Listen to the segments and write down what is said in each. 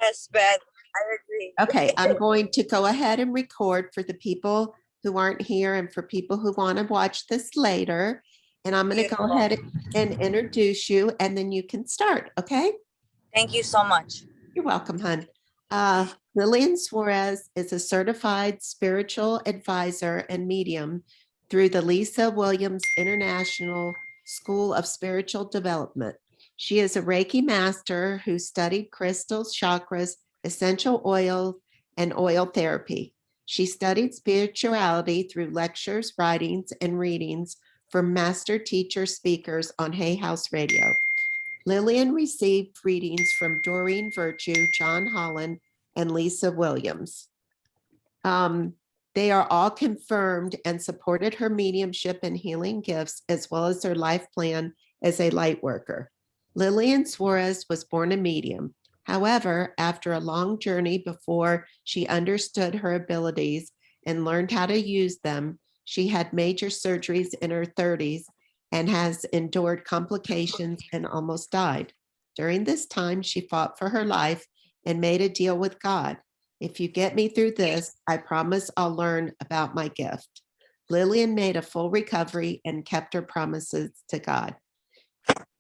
Yes, Beth, I agree. Okay, I'm going to go ahead and record for the people who aren't here and for people who want to watch this later. And I'm going to go ahead and introduce you, and then you can start, okay? Thank you so much. You're welcome, hon. Lillian Suarez is a certified spiritual advisor and medium through the Lisa Williams International School of Spiritual Development. She is a Reiki master who studied crystals, chakras, essential oils, and oil therapy. She studied spirituality through lectures, writings, and readings from master teacher speakers on Hay House Radio. Lillian received readings from Doreen Virtue, John Holland, and Lisa Williams. They are all confirmed and supported her mediumship and healing gifts, as well as her life plan as a light worker. Lillian Suarez was born a medium. However, after a long journey before she understood her abilities and learned how to use them, she had major surgeries in her 30s and has endured complications and almost died. During this time, she fought for her life and made a deal with God. If you get me through this, I promise I'll learn about my gift. Lillian made a full recovery and kept her promises to God.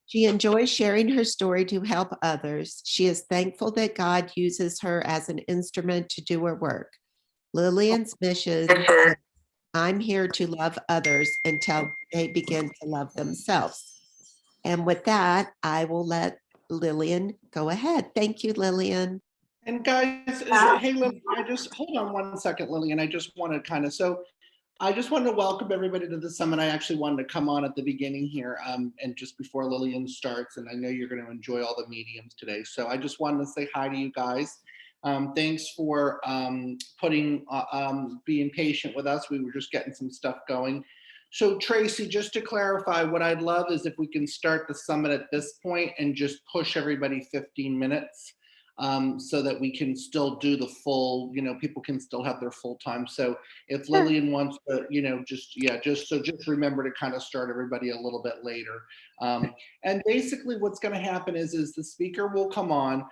She enjoys sharing her story to help others. She is thankful that God uses her as an instrument to do her work. Lillian's mission is, I'm here to love others until they begin to love themselves. And with that, I will let Lillian go ahead. Thank you, Lillian. And guys, hey, Lillian, hold on one second, Lillian. I just want to I just wanted to welcome everybody to the summit. I actually wanted to come on at the beginning here and just before Lillian starts, and I know you're going to enjoy all the mediums today. So I just wanted to say hi to you guys. Thanks for being patient with us. We were just getting some stuff going. So Tracy, just to clarify, what I'd love is if we can start the summit at this point and just push everybody 15 minutes. So that we can still do the full, people can still have their full time. So if Lillian wants to, just remember to kind of start everybody a little bit later. And basically what's going to happen is the speaker will come on.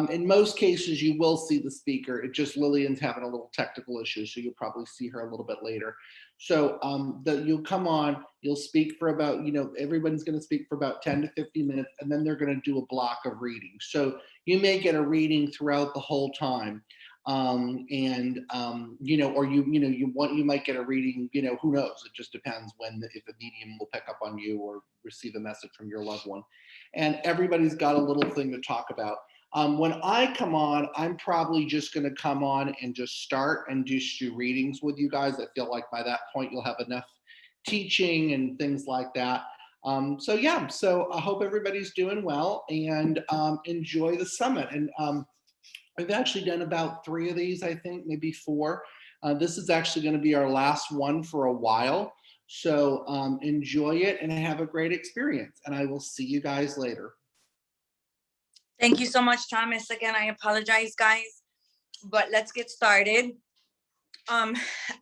In most cases, you will see the speaker. It just Lillian's having a little technical issue, so you'll probably see her a little bit later. So you'll come on, you'll speak for about, everyone's going to speak for about 10 to 15 minutes, and then they're going to do a block of reading. So you may get a reading throughout the whole time. Or you might get a reading, who knows? It just depends if a medium will pick up on you or receive a message from your loved one. And everybody's got a little thing to talk about. When I come on, I'm probably just going to come on and just start and just do readings with you guys. I feel like by that point, you'll have enough teaching and things like that. So I hope everybody's doing well and enjoy the summit. And I've actually done about 3 of these, I think, maybe 4. This is actually going to be our last one for a while. So enjoy it and have a great experience. And I will see you guys later. Thank you so much, Thomas. Again, I apologize, guys, but let's get started.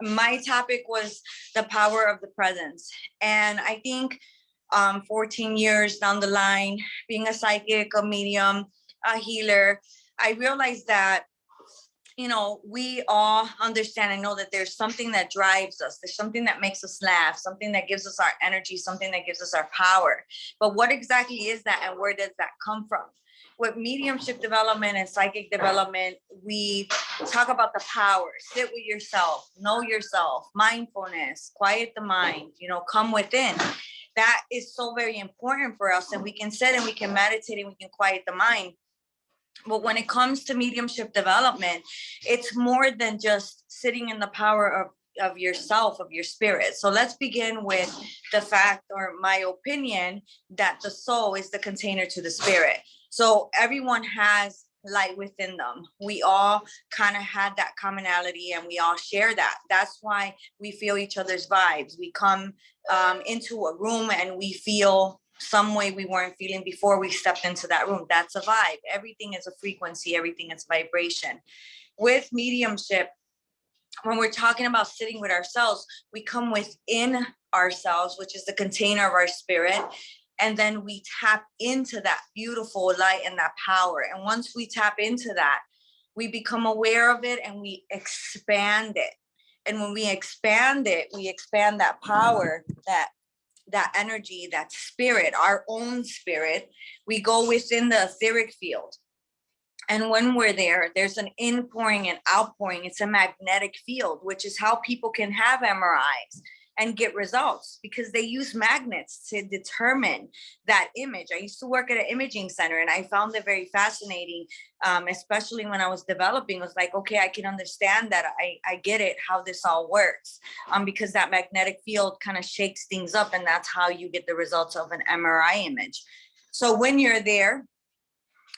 My topic was the power of the presence. And I think 14 years down the line, being a psychic, a medium, a healer, I realized that, we all understand and know that there's something that drives us. There's something that makes us laugh, something that gives us our energy, something that gives us our power. But what exactly is that and where does that come from? With mediumship development and psychic development, we talk about the power. Sit with yourself, know yourself, mindfulness, quiet the mind, come within. That is so very important for us. And we can sit and we can meditate and we can quiet the mind. But when it comes to mediumship development, it's more than just sitting in the power of yourself, of your spirit. So let's begin with the fact, or my opinion, that the soul is the container to the spirit. So everyone has light within them. We all kind of had that commonality and we all share that. That's why we feel each other's vibes. We come into a room and we feel some way we weren't feeling before we stepped into that room. That's a vibe. Everything is a frequency. Everything is vibration. With mediumship, when we're talking about sitting with ourselves, we come within ourselves, which is the container of our spirit. And then we tap into that beautiful light and that power. And once we tap into that, we become aware of it and we expand it. And when we expand it, we expand that power, that energy, that spirit, our own spirit. We go within the etheric field. And when we're there, there's an inpouring and outpouring. It's a magnetic field, which is how people can have MRIs and get results, because they use magnets to determine that image. I used to work at an imaging center, and I found it very fascinating, especially when I was developing. It was like, okay, I can understand that. I get it, how this all works, because that magnetic field kind of shakes things up, and that's how you get the results of an MRI image. So when you're there,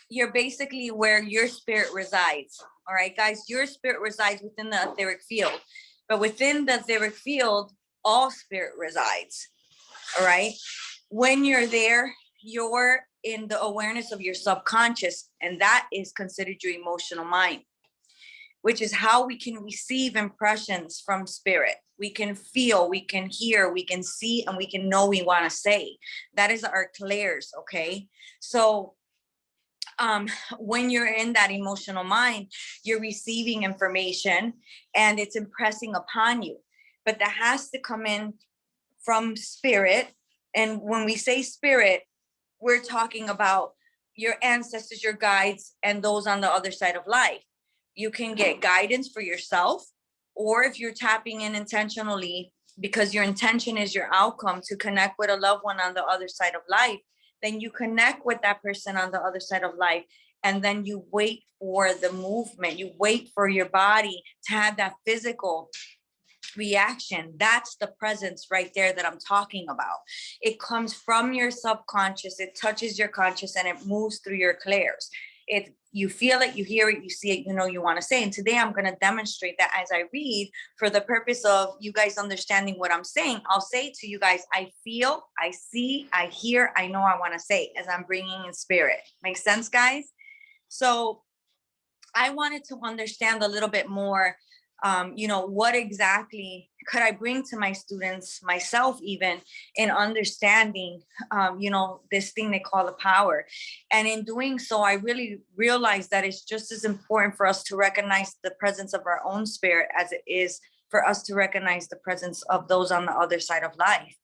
you're basically where your spirit resides. All right, guys, your spirit resides within the etheric field, but within the etheric field, all spirit resides. All right. When you're there, you're in the awareness of your subconscious, and that is considered your emotional mind, which is how we can receive impressions from spirit. We can feel, we can hear, we can see, and we can know we want to say. That is our clairs. Okay. So when you're in that emotional mind, you're receiving information and it's impressing upon you. But that has to come in from spirit. And when we say spirit, we're talking about your ancestors, your guides, and those on the other side of life. You can get guidance for yourself, or if you're tapping in intentionally, because your intention is your outcome to connect with a loved one on the other side of life, then you connect with that person on the other side of life. And then you wait for the movement. You wait for your body to have that physical reaction. That's the presence right there that I'm talking about. It comes from your subconscious, it touches your conscious, and it moves through your clairs. You feel it, you hear it, you see it, you know you want to say. And today I'm going to demonstrate that as I read, for the purpose of you guys understanding what I'm saying. I'll say to you guys, I feel, I see, I hear, I know I want to say, as I'm bringing in spirit. Makes sense, guys? So I wanted to understand a little bit more, what exactly could I bring to my students, myself even, in understanding, this thing they call the power. And in doing so, I really realized that it's just as important for us to recognize the presence of our own spirit as it is for us to recognize the presence of those on the other side of life.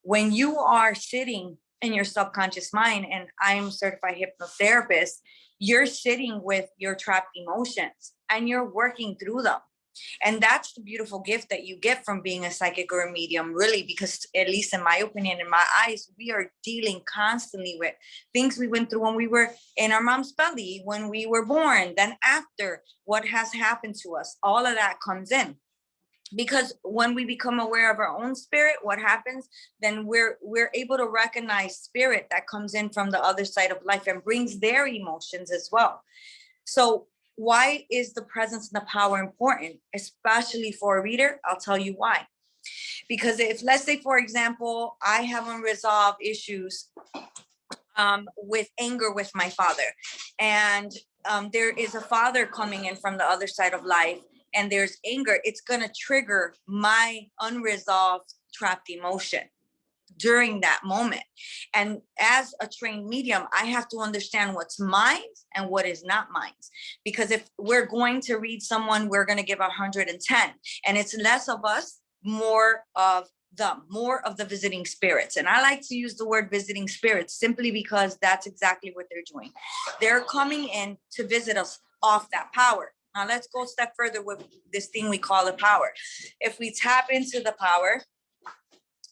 When you are sitting in your subconscious mind, and I'm a certified hypnotherapist, you're sitting with your trapped emotions and you're working through them. And that's the beautiful gift that you get from being a psychic or a medium, really, because at least in my opinion, in my eyes, we are dealing constantly with things we went through when we were in our mom's belly, when we were born, then after, what has happened to us. All of that comes in. Because when we become aware of our own spirit, what happens? Then we're able to recognize spirit that comes in from the other side of life and brings their emotions as well. So why is the presence and the power important, especially for a reader? I'll tell you why. Because if, let's say, for example, I have unresolved issues with anger with my father, and there is a father coming in from the other side of life, and there's anger, it's going to trigger my unresolved trapped emotion during that moment. And as a trained medium, I have to understand what's mine and what is not mine. Because if we're going to read someone, we're going to give 110. And it's less of us, more of them, more of the visiting spirits. And I like to use the word visiting spirits simply because that's exactly what they're doing. They're coming in to visit us off that power. Now let's go a step further with this thing we call the power. If we tap into the power,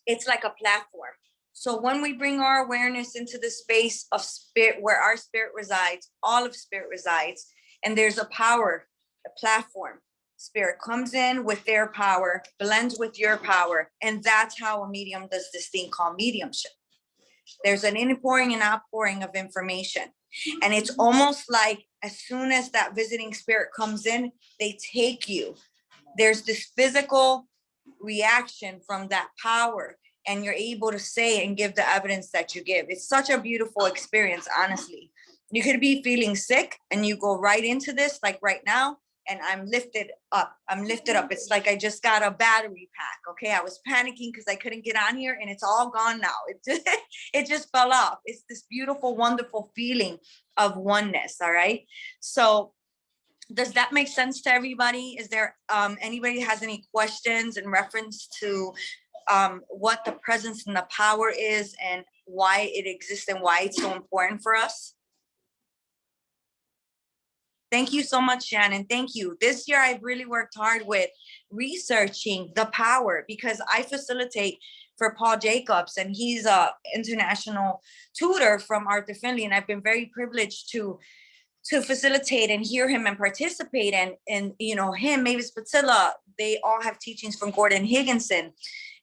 it's like a platform. So when we bring our awareness into the space of spirit, where our spirit resides, all of spirit resides, and there's a power, a platform. Spirit comes in with their power, blends with your power, and that's how a medium does this thing called mediumship. There's an inpouring and outpouring of information. And it's almost like as soon as that visiting spirit comes in, they take you. There's this physical reaction from that power, and you're able to say and give the evidence that you give. It's such a beautiful experience, honestly. You could be feeling sick and you go right into this, like right now, and I'm lifted up. It's like I just got a battery pack. Okay, I was panicking because I couldn't get on here, and it's all gone now. It just fell off. It's this beautiful, wonderful feeling of oneness. All right. So Does that make sense to everybody? Is there anybody has any questions in reference to what the presence and the power is and why it exists and why it's so important for us? Thank you so much, Shannon. Thank you. This year, I've really worked hard with researching the power because I facilitate for Paul Jacobs, and he's a international tutor from Arthur Finley, and I've been very privileged to facilitate and hear him and participate. And you know, him, Mavis Patilla, they all have teachings from Gordon Higginson.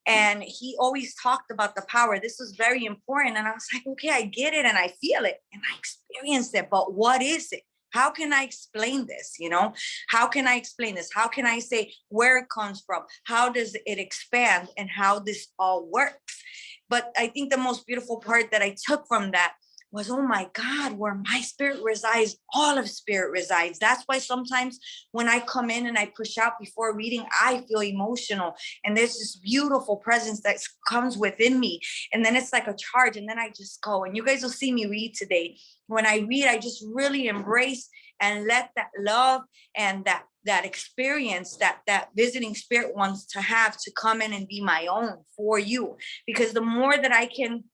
And he always talked about the power. This was very important. And I was like, okay, I get it and I feel it and I experienced it, but what is it? How can I explain this? You know, how can I explain this? How can I say where it comes from? How does it expand and how this all works? But I think the most beautiful part that I took from that was, oh my God, where my spirit resides, all of spirit resides. That's why sometimes when I come in and I push out before reading, I feel emotional. And there's this beautiful presence that comes within me. And then it's like a charge. And then I just go, and you guys will see me read today. When I read, I just really embrace and let that love and that experience that visiting spirit wants to have to come in and be my own for you. Because the more that I can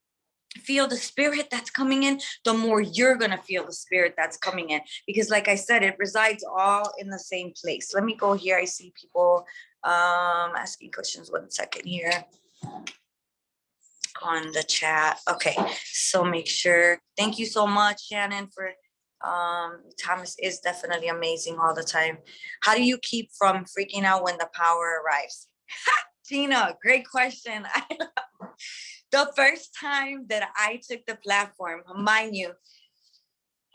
feel the spirit that's coming in, the more you're going to feel the spirit that's coming in. Because like I said, it resides all in the same place. Let me go here. I see people asking questions. 1 second here on the chat. Okay, so make sure. Thank you so much, Shannon, for Thomas is definitely amazing all the time. How do you keep from freaking out when the power arrives? Gina, great question. The first time that I took the platform, mind you,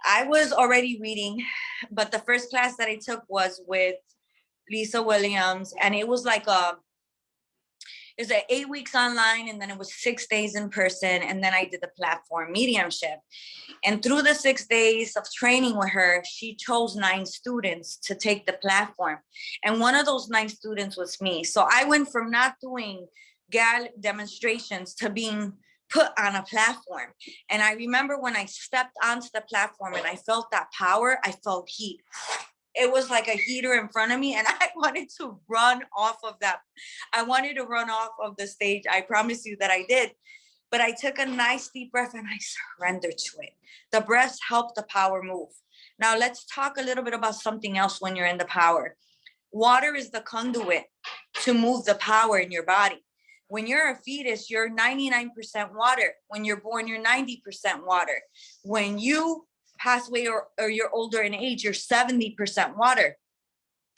I was already reading, but the first class that I took was with Lisa Williams, and it was like it was 8 weeks online, and then it was 6 days in person, and then I did the platform Mediumship. And through the 6 days of training with her, she chose 9 students to take the platform, and one of those 9 students was me. So I went from not doing gal demonstrations to being put on a platform. And I remember when I stepped onto the platform and I felt that power, I felt heat. It was like a heater in front of me, and I wanted to run off of that. I wanted to run off of the stage. I promise you that I did. But I took a nice deep breath and I surrendered to it. The breaths help the power move. Now let's talk a little bit about something else when you're in the power. Water is the conduit to move the power in your body. When you're a fetus, you're 99% water. When you're born, you're 90% water. When you pass away or you're older in age, you're 70% water.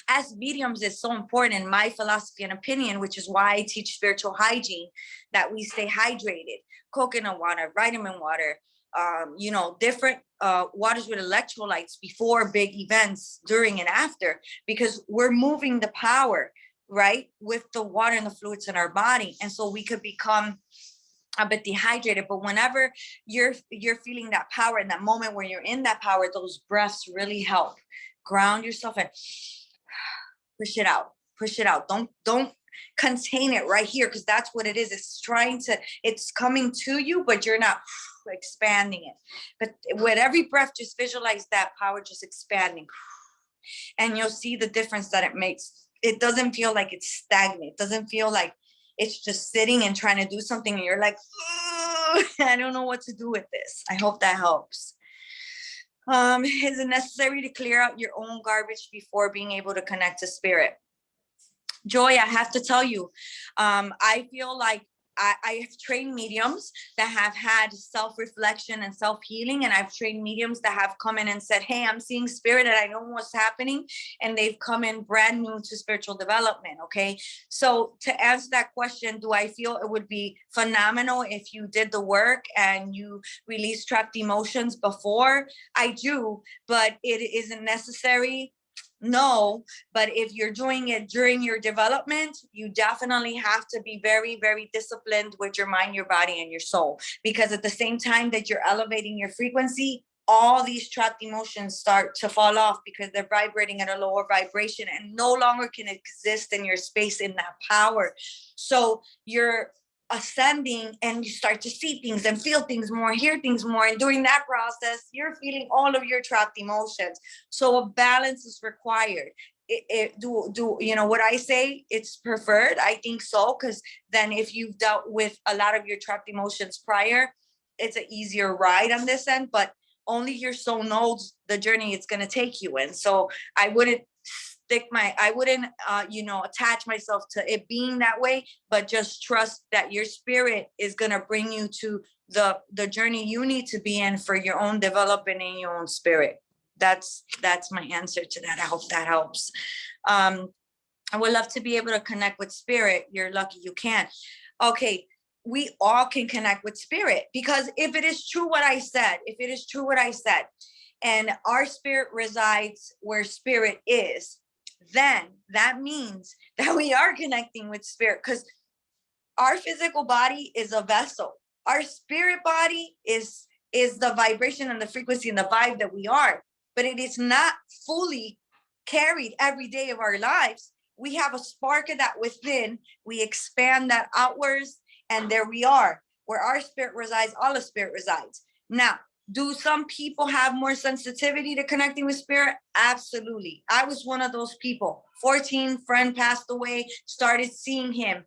As mediums, it's so important in my philosophy and opinion, which is why I teach spiritual hygiene, that we stay hydrated. Coconut water, vitamin water, different waters with electrolytes before big events, during and after, because we're moving the power, right, with the water and the fluids in our body. And so we could become a bit dehydrated. But whenever you're feeling that power in that moment where you're in that power, those breaths really help ground yourself and push it out. Don't contain it right here, because that's what it is. It's coming to you, but you're not expanding it. But with every breath, just visualize that power just expanding, and you'll see the difference that it makes. It doesn't feel like it's stagnant. It doesn't feel like it's just sitting and trying to do something and you're like, I don't know what to do with this. I hope that helps. Is it necessary to clear out your own garbage before being able to connect to spirit? Joy, I have to tell you, I feel like I have trained mediums that have had self-reflection and self-healing, and I've trained mediums that have come in and said, hey, I'm seeing spirit and I know what's happening, and they've come in brand new to spiritual development. Okay, so to answer that question, do I feel it would be phenomenal if you did the work and you release trapped emotions before? I do, but it isn't necessary. No, but if you're doing it during your development, you definitely have to be very, very disciplined with your mind, your body, and your soul. Because at the same time that you're elevating your frequency, all these trapped emotions start to fall off because they're vibrating at a lower vibration and no longer can exist in your space in that power. So you're ascending, and you start to see things and feel things more, hear things more. And during that process, you're feeling all of your trapped emotions. So a balance is required. Do you know what I say? It's preferred. I think so, because then if you've dealt with a lot of your trapped emotions prior, it's an easier ride on this end. But only your soul knows the journey it's going to take you in. So I wouldn't attach myself to it being that way, but just trust that your spirit is going to bring you to the journey you need to be in for your own development in your own spirit. That's my answer to that. I hope that helps. I would love to be able to connect with spirit. You're lucky you can. Okay. We all can connect with spirit, because if it is true what I said, and our spirit resides where spirit is, then that means that we are connecting with spirit, because our physical body is a vessel. Our spirit body is the vibration and the frequency and the vibe that we are, but it is not fully carried every day of our lives. We have a spark of that within. We expand that outwards, and there we are. Where our spirit resides, all the spirit resides. Now, do some people have more sensitivity to connecting with spirit? Absolutely. I was one of those people. 14, friend passed away, started seeing him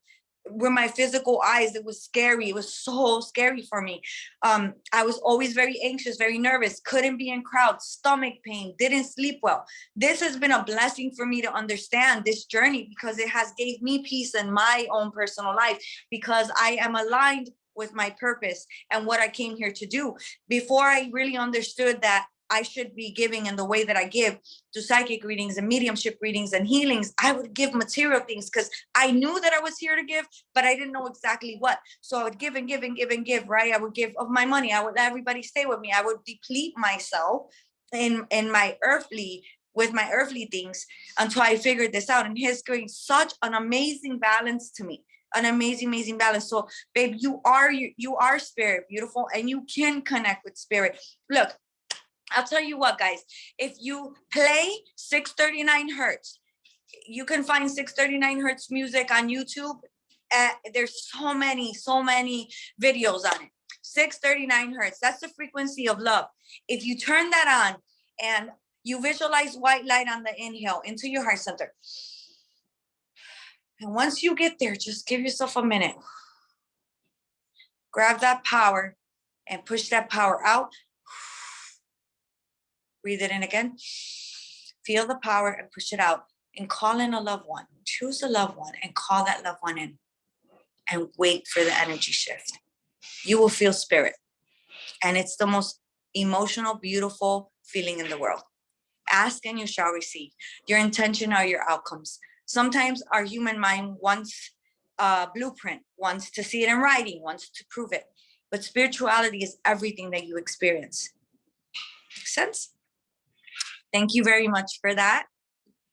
with my physical eyes. It was scary. It was so scary for me. I was always very anxious, very nervous, couldn't be in crowds, stomach pain, didn't sleep well. This has been a blessing for me to understand this journey, because it has gave me peace in my own personal life, because I am aligned with my purpose and what I came here to do. Before I really understood that I should be giving in the way that I give to psychic readings and mediumship readings and healings, I would give material things because I knew that I was here to give, but I didn't know exactly what. So I would give and give and give and give, right? I would give of my money. I would let everybody stay with me. I would deplete myself in my earthly things until I figured this out. And he's giving such an amazing balance to me. An amazing balance. So babe, you are spirit, beautiful, and you can connect with spirit. Look, I'll tell you what, guys, if you play 639 hertz, you can find 639 hertz music on YouTube. There's so many videos on it. 639 hertz, that's the frequency of love. If you turn that on and you visualize white light on the inhale into your heart center, and once you get there, just give yourself a minute. Grab that power and push that power out. Breathe it in again. Feel the power and push it out. And call in a loved one. Choose a loved one and call that loved one in. And wait for the energy shift. You will feel spirit. And it's the most emotional, beautiful feeling in the world. Ask and you shall receive. Your intention are your outcomes. Sometimes our human mind wants a blueprint, wants to see it in writing, wants to prove it. But spirituality is everything that you experience. Makes sense? Thank you very much for that,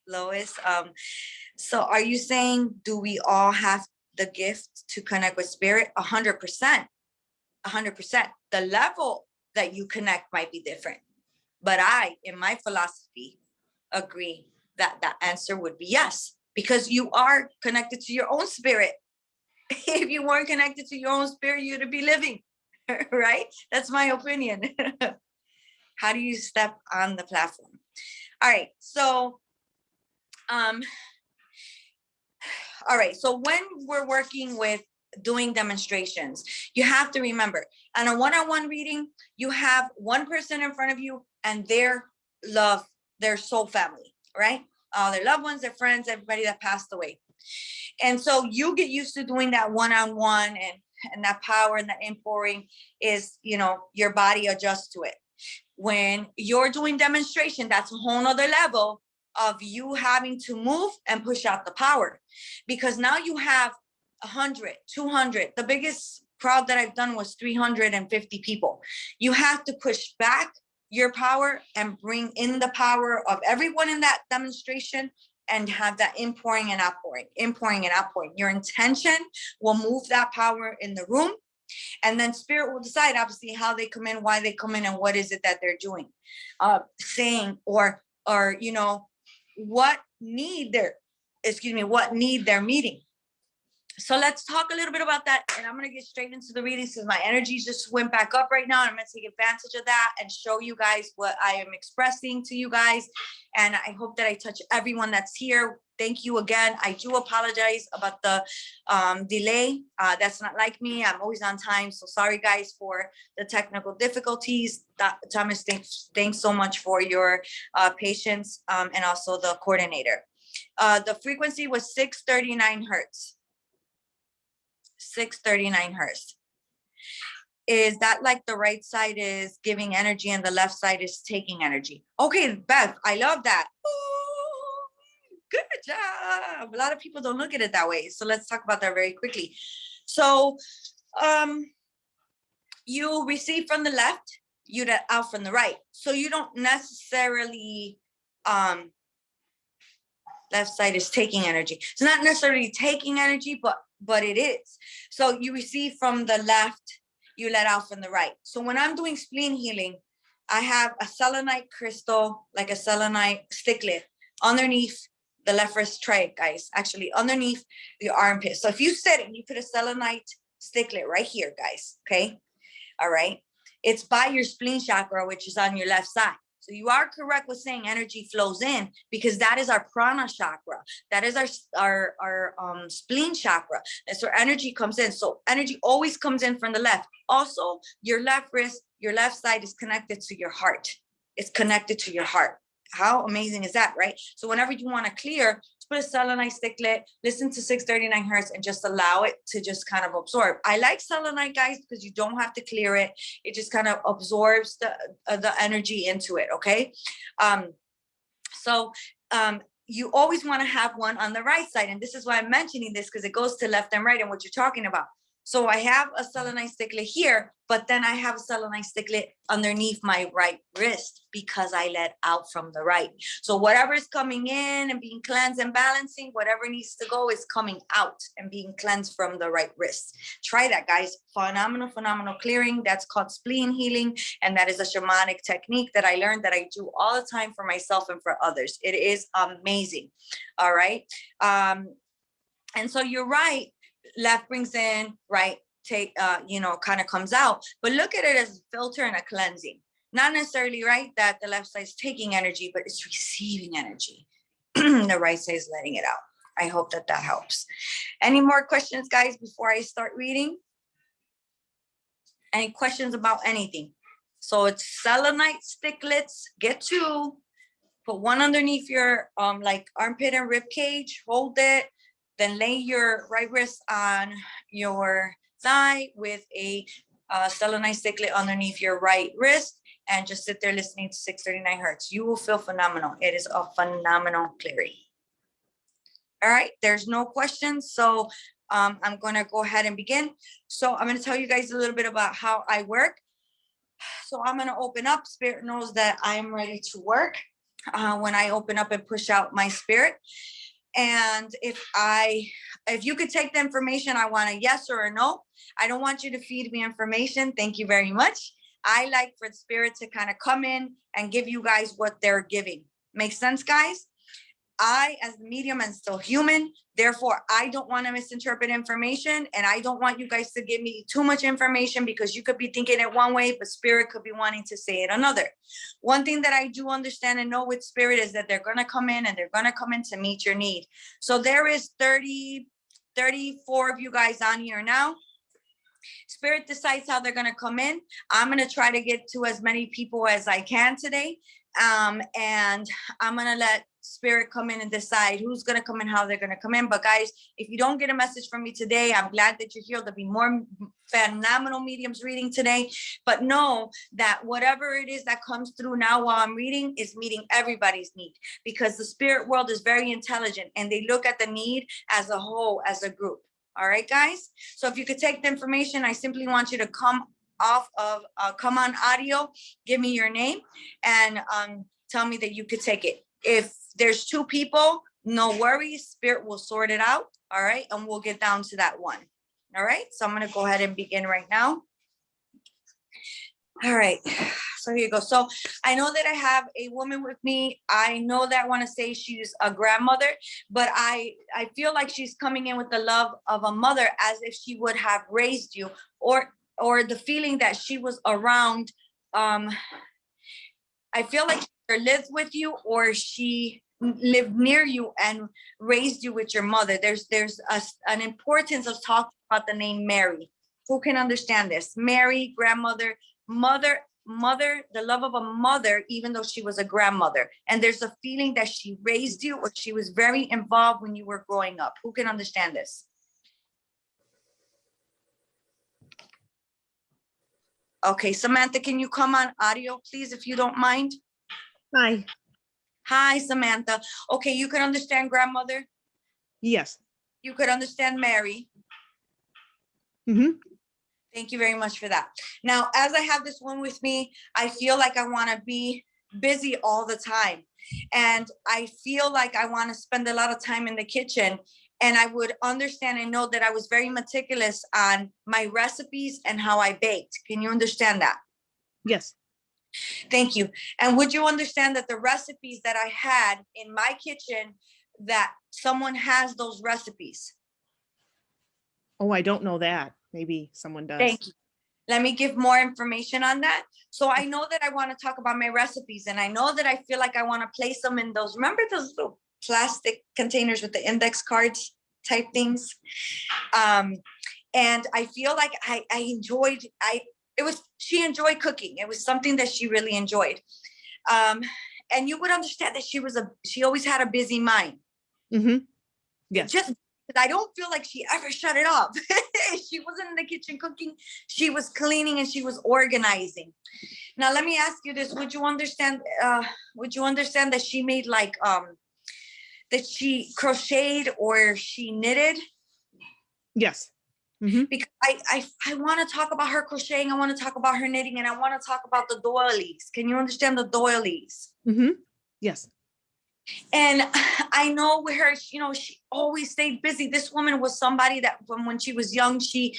Lois. So are you saying, do we all have the gift to connect with spirit? 100%. 100%. The level that you connect might be different. But I, in my philosophy, agree that that answer would be yes. Because you are connected to your own spirit. If you weren't connected to your own spirit, you'd be living, right? That's my opinion. How do you step on the platform? All right, so, all right. So when we're working with doing demonstrations, you have to remember, on a one-on-one reading, you have one person in front of you and their soul family, right? Their loved ones, their friends, everybody that passed away. And so you get used to doing that one-on-one, and that power and that impouring is, your body adjusts to it. When you're doing demonstration, that's a whole nother level of you having to move and push out the power, because now you have 100, 200. The biggest crowd that I've done was 350 people. You have to push back your power and bring in the power of everyone in that demonstration and have that impouring and outpouring. Your intention will move that power in the room. And then spirit will decide, obviously, how they come in, why they come in, and what is it that they're doing, saying, or what need they're meeting. So let's talk a little bit about that. And I'm going to get straight into the readings because my energy just went back up right now. And I'm going to take advantage of that and show you guys what I am expressing to you guys. And I hope that I touch everyone that's here. Thank you again. I do apologize about the delay. That's not like me. I'm always on time. So sorry, guys, for the technical difficulties. Thomas, thanks so much for your patience, and also the coordinator. The frequency was 639 hertz. 639 hertz. Is that like the right side is giving energy and the left side is taking energy? Okay, Beth, I love that. Ooh, good job. A lot of people don't look at it that way. So let's talk about that very quickly. So you receive from the left, you let out from the right. So you don't necessarily, left side is taking energy. It's not necessarily taking energy, but it is. So you receive from the left, you let out from the right. So when I'm doing spleen healing, I have a selenite crystal, like a selenite sticklet underneath the left wrist tray, guys, actually underneath the armpit. So if you sit and you put a selenite sticklet right here, guys, okay? All right. It's by your spleen chakra, which is on your left side. So you are correct with saying energy flows in, because that is our prana chakra. That is our spleen chakra. That's where energy comes in. So energy always comes in from the left. Also, your left wrist, your left side is connected to your heart. It's connected to your heart. How amazing is that, right? So whenever you want to clear, put a selenite sticklet, listen to 639 hertz, and just allow it to just kind of absorb. I like selenite, guys, because you don't have to clear it. It just kind of absorbs the energy into it, okay? You always want to have one on the right side. And this is why I'm mentioning this, because it goes to left and right and what you're talking about. So I have a selenite sticklet here, but then I have a selenite sticklet underneath my right wrist because I let out from the right. So whatever is coming in and being cleansed and balancing, whatever needs to go is coming out and being cleansed from the right wrist. Try that, guys. Phenomenal, phenomenal clearing. That's called spleen healing. And that is a shamanic technique that I learned that I do all the time for myself and for others. It is amazing. All right. And so you're right. Left brings in, right, take, kind of comes out. But look at it as a filter and a cleansing. Not necessarily, right, that the left side is taking energy, but it's receiving energy. The right side is letting it out. I hope that helps. Any more questions, guys, before I start reading? Any questions about anything? So it's selenite sticklets. Get two. Put one underneath your like armpit and rib cage. Hold it. Then lay your right wrist on your thigh with a selenite sticklet underneath your right wrist, and just sit there listening to 639 hertz. You will feel phenomenal. It is a phenomenal clearing. All right, there's no questions. So I'm going to go ahead and begin. So I'm going to tell you guys a little bit about how I work. So I'm going to open up. Spirit knows that I'm ready to work when I open up and push out my spirit. And if you could take the information, I want a yes or a no. I don't want you to feed me information. Thank you very much. I like for the spirit to kind of come in and give you guys what they're giving. Makes sense, guys? I, as the medium, am still human. Therefore, I don't want to misinterpret information, and I don't want you guys to give me too much information, because you could be thinking it one way, but spirit could be wanting to say it another. One thing that I do understand and know with spirit is that they're going to come in, and they're going to come in to meet your need. So there is 34 of you guys on here now. Spirit decides how they're going to come in. I'm going to try to get to as many people as I can today. And I'm going to let spirit come in and decide who's going to come in, how they're going to come in. But guys, if you don't get a message from me today, I'm glad that you're here. There'll be more phenomenal mediums reading today. But know that whatever it is that comes through now while I'm reading is meeting everybody's need, because the spirit world is very intelligent and they look at the need as a whole, as a group. All right, guys. So if you could take the information, I simply want you to come on audio, give me your name, and tell me that you could take it. If there's two people, no worries, spirit will sort it out. All right, and we'll get down to that one. All right, so I'm going to go ahead and begin right now. All right, So here you go. So I know that I have a woman with me. I know that I want to say she's a grandmother, but I feel like she's coming in with the love of a mother, as if she would have raised you, or the feeling that she was around. I feel like she either lived with you or she lived near you and raised you with your mother. There's an importance of talking about the name Mary. Who can understand this? Mary, grandmother, mother, the love of a mother, even though she was a grandmother. And there's a feeling that she raised you or she was very involved when you were growing up. Who can understand this? Okay, Samantha, can you come on audio, please, if you don't mind? Hi. Hi, Samantha. Okay, you can understand grandmother. Yes. You could understand Mary. Mm-hmm. Thank you very much for that. Now, as I have this one with me, I feel like I want to be busy all the time. And I feel like I want to spend a lot of time in the kitchen. And I would understand and know that I was very meticulous on my recipes and how I baked. Can you understand that? Yes. Thank you. And would you understand that the recipes that I had in my kitchen, that someone has those recipes? Oh, I don't know that. Maybe someone does. Thank you. Let me give more information on that. So I know that I want to talk about my recipes, and I know that I feel like I want to place them in those, remember those little plastic containers with the index cards type things? And I feel like she enjoyed cooking. It was something that she really enjoyed. And you would understand that she always had a busy mind. Mm-hmm. Yes. Just, I don't feel like she ever shut it off. She wasn't in the kitchen cooking. She was cleaning and she was organizing. Now, let me ask you this. Would you understand that she made like, that she crocheted or she knitted? Yes. Mm-hmm. Because I want to talk about her crocheting. I want to talk about her knitting, and I want to talk about the doilies. Can you understand the doilies? Mm-hmm. Yes. And I know with her, she always stayed busy. This woman was somebody that from when she was young, she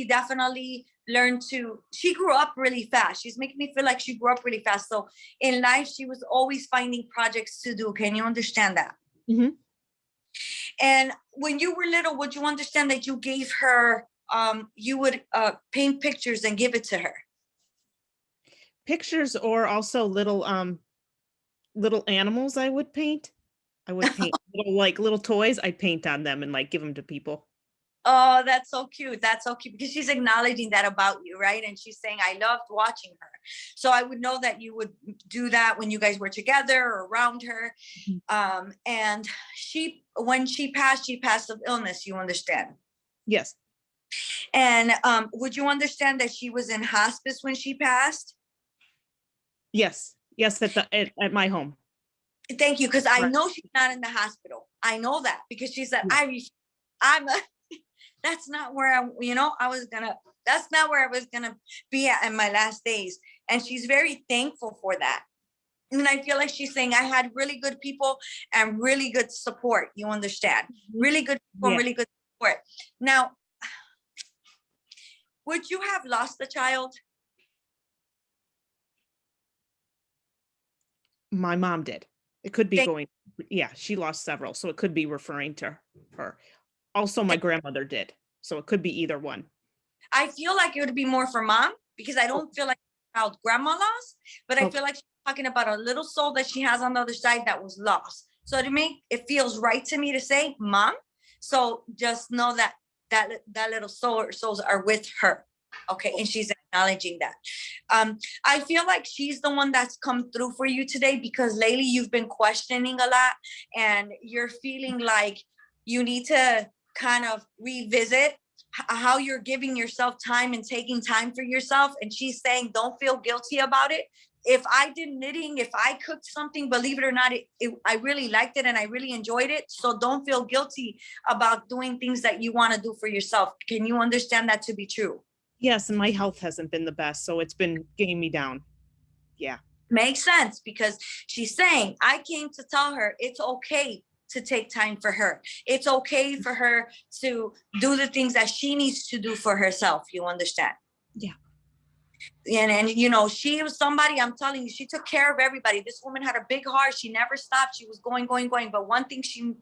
definitely learned she grew up really fast. She's making me feel like she grew up really fast. So in life, she was always finding projects to do. Can you understand that? Mm-hmm. And when you were little, would you understand that you gave her, you would paint pictures and give it to her? Pictures, or also little animals I would paint. I would paint little toys. I'd paint on them and like give them to people. Oh, that's so cute. That's so cute, because she's acknowledging that about you, right? And she's saying, I loved watching her. So I would know that you would do that when you guys were together or around her. Mm-hmm. And when she passed of illness, you understand? Yes. And would you understand that she was in hospice when she passed? Yes. Yes. At my home. Thank you. Because I Right. know she's not in the hospital. I know that because she said, that's not where that's not where I was gonna be at in my last days. And she's very thankful for that. And I feel like she's saying, I had really good people and really good support. You understand? Really good people, Yeah. really good support. Now, would you have lost a child? My mom did. It could be yeah, she lost several. So it could be referring to her. Also, my grandmother did. So it could be either one. I feel like it would be more for mom, because I don't feel like child grandma lost, but I feel like she's talking about a little soul that she has on the other side that was lost. So it feels right to me to say mom. So just know that little souls are with her. Okay. And she's acknowledging that. I feel like she's the one that's come through for you today, because lately you've been questioning a lot and you're feeling like you need to kind of revisit how you're giving yourself time and taking time for yourself. And she's saying, don't feel guilty about it. If I did knitting, if I cooked something, believe it or not, I really liked it and I really enjoyed it. So don't feel guilty about doing things that you want to do for yourself. Can you understand that to be true? Yes. And my health hasn't been the best. So it's been getting me down. Yeah. Makes sense, because she's saying, I came to tell her it's okay to take time for her. It's okay for her to do the things that she needs to do for herself. You understand? Yeah. And you know, she was somebody, I'm telling you, she took care of everybody. This woman had a big heart. She never stopped. She was going. But one thing she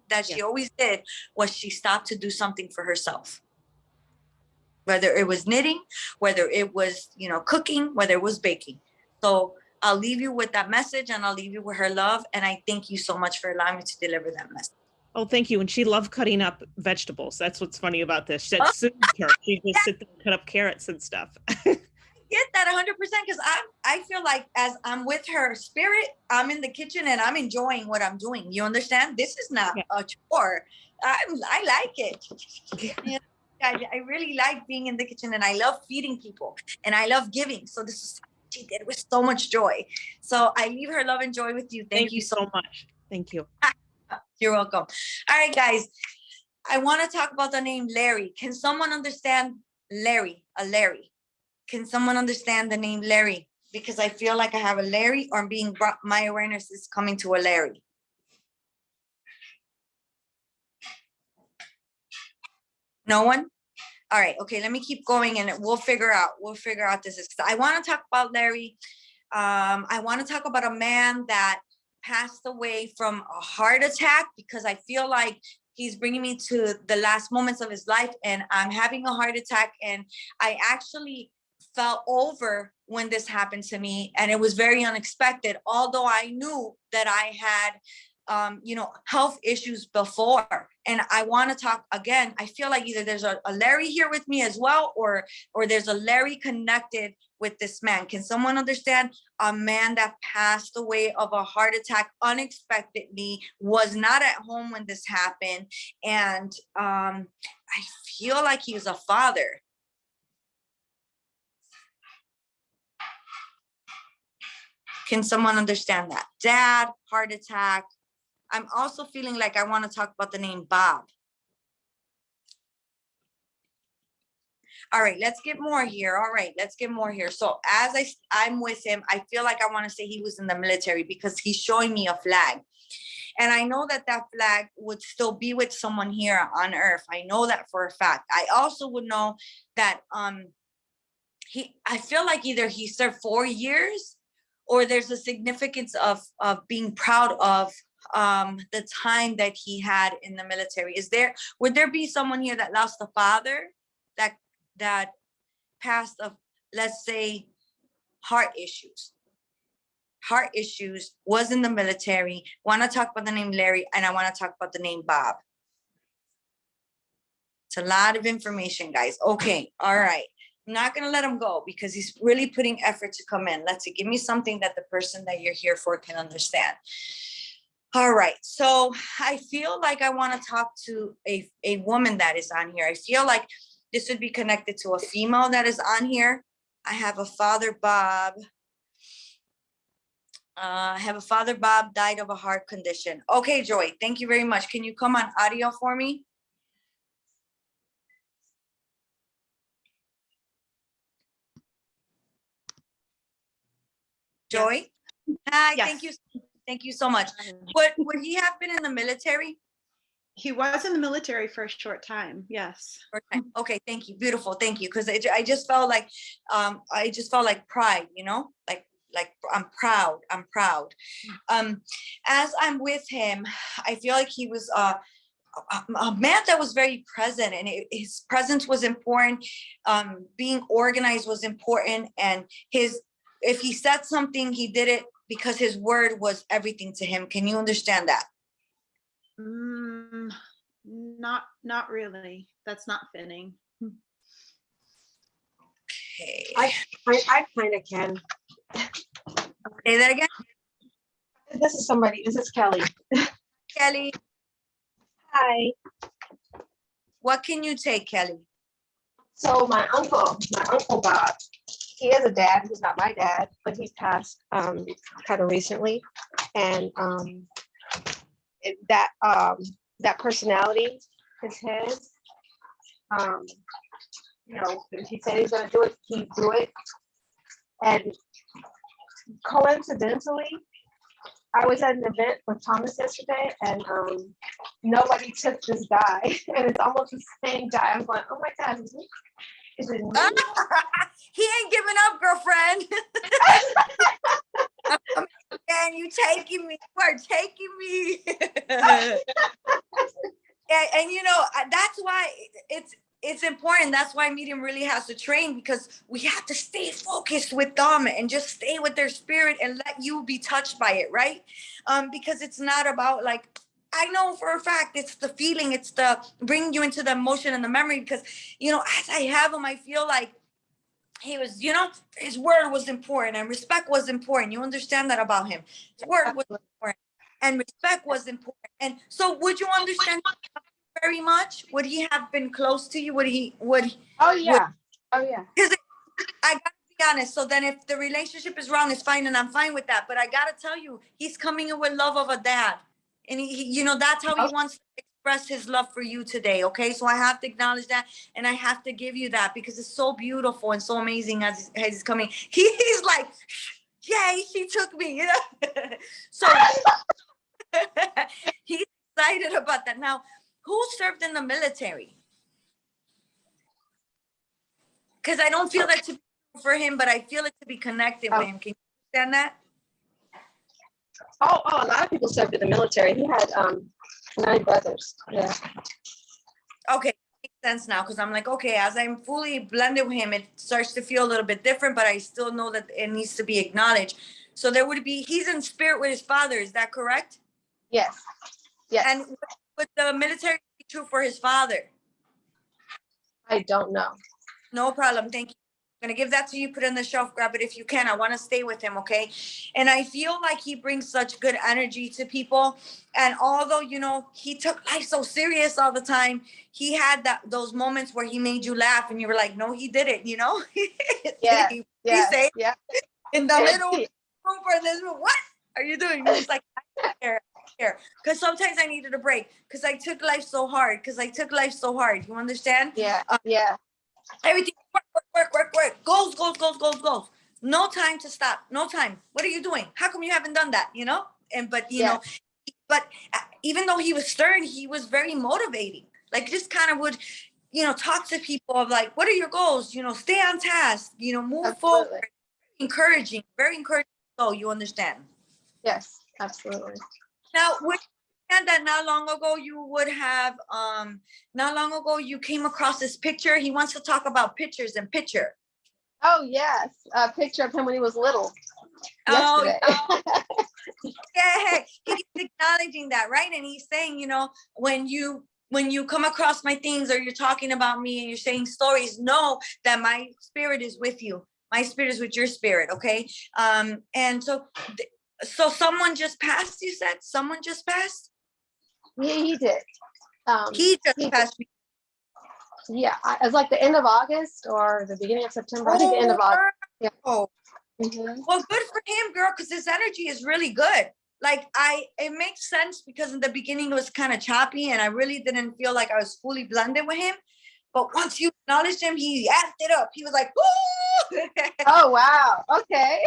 always did was she stopped to do something for herself. Whether it was knitting, whether it was, you know, cooking, whether it was baking. So I'll leave you with that message, and I'll leave you with her love. And I thank you so much for allowing me to deliver that message. Oh, thank you. And she loved cutting up vegetables. That's what's funny about this. That soothed her. She just sit there and cut up carrots and stuff. Get that 100%, because I feel like as I'm with her spirit, I'm in the kitchen and I'm enjoying what I'm doing. You understand? This is not a chore. I like it. You know, I really like being in the kitchen, and I love feeding people, and I love giving. So this is what she did with so much joy. So I leave her love and joy with you. Thank you so much. Thank you. You're welcome. All right, guys. I want to talk about the name Larry. Can someone understand Larry? A Larry. Can someone understand the name Larry? Because I feel like I have a Larry, or I'm being brought, my awareness is coming to a Larry. No one? All right. Okay. Let me keep going, and we'll figure out this. I want to talk about Larry. I want to talk about a man that passed away from a heart attack, because I feel like he's bringing me to the last moments of his life, and I'm having a heart attack. And I actually fell over when this happened to me, and it was very unexpected, although I knew that I had you know, health issues before. And I want to talk again. I feel like either there's a Larry here with me as well, or there's a Larry connected with this man. Can someone understand a man that passed away of a heart attack unexpectedly, was not at home when this happened, and I feel like he was a father. Can someone understand that? Dad, heart attack. I'm also feeling like I want to talk about the name Bob. All right, let's get more here. All right, let's get more here. So as I'm with him, I feel like I want to say he was in the military, because he's showing me a flag. And I know that that flag would still be with someone here on earth. I know that for a fact. I also would know that I feel like either he served 4 years, or there's a significance of being proud of the time that he had in the military. Would there be someone here that lost a father that passed of, let's say, heart issues, was in the military? Want to talk about the name Larry, and I want to talk about the name Bob. It's a lot of information, guys. Okay, all right. I'm not going to let him go, because he's really putting effort to come in. Let's see. Give me something that the person that you're here for can understand. All right. So I feel like I want to talk to a woman that is on here. I feel like this would be connected to a female that is on here. I have a father, Bob. Died of a heart condition. Okay, Joy. Thank you very much. Can you come on audio for me? Joy? Hi, Yes. Thank you so much. Would he have been in the military? He was in the military for a short time. Yes. Okay, thank you. Beautiful. Thank you. Because I just felt like pride, you know, like I'm proud. As I'm with him, I feel like he was a man that was very present, and his presence was important. Being organized was important, and if he said something, he did it because his word was everything to him. Can you understand that? Not really. That's not fitting. Okay. I kind of can. Say that again. This is Kelley. Kelley, Hi. what can you take, Kelley? So my uncle Bob, he has a dad who's not my dad, but he's passed kind of recently. And that personality is his. You know, if he said he's gonna do it, he'd do it. And coincidentally, I was at an event with Thomas yesterday, and nobody took this guy, and it's almost the same guy. I'm going, oh my God, Is it me? He ain't giving up, girlfriend. And you taking me, you are taking me. And you know, that's why it's important. That's why medium really has to train, because we have to stay focused with them and just stay with their spirit and let you be touched by it, right? Because it's not about like, I know for a fact it's the feeling, it's the bringing you into the emotion and the memory, because, you know, as I have him, I feel like he was, you know, his word was important and respect was important. You understand that about him. His word was important and respect was important. And so would you understand very much? Would he have been close to you? Oh yeah. Oh yeah. Because I gotta be honest. So then if the relationship is wrong, it's fine and I'm fine with that. But I gotta tell you, he's coming in with love of a dad. And he you know, that's how he wants to express his love for you today. Okay. So I have to acknowledge that and I have to give you that because it's so beautiful and so amazing as he's coming. He's like, yay, she took me, you know. So he's excited about that. Now, who served in the military? Because I don't feel that to be for him, but I feel it to be connected with him. Can you understand that? Oh, a lot of people served in the military. He had 9 brothers. Yeah. Okay, makes sense now because I'm like, okay, as I'm fully blended with him, it starts to feel a little bit different, but I still know that it needs to be acknowledged. So there would be, he's in spirit with his father. Is that correct? Yes. Yes. And would the military be true for his father? I don't know. No problem. Thank you. I'm going to give that to you. Put it on the shelf. Grab it if you can. I want to stay with him. Okay. And I feel like he brings such good energy to people. And although, you know, he took life so serious all the time, he had those moments where he made you laugh and you were like, no, he didn't, you know? Yeah. He Yeah. said Yeah. in the middle room for this room, what are you doing? He's like, I care. Because sometimes I needed a break because I took life so hard. You understand? Yeah. Yeah. Everything work. Goals. No time to stop. No time. What are you doing? How come you haven't done that? You know? But you know, but even though he was stern, he was very motivating. Like just kind of would, you know, talk to people of like, what are your goals? You know, stay on task, you know, move forward. Encouraging, very encouraging. So you understand. Yes, absolutely. Now, would you understand that not long ago you came across this picture? He wants to talk about pictures and picture. Oh yes, a picture of him when he was little. Oh, Yesterday. yeah, he's acknowledging that, right? And he's saying, you know, when you come across my things or you're talking about me and you're saying stories, know that my spirit is with you. My spirit is with your spirit, okay? And so someone just passed, you said? Someone just passed? He did. He just passed me. Yeah, it was like the end of August or the beginning of September. I think the end of August. Yeah. Oh. Mm-hmm. Well, good for him, girl, because his energy is really good. Like it makes sense because in the beginning it was kind of choppy and I really didn't feel like I was fully blended with him. But once you acknowledged him, he amped it up. He was like, "Woo!" Oh, wow. Okay.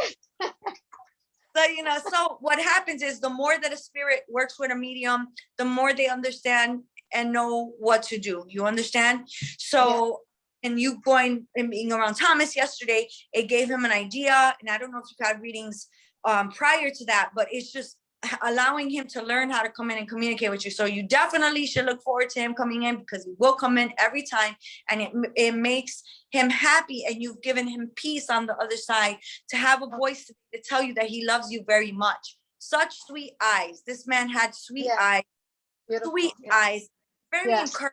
So, you know, so what happens is the more that a spirit works with a medium, the more they understand and know what to do. You understand? So, and you going and being around Thomas yesterday, it gave him an idea. And I don't know if you've had readings prior to that, but it's just allowing him to learn how to come in and communicate with you. So you definitely should look forward to him coming in because he will come in every time and it makes him happy and you've given him peace on the other side to have a voice to tell you that he loves you very much. Such sweet eyes. This man had sweet eyes. Beautiful. Sweet eyes. Very encouraging.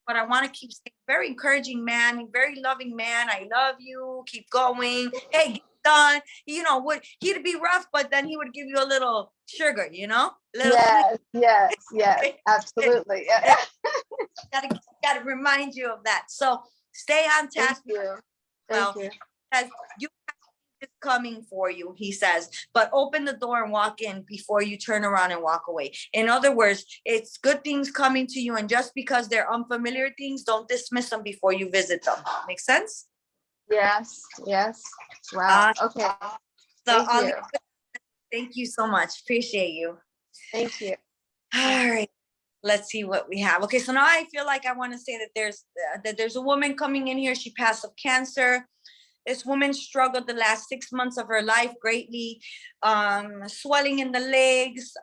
But I want to keep saying very encouraging man, very loving man. I love you. Keep going. Hey, get done. You know, he'd be rough, but then he would give you a little sugar, you know? Yes, absolutely. Yeah. Gotta remind you of that. So stay on task. Thank you. Well, as you is coming for you, he says, but open the door and walk in before you turn around and walk away. In other words, it's good things coming to you, and just because they're unfamiliar things, don't dismiss them before you visit them. Make sense? Yes. Wow. Okay. So thank you so much. Appreciate you. Thank you. All right. let's see what we have. Okay, so now I feel like I want to say that there's a woman coming in here. She passed of cancer. This woman struggled the last 6 months of her life greatly, swelling in the legs,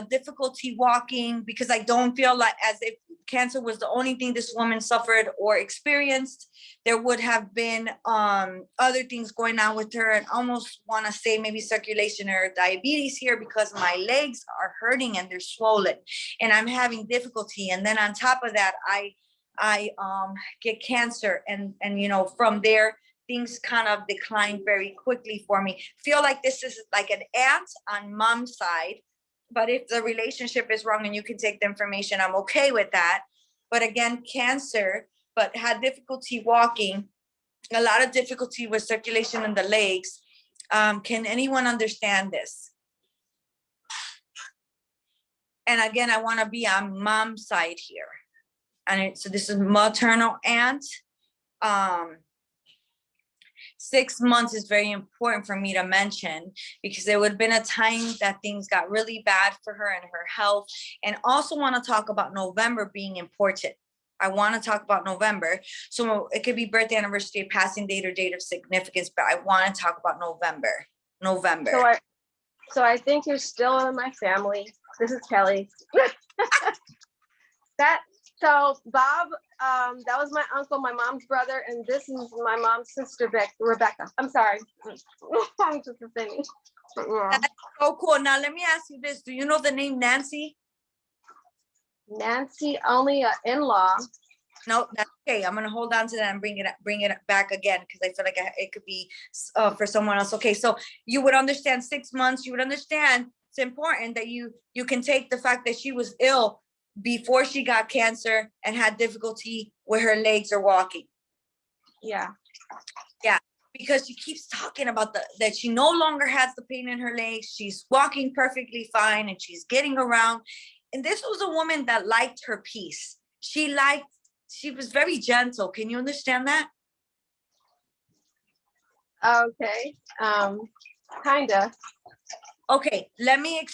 difficulty walking, because I don't feel like as if cancer was the only thing this woman suffered or experienced. There would have been other things going on with her, and almost want to say maybe circulation or diabetes here, because my legs are hurting and they're swollen and I'm having difficulty. And then on top of that, I get cancer, and from there, things kind of decline very quickly for me. Feel like this is like an aunt on mom's side, but if the relationship is wrong and you can take the information, I'm okay with that. But again, cancer, but had difficulty walking, a lot of difficulty with circulation in the legs. Can anyone understand this? And again, I want to be on mom's side here. And so this is maternal aunt. 6 months is very important for me to mention, because there would have been a time that things got really bad for her and her health. And also want to talk about November being important. I want to talk about November. So it could be birthday, anniversary, passing date, or date of significance, but I want to talk about November. So I think you're still in my family. This is Kelley. So Bob, that was my uncle, my mom's brother, and this is my mom's sister, Rebecca. I'm sorry. I'm just offending. That's so cool. Now let me ask you this: do you know the name Nancy? Nancy, only an in-law. No, that's okay. I'm gonna hold on to that and bring it back again, because I feel like it could be for someone else. Okay, so you would understand 6 months. You would understand it's important that you can take the fact that she was ill before she got cancer and had difficulty with her legs or walking. Yeah. Yeah, because she keeps talking about that she no longer has the pain in her legs. She's walking perfectly fine and she's getting around. And this was a woman that liked her peace. She was very gentle. Can you understand that? Okay. Kinda. Okay, let me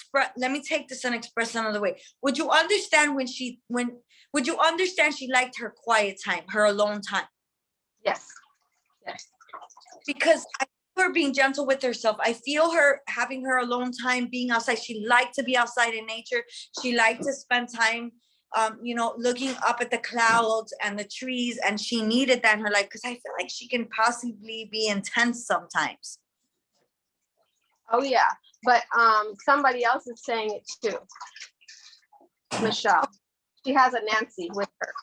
take this and express another way. Would you understand would you understand she liked her quiet time, her alone time? Yes. Yes. Because I feel her being gentle with herself. I feel her having her alone time, being outside. She liked to be outside in nature. She liked to spend time, looking up at the clouds and the trees, and she needed that in her life, because I feel like she can possibly be intense sometimes. Oh yeah, but somebody else is saying it too. Michelle, she has a Nancy with her.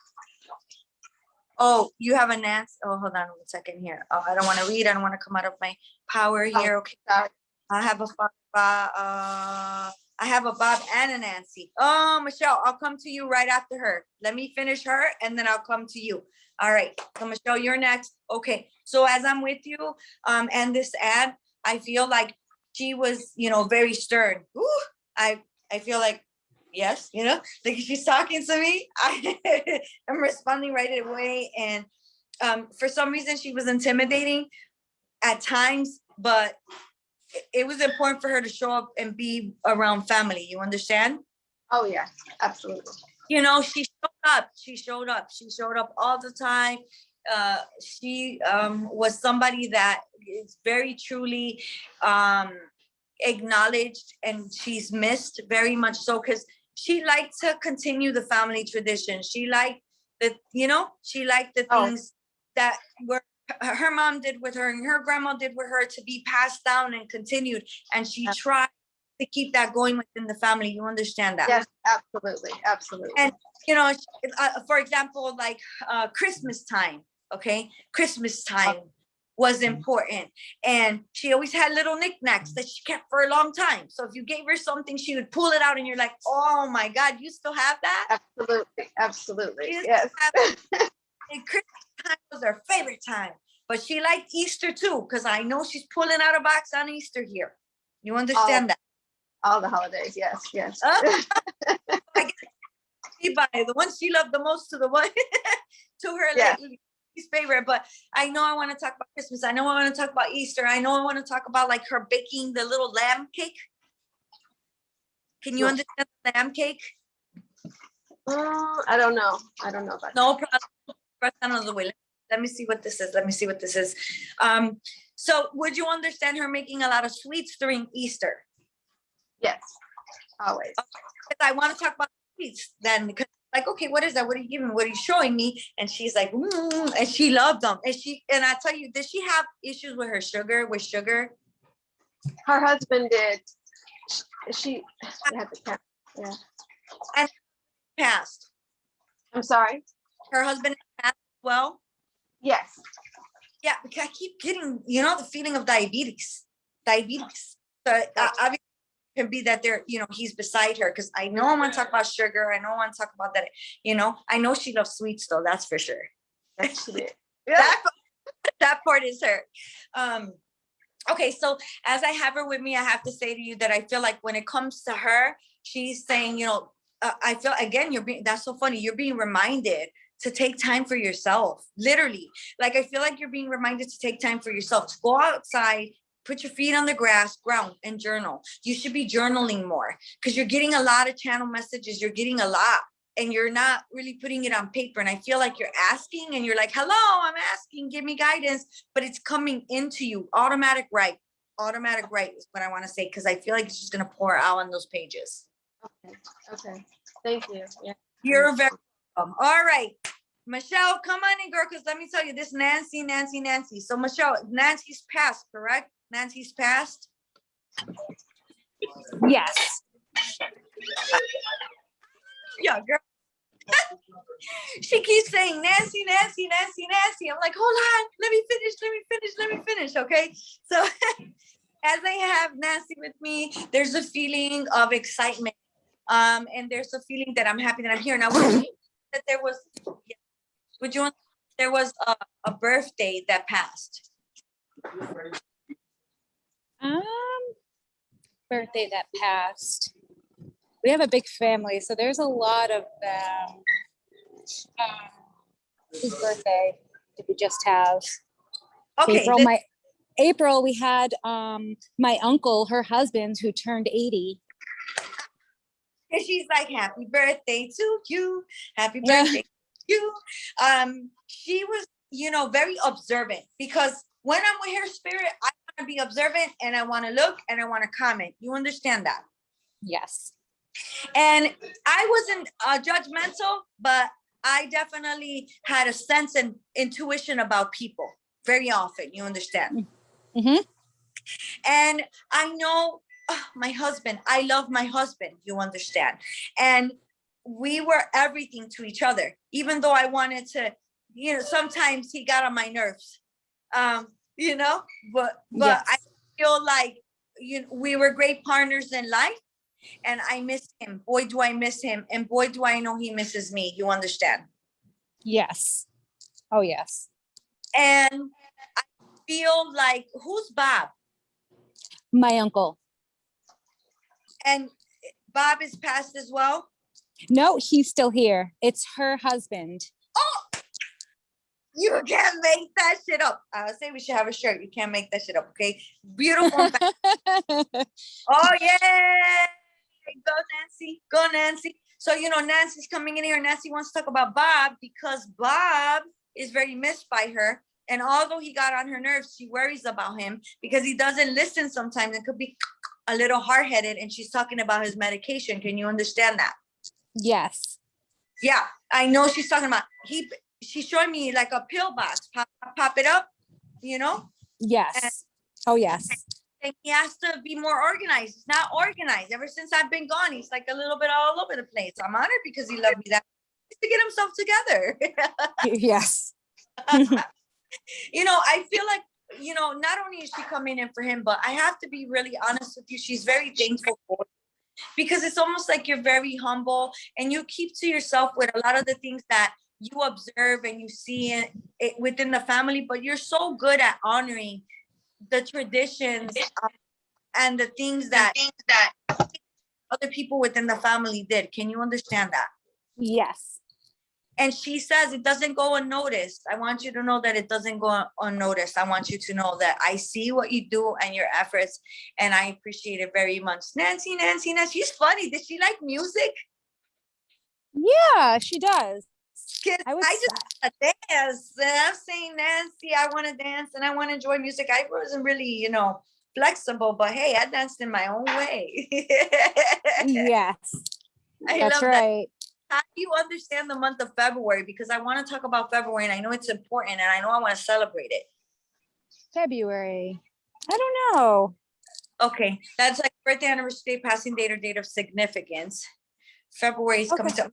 Oh, you have a Nancy. Oh, hold on 1 second here. Oh, I don't want to read. I don't want to come out of my power here. Okay, Sorry. I have a Bob and a Nancy. Oh, Michelle, I'll come to you right after her. Let me finish her and then I'll come to you. All right. So Michelle, you're next. Okay. So as I'm with you, and this ad, I feel like she was, very stern. Ooh, I feel like, yes, like she's talking to me. I'm responding right away. And for some reason, she was intimidating at times, but it was important for her to show up and be around family. You understand? Oh yeah, absolutely. She showed up all the time. She was somebody that is very truly acknowledged, and she's missed very much so, because she liked to continue the family tradition. She liked the things that were her mom did with her and her grandma did with her, to be passed down and continued. And she tried to keep that going within the family. You understand that? Yes, absolutely. Absolutely. And, for example, like Christmas time, okay? Christmas time was important. And she always had little knickknacks that she kept for a long time. So if you gave her something, she would pull it out and you're like, oh my God, you still have that? Absolutely. Absolutely. Yes. And Christmas time was her favorite time. But she liked Easter too, because I know she's pulling out a box on Easter here. You understand that? All the holidays, yes, yes. I guess the one she loved the most to the one to her least favorite. But I know I want to talk about Christmas. I know I want to talk about Easter. I know I want to talk about like her baking the little lamb cake. Can you understand the lamb cake? I don't know. I don't know about No problem. Press out of the way. Let me see what this is. Let me see what this is. So would you understand her making a lot of sweets during Easter? that. Yes, always. Because I want to talk about sweets then, because like, okay, what is that? What are you giving me? What are you showing me? And she's like, and she loved them. And I tell you, did she have issues with her sugar, Her husband did. She had the cat. Yeah. And passed. I'm sorry. Her husband passed as well. Yes. Yeah, because I keep getting, the feeling of diabetes. So obviously it can be that he's beside her, because I know I want to talk about sugar. I know I want to talk about that. I know she loves sweets though. That's for sure. Yes, she did. that part is her. Okay, so as I have her with me, I have to say to you that I feel like when it comes to her, she's saying, I feel again, that's so funny. You're being reminded to take time for yourself, literally. Like, I feel like you're being reminded to take time for yourself, to go outside, put your feet on the ground and journal. You should be journaling more, because you're getting a lot of channel messages. You're getting a lot, and you're not really putting it on paper. And I feel like you're asking, and you're like, hello, I'm asking, give me guidance, but it's coming into you. Automatic right is what I want to say, because I feel like it's just going to pour out on those pages. Okay. Thank you. Yeah. You're very welcome. All right, Michelle, come on in, girl, because let me tell you, this Nancy. So Michelle, Nancy's passed, correct? Nancy's passed? Yes. Yeah, girl. She keeps saying Nancy. I'm like, hold on, let me finish. Okay. So as I have Nancy with me, there's a feeling of excitement. And there's a feeling that I'm happy that I'm here. Now, that there was a birthday that passed. Birthday that passed. We have a big family, so there's a lot of them. Whose birthday did we just have? Okay. April, we had my uncle, her husband, who turned 80. And she's like, happy birthday to you. Happy birthday to you. She was, very observant, because when I'm with her spirit, I want to be observant, and I want to look, and I want to comment. You understand that? Yes. And I wasn't judgmental, but I definitely had a sense and intuition about people very often. You understand? Mm-hmm. And I know my husband, I love my husband, you understand? And we were everything to each other, even though I wanted to, sometimes he got on my nerves, but Yes. I feel like, we were great partners in life, and I miss him. Boy, do I miss him. And boy, do I know he misses me. You understand? Yes. Oh, yes. And I feel like, who's Bob? My uncle. And Bob is passed as well? No, he's still here. It's her husband. Oh, you can't make that shit up. I would say we should have a shirt. You can't make that shit up, okay? Beautiful. Oh, yeah. Go, Nancy. So, Nancy's coming in here. Nancy wants to talk about Bob, because Bob is very missed by her. And although he got on her nerves, she worries about him, because he doesn't listen sometimes. It could be a little hard-headed, and she's talking about his medication. Can you understand that? Yes. Yeah, I know she's talking about, she's showing me like a pill box, pop it up, Yes. Oh, yes. And he has to be more organized. He's not organized. Ever since I've been gone, he's like a little bit all over the place. I'm honored, because he loved me that much to get himself together. Yes. I feel like, not only is she coming in for him, but I have to be really honest with you. She's very thankful for it, because it's almost like you're very humble, and you keep to yourself with a lot of the things that you observe and you see it within the family, but you're so good at honoring the traditions and the things that other people within the family did. Can you understand that? Yes. And she says it doesn't go unnoticed. I want you to know that it doesn't go unnoticed. I want you to know that I see what you do and your efforts, and I appreciate it very much. Nancy. She's funny. Did she like music? Yeah. Yeah, she does. 'Cause I would I say. just wanna dance. And I'm saying, Nancy, I want to dance and I want to enjoy music. I wasn't really, flexible, but hey, I danced in my own way. Yes, I that's love that. right. How do you understand the month of February? Because I want to talk about February and I know it's important and I know I want to celebrate it. February. I don't know. Okay, that's like birthday, anniversary, date, passing date, or date of significance. February is coming Okay. to,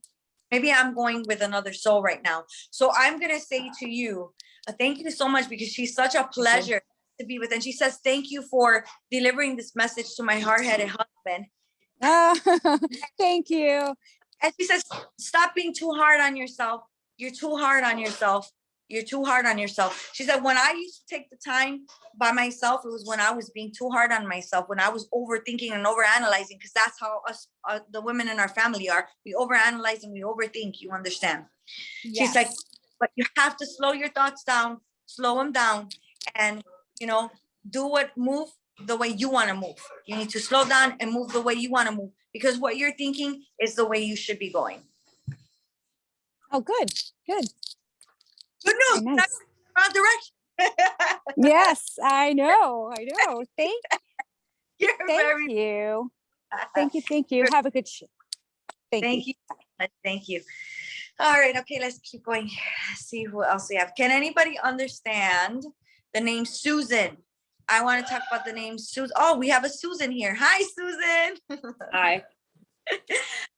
maybe I'm going with another soul right now. So I'm gonna say to you, thank you so much because she's such a pleasure to be with. And she says, thank you for delivering this message to my hard-headed husband. Thank you. And she says, stop being too hard on yourself. You're too hard on yourself. You're too hard on yourself. She said, when I used to take the time by myself, it was when I was being too hard on myself, when I was overthinking and overanalyzing, because that's how us, the women in our family are. We overanalyze and we overthink, you understand? She's like, Yes. but you have to slow your thoughts down, slow them down, and, move the way you want to move. You need to slow down and move the way you want to move, because what you're thinking is the way you should be going. Oh, good. Good. Good news. Very Not nice. wrong direction. Yes, I know. I know. Thank You're very you. Thank you. Thank you. Have a good Thank Thank you. you. Thank you. All right. Okay, let's keep going here. Let's see who else we have. Can anybody understand the name Susan? I want to talk about the name Susan. Oh, we have a Susan here. Hi, Susan. Hi.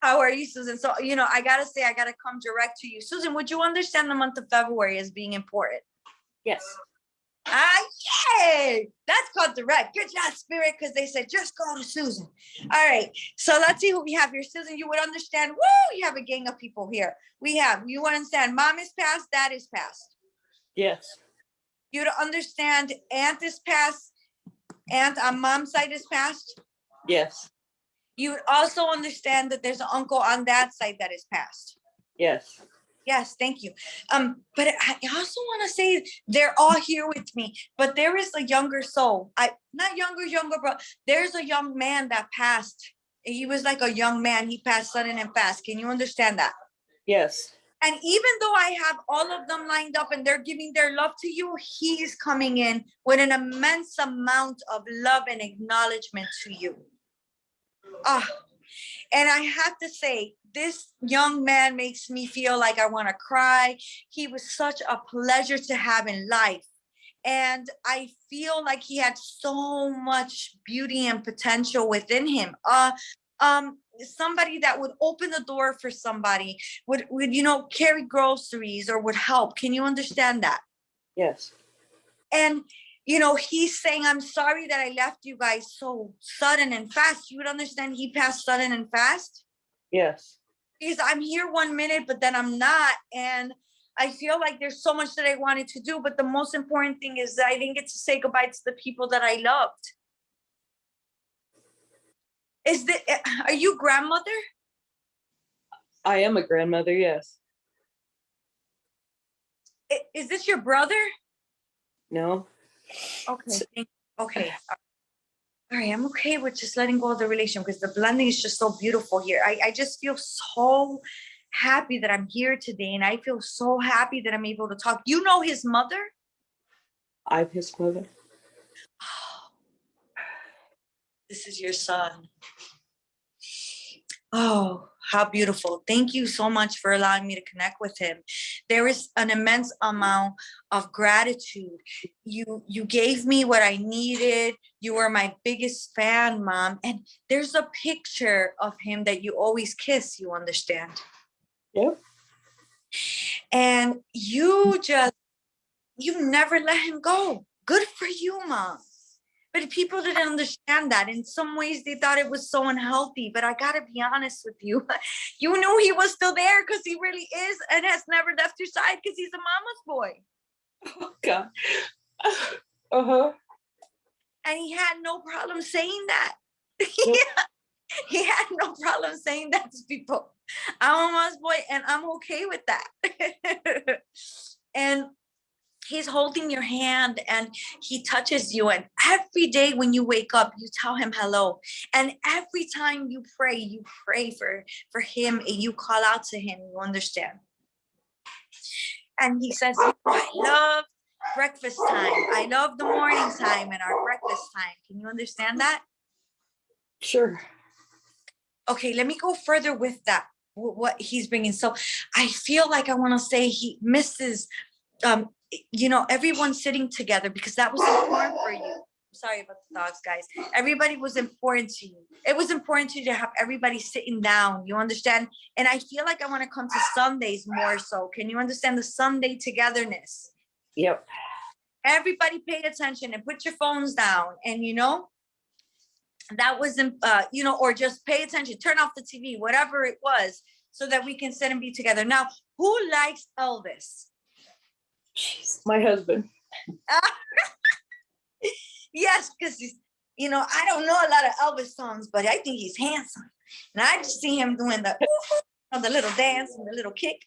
How are you, Susan? So, I got to say, I got to come direct to you. Susan, would you understand the month of February as being important? Yes. Yay! That's called direct. Good job, Spirit, because they said, just go to Susan. All right. So let's see who we have here. Susan, you would understand. Woo! You have a gang of people here. You understand mom is passed, dad is passed. Yes. You'd understand aunt is passed, aunt on mom's side is passed. Yes. You would also understand that there's an uncle on that side that is passed. Yes. Yes, thank you. But I also want to say they're all here with me, but there is a younger soul. Not younger, but there's a young man that passed. He was like a young man. He passed sudden and fast. Can you understand that? Yes. And even though I have all of them lined up and they're giving their love to you, he's coming in with an immense amount of love and acknowledgement to you. And I have to say, this young man makes me feel like I want to cry. He was such a pleasure to have in life. And I feel like he had so much beauty and potential within him. Somebody that would open the door for somebody, would carry groceries or would help. Can you understand that? Yes. And he's saying, I'm sorry that I left you guys so sudden and fast. You would understand he passed sudden and fast? Yes. Because I'm here 1 minute, but then I'm not. And I feel like there's so much that I wanted to do. But the most important thing is that I didn't get to say goodbye to the people that I loved. Are you grandmother? I am a grandmother, yes. Is this your brother? No. Okay. Okay. All right. I'm okay with just letting go of the relation because the blending is just so beautiful here. I just feel so happy that I'm here today. And I feel so happy that I'm able to talk. You know his mother? I'm his mother. This is your son. Oh, how beautiful. Thank you so much for allowing me to connect with him. There is an immense amount of gratitude. You gave me what I needed. You were my biggest fan, Mom. And there's a picture of him that you always kiss, you understand? Yep. And you never let him go. Good for you, Mom. But people didn't understand that. In some ways, they thought it was so unhealthy. But I got to be honest with you. You knew he was still there because he really is and has never left your side because he's a mama's boy. Oh, God. Uh-huh. And he had no problem saying that. Yep. He had no problem saying that to people. I'm a mama's boy and I'm okay with that. And he's holding your hand and he touches you. And every day when you wake up, you tell him hello. And every time you pray for him and you call out to him, you understand? And he says, I love breakfast time. I love the morning time and our breakfast time. Can you understand that? Sure. Okay, let me go further with that, what he's bringing. So I feel like I want to say he misses, everyone sitting together, because that was important for you. Sorry about the dogs, guys. Everybody was important to you. It was important to you to have everybody sitting down. You understand? And I feel like I want to come to Sundays more so. Can you understand the Sunday togetherness? Yep. Everybody pay attention and put your phones down. And, that wasn't, or just pay attention, turn off the TV, whatever it was, so that we can sit and be together. Now, who likes Elvis? Jeez. My husband. Yes, because he's, I don't know a lot of Elvis songs, but I think he's handsome. And I just see him doing the little dance and the little kick,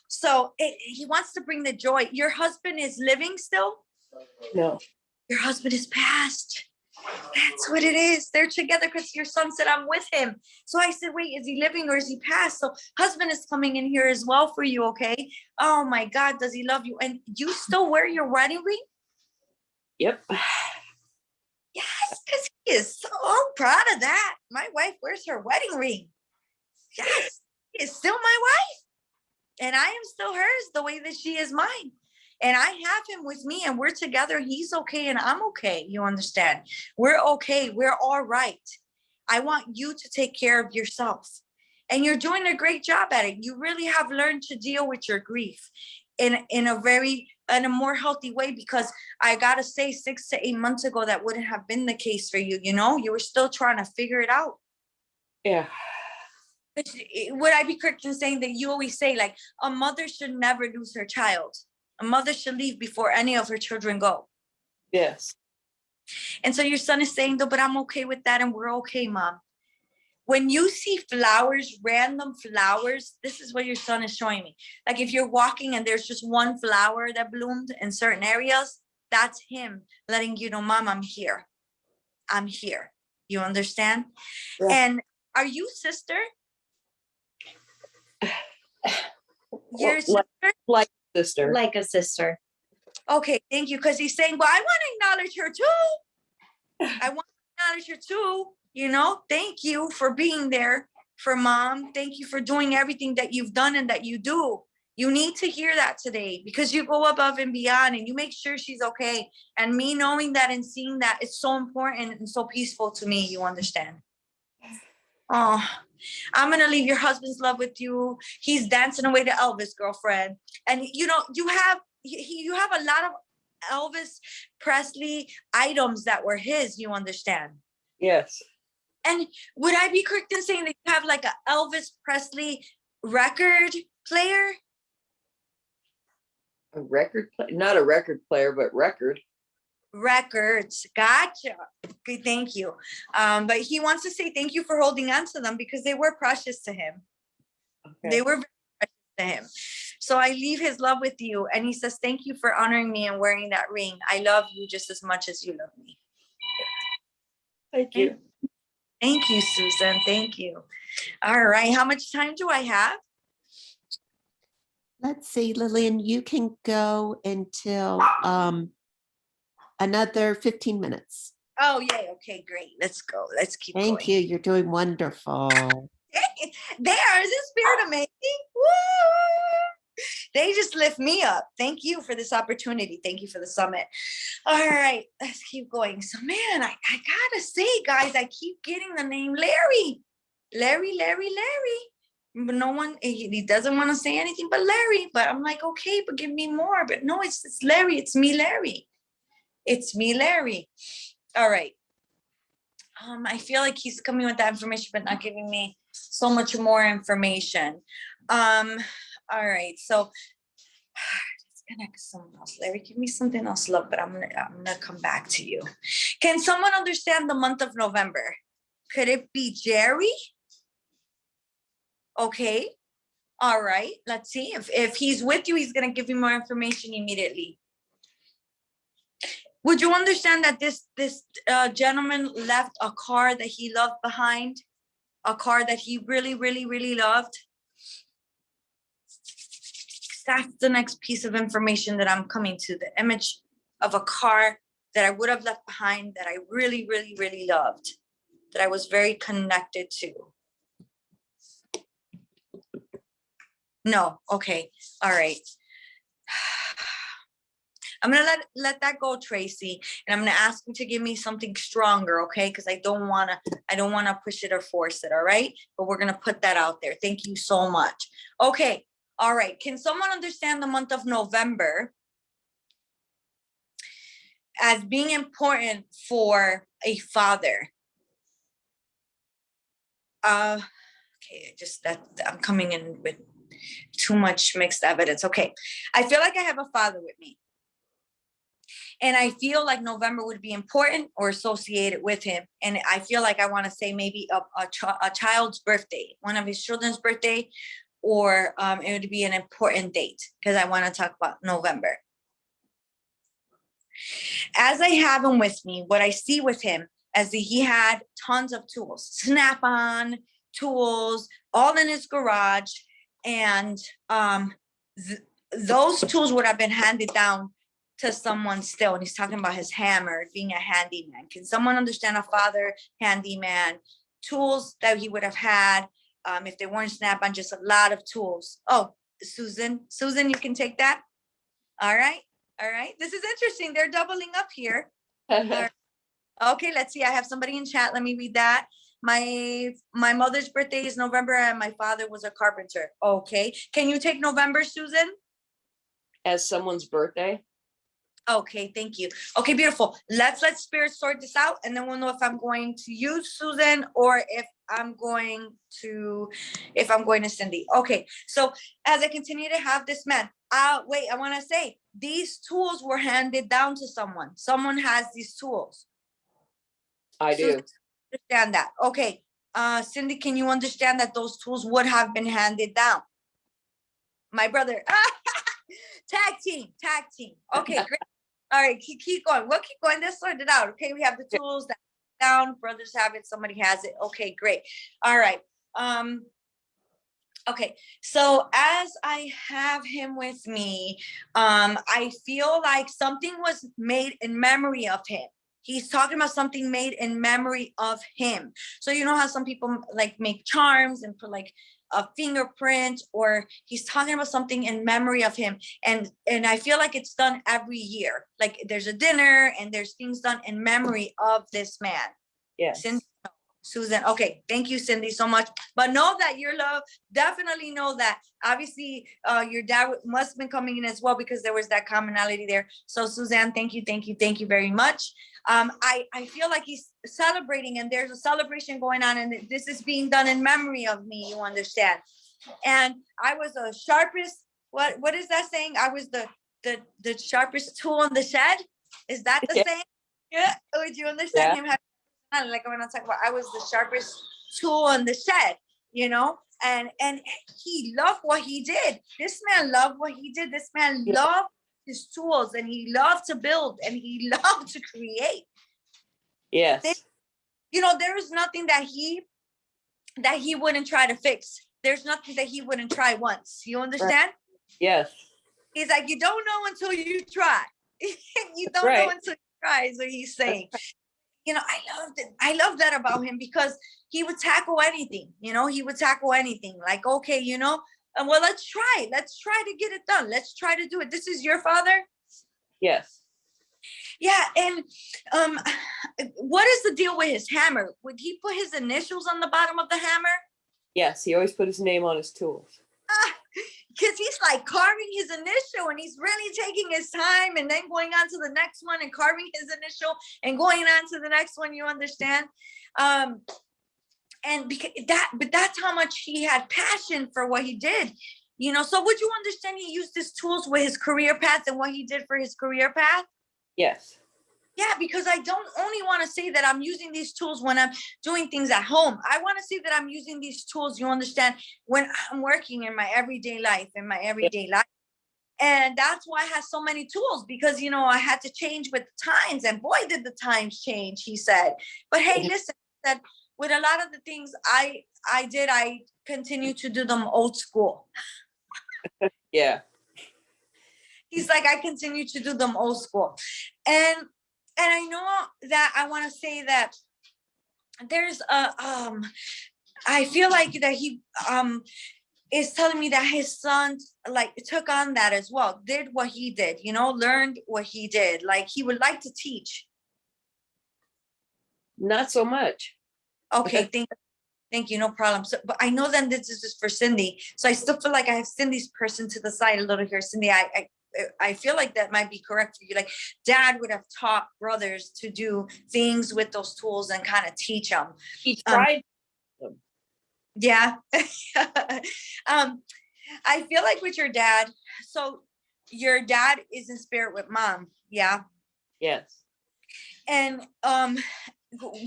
so he wants to bring the joy. Your husband is living still? No. Your husband is passed. That's what it is. They're together because your son said, I'm with him. So I said, wait, is he living or is he passed? So husband is coming in here as well for you, okay? Oh my God, does he love you? And you still wear your wedding ring? Yep. Yes, because he is so proud of that. My wife wears her wedding ring. Yes, he is still my wife. And I am still hers the way that she is mine. And I have him with me and we're together. He's okay and I'm okay. You understand? We're okay. We're all right. I want you to take care of yourself. And you're doing a great job at it. You really have learned to deal with your grief in a more healthy way, because I got to say 6 to 8 months ago, that wouldn't have been the case for you. You were still trying to figure it out. Yeah. Would I be correct in saying that you always say, like, a mother should never lose her child? A mother should leave before any of her children go. Yes. And so your son is saying, though, but I'm okay with that. And we're okay, Mom. When you see flowers, random flowers, this is what your son is showing me. Like if you're walking and there's just one flower that bloomed in certain areas, that's him letting you know, Mom, I'm here. I'm here. You understand? Yeah. And are you sister? Your sister? Like sister. Like a sister. Okay, thank you. Because he's saying, well, I want to acknowledge her too. I want to acknowledge her too. Thank you for being there for Mom. Thank you for doing everything that you've done and that you do. You need to hear that today, because you go above and beyond and you make sure she's okay. And me knowing that and seeing that is so important and so peaceful to me. You understand? Oh, I'm going to leave your husband's love with you. He's dancing away to Elvis, girlfriend. And you have a lot of Elvis Presley items that were his, you understand? Yes. And would I be correct in saying that you have like a Elvis Presley record player? A record player? Not a record player, but record. Records. Gotcha. Okay, thank you. But he wants to say thank you for holding on to them, because they were precious to him. Okay. They were very precious to him. So I leave his love with you. And he says, thank you for honoring me and wearing that ring. I love you just as much as you love me. Thank you. Thank you, Susan. Thank you. All right. How much time do I have? Let's see, Lillian, you can go until another 15 minutes. Oh, yay. Okay, great. Let's go. Let's keep going. Thank you. You're doing wonderful. They are. Is this spirit amazing? Woo! They just lift me up. Thank you for this opportunity. Thank you for the summit. All right, let's keep going. So, man, I gotta say, guys, I keep getting the name Larry. Larry. But no one, he doesn't want to say anything but Larry. But I'm like, okay, but give me more. But no, it's Larry. It's me, Larry. It's me, Larry. All right. I feel like he's coming with that information, but not giving me so much more information. All right, so let's connect to someone else. Larry, give me something else, love, but I'm gonna come back to you. Can someone understand the month of November? Could it be Jerry? Okay. All right, let's see. If he's with you, he's going to give you more information immediately. Would you understand that this gentleman left a car that he loved behind? A car that he really, really, really loved? That's the next piece of information that I'm coming to. The image of a car that I would have left behind that I really, really, really loved. That I was very connected to. No, okay, all right. I'm gonna let that go, Tracy, and I'm gonna ask him to give me something stronger, okay? Because I don't wanna push it or force it, all right? But we're gonna put that out there. Thank you so much. Okay, all right. Can someone understand the month of November as being important for a father? Okay, I'm coming in with too much mixed evidence. Okay, I feel like I have a father with me. And I feel like November would be important or associated with him. And I feel like I want to say maybe a child's birthday, one of his children's birthday, or it would be an important date because I want to talk about November. As I have him with me, what I see with him is that he had tons of tools, Snap-on tools, all in his garage. And those tools would have been handed down to someone still. And he's talking about his hammer, being a handyman. Can someone understand a father handyman? Tools that he would have had if they weren't Snap-on, just a lot of tools. Oh, Susan, you can take that. All right. This is interesting. They're doubling up here. All right. Okay, let's see. I have somebody in chat. Let me read that. My mother's birthday is November and my father was a carpenter. Okay. Can you take November, Susan? As someone's birthday? Okay, thank you. Okay, beautiful. Let's let spirit sort this out, and then we'll know if I'm going to use Susan or if I'm going to Cindy. Okay, so as I continue to have this man, wait, I want to say these tools were handed down to someone. Someone has these tools. I do. Susan, understand that. Okay, Cindy, can you understand that those tools would have been handed down? My brother. Tag team. Okay, great. All right, keep going. We'll keep going. Let's sort it out. Okay, we have the tools that down. Brothers have it. Somebody has it. Okay, great. All right. Okay, so as I have him with me, I feel like something was made in memory of him. He's talking about something made in memory of him. So you know how some people like make charms and put like a fingerprint, or he's talking about something in memory of him. And I feel like it's done every year. Like there's a dinner and there's things done in memory of this man. Yes. Cindy, Susan. Okay. Thank you, Cindy, so much. But know that your love, definitely know that obviously your dad must have been coming in as well because there was that commonality there. So Suzanne, thank you very much. I feel like he's celebrating and there's a celebration going on and this is being done in memory of me, you understand? And I was the sharpest, what is that saying? I was the sharpest tool in the shed. Is that the saying? Yeah. Would you understand him having, like when I talk about, I was the sharpest tool in the shed, you know? And he loved what he did. This man loved what he did. This man loved his tools and he loved to build and he loved to create. Yes. There is nothing that he wouldn't try to fix. There's nothing that he wouldn't try once. You understand? Right. Yes. He's like, you don't know until you try. You don't know until you try is what he's saying. I loved it. I love that about him because he would tackle anything, he would tackle anything like, okay, well, let's try to get it done. Let's try to do it. This is your father? Yes. Yeah. And what is the deal with his hammer? Would he put his initials on the bottom of the hammer? Yes. He always put his name on his tools. Because he's like carving his initial and he's really taking his time and then going on to the next one and carving his initial and going on to the next one, you understand? And but that's how much he had passion for what he did, so would you understand he used his tools with his career path and what he did for his career path? Yes. Yeah, because I don't only want to say that I'm using these tools when I'm doing things at home. I want to say that I'm using these tools, you understand, when I'm working in my everyday life, And that's why I have so many tools, because, I had to change with the times, and boy, did the times change, he said. But hey, listen, he said, with a lot of the things I did, I continue to do them old school. Yeah. He's like, I continue to do them old school. And I know that I want to say that there's I feel like that he is telling me that his son like took on that as well, did what he did, learned what he did, like he would like to teach. Not so much. Okay, thank you, no problem. So, but I know then this is just for Cindy, so I still feel like I have Cindy's person to the side a little here. Cindy, I feel like that might be correct for you. Like dad would have taught brothers to do things with those tools and kind of teach them. He tried. Yeah. I feel like with your dad, so your dad is in spirit with mom. Yeah. Yes. And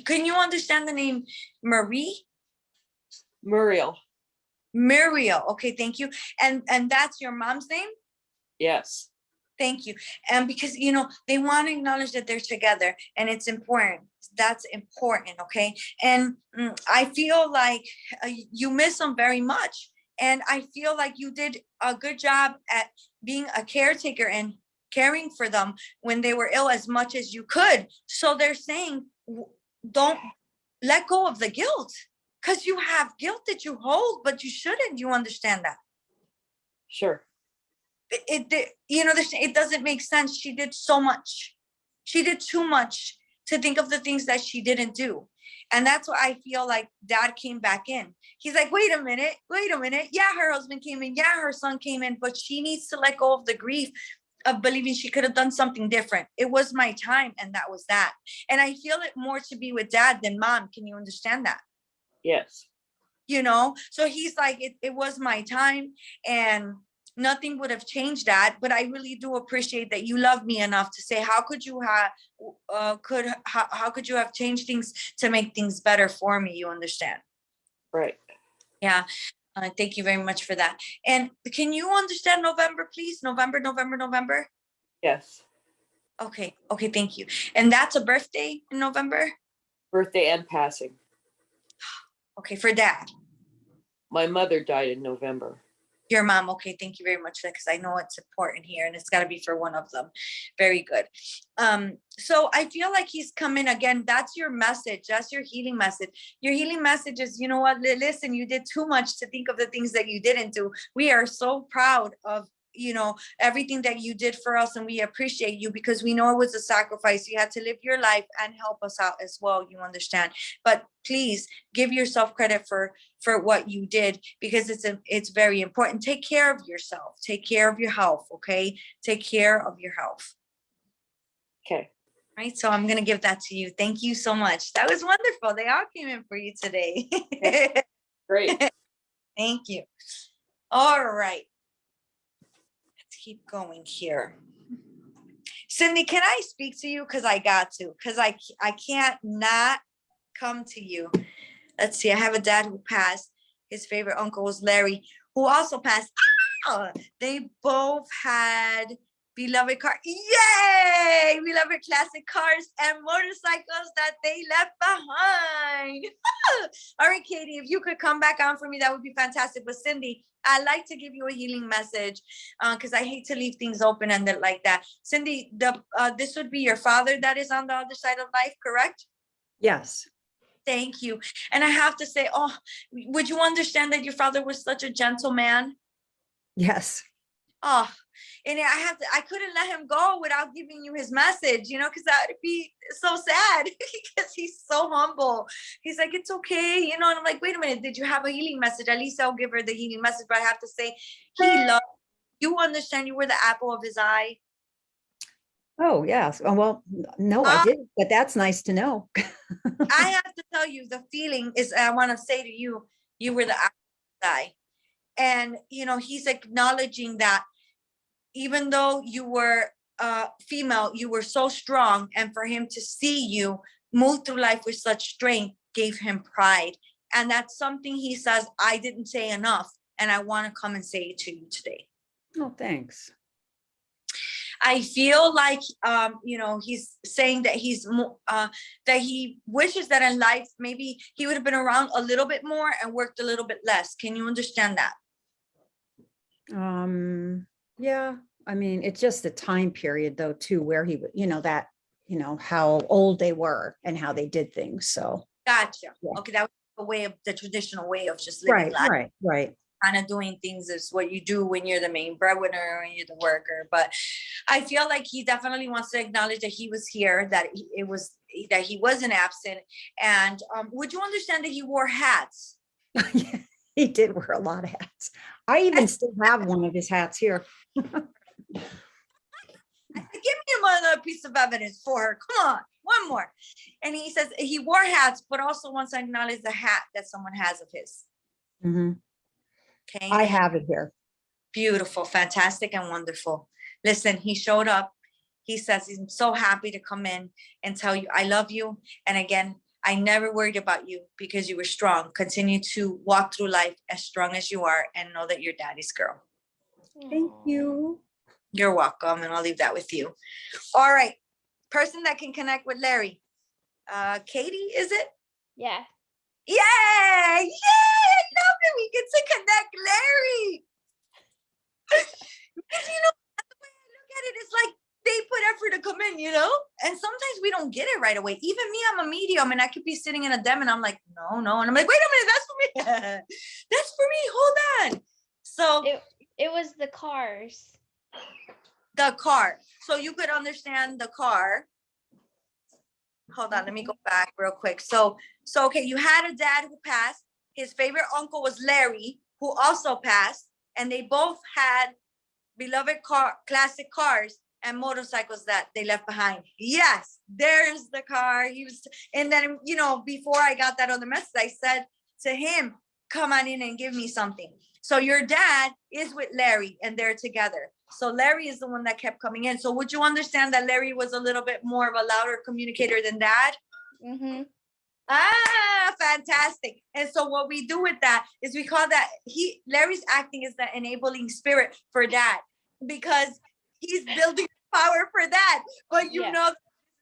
can you understand the name Marie? Muriel. Muriel. Okay, thank you. And that's your mom's name? Yes. Thank you. And because, they want to acknowledge that they're together, and it's important. That's important. Okay. And I feel like you miss them very much. And I feel like you did a good job at being a caretaker and caring for them when they were ill as much as you could. So they're saying, don't let go of the guilt, because you have guilt that you hold, but you shouldn't. You understand that? Sure. It doesn't make sense. She did so much. She did too much to think of the things that she didn't do. And that's why I feel like dad came back in. He's like, wait a minute. Yeah, her husband came in. Yeah, her son came in, but she needs to let go of the grief of believing she could have done something different. It was my time, and that was that. And I feel it more to be with dad than mom. Can you understand that? Yes. So he's like, it was my time, and nothing would have changed that. But I really do appreciate that you love me enough to say, how could you have how could you have changed things to make things better for me? You understand? Right. Yeah. Thank you very much for that. And can you understand November, please? November. Yes. Okay, thank you. And that's a birthday in November? Birthday and passing. Okay, for dad. My mother died in November. Your mom. Okay, thank you very much for that, because I know it's important here, and it's got to be for one of them. Very good. So I feel like he's coming again. That's your message. That's your healing message. Your healing message is, you know what? Listen, you did too much to think of the things that you didn't do. We are so proud of everything that you did for us, and we appreciate you, because we know it was a sacrifice. You had to live your life and help us out as well. You understand? But please give yourself credit for what you did, because it's very important. Take care of yourself. Take care of your health. Okay. Take care of your health. Okay. Right. So I'm going to give that to you. Thank you so much. That was wonderful. They all came in for you today. Great. Thank you. All right. Let's keep going here. Cindy, can I speak to you? Because I got to, because I can't not come to you. Let's see. I have a dad who passed. His favorite uncle was Larry, who also passed. They both had beloved cars. Yay! Beloved classic cars and motorcycles that they left behind. All right, Katie, if you could come back on for me, that would be fantastic. But Cindy, I'd like to give you a healing message, because I hate to leave things open ended like that. Cindy, this would be your father that is on the other side of life, correct? Yes. Thank you. And I have to say, would you understand that your father was such a gentle man? Yes. Oh, and I couldn't let him go without giving you his message, because that would be so sad, because he's so humble. He's like, it's okay, and I'm like, wait a minute, did you have a healing message? At least I'll give her the healing message. But I have to say, he loved you. Understand, you were the apple of his eye. Oh, yes. Oh, well, no, I didn't, but that's nice to know. I have to tell you, the feeling is, I want to say to you, you were the apple of his eye. And, he's acknowledging that even though you were female, you were so strong, and for him to see you move through life with such strength gave him pride. And that's something he says, I didn't say enough, and I want to come and say it to you today. Oh, thanks. I feel like, he's saying that that he wishes that in life, maybe he would have been around a little bit more and worked a little bit less. Can you understand that? Yeah, I mean, it's just the time period though, too, where he, how old they were and how they did things. So. Gotcha. Yeah. Okay. That was the traditional way of just living life. Right. Kind of doing things is what you do when you're the main breadwinner and you're the worker. But I feel like he definitely wants to acknowledge that he was here, that he wasn't absent. And would you understand that he wore hats? Yeah, he did wear a lot of hats. I even still have one of his hats here. Give me another piece of evidence for her. Come on, one more. And he says he wore hats, but also wants to acknowledge the hat that someone has of his. Mm-hmm. Okay. I have it here. Beautiful, fantastic, and wonderful. Listen, he showed up. He says he's so happy to come in and tell you, I love you. And again, I never worried about you because you were strong. Continue to walk through life as strong as you are and know that you're daddy's girl. Thank you. You're welcome. And I'll leave that with you. All right. Person that can connect with Larry. Katie, is it? Yeah. Yay! Yay! I love it. We get to connect Larry. Because, the way I look at it, it's like they put effort to come in, And sometimes we don't get it right away. Even me, I'm a medium, and I could be sitting in a dem, and I'm like, no. And I'm like, wait a minute, that's for me. That's for me. Hold on. So it was the cars. The car. So you could understand the car. Hold on, let me go back real quick. So okay, you had a dad who passed. His favorite uncle was Larry, who also passed, and they both had beloved classic cars and motorcycles that they left behind. Yes, there's the car. And then, before I got that on the message, I said to him, come on in and give me something. So your dad is with Larry and they're together. So Larry is the one that kept coming in. So would you understand that Larry was a little bit more of a louder communicator than dad? Mm-hmm. Fantastic. And so what we do with that is we call that Larry's acting is the enabling spirit for dad, because he's building power for dad. But you know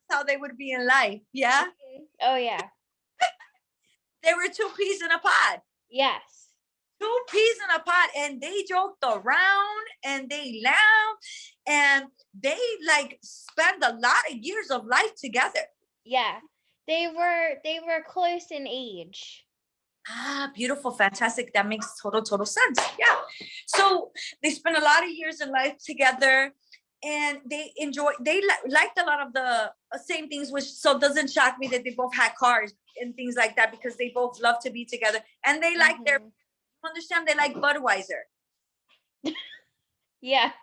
how they would be in life. Yeah. Oh yeah. They were two peas in a pod. Yes. Two peas in a pod, and they joked around and they laughed and they spent a lot of years of life together. Yeah. They were close in age. Beautiful, fantastic. That makes total sense. Yeah. So they spent a lot of years in life together, and they liked a lot of the same things, which doesn't shock me that they both had cars and things like that, because they both love to be together, and they like understand, they like Budweiser. Yes.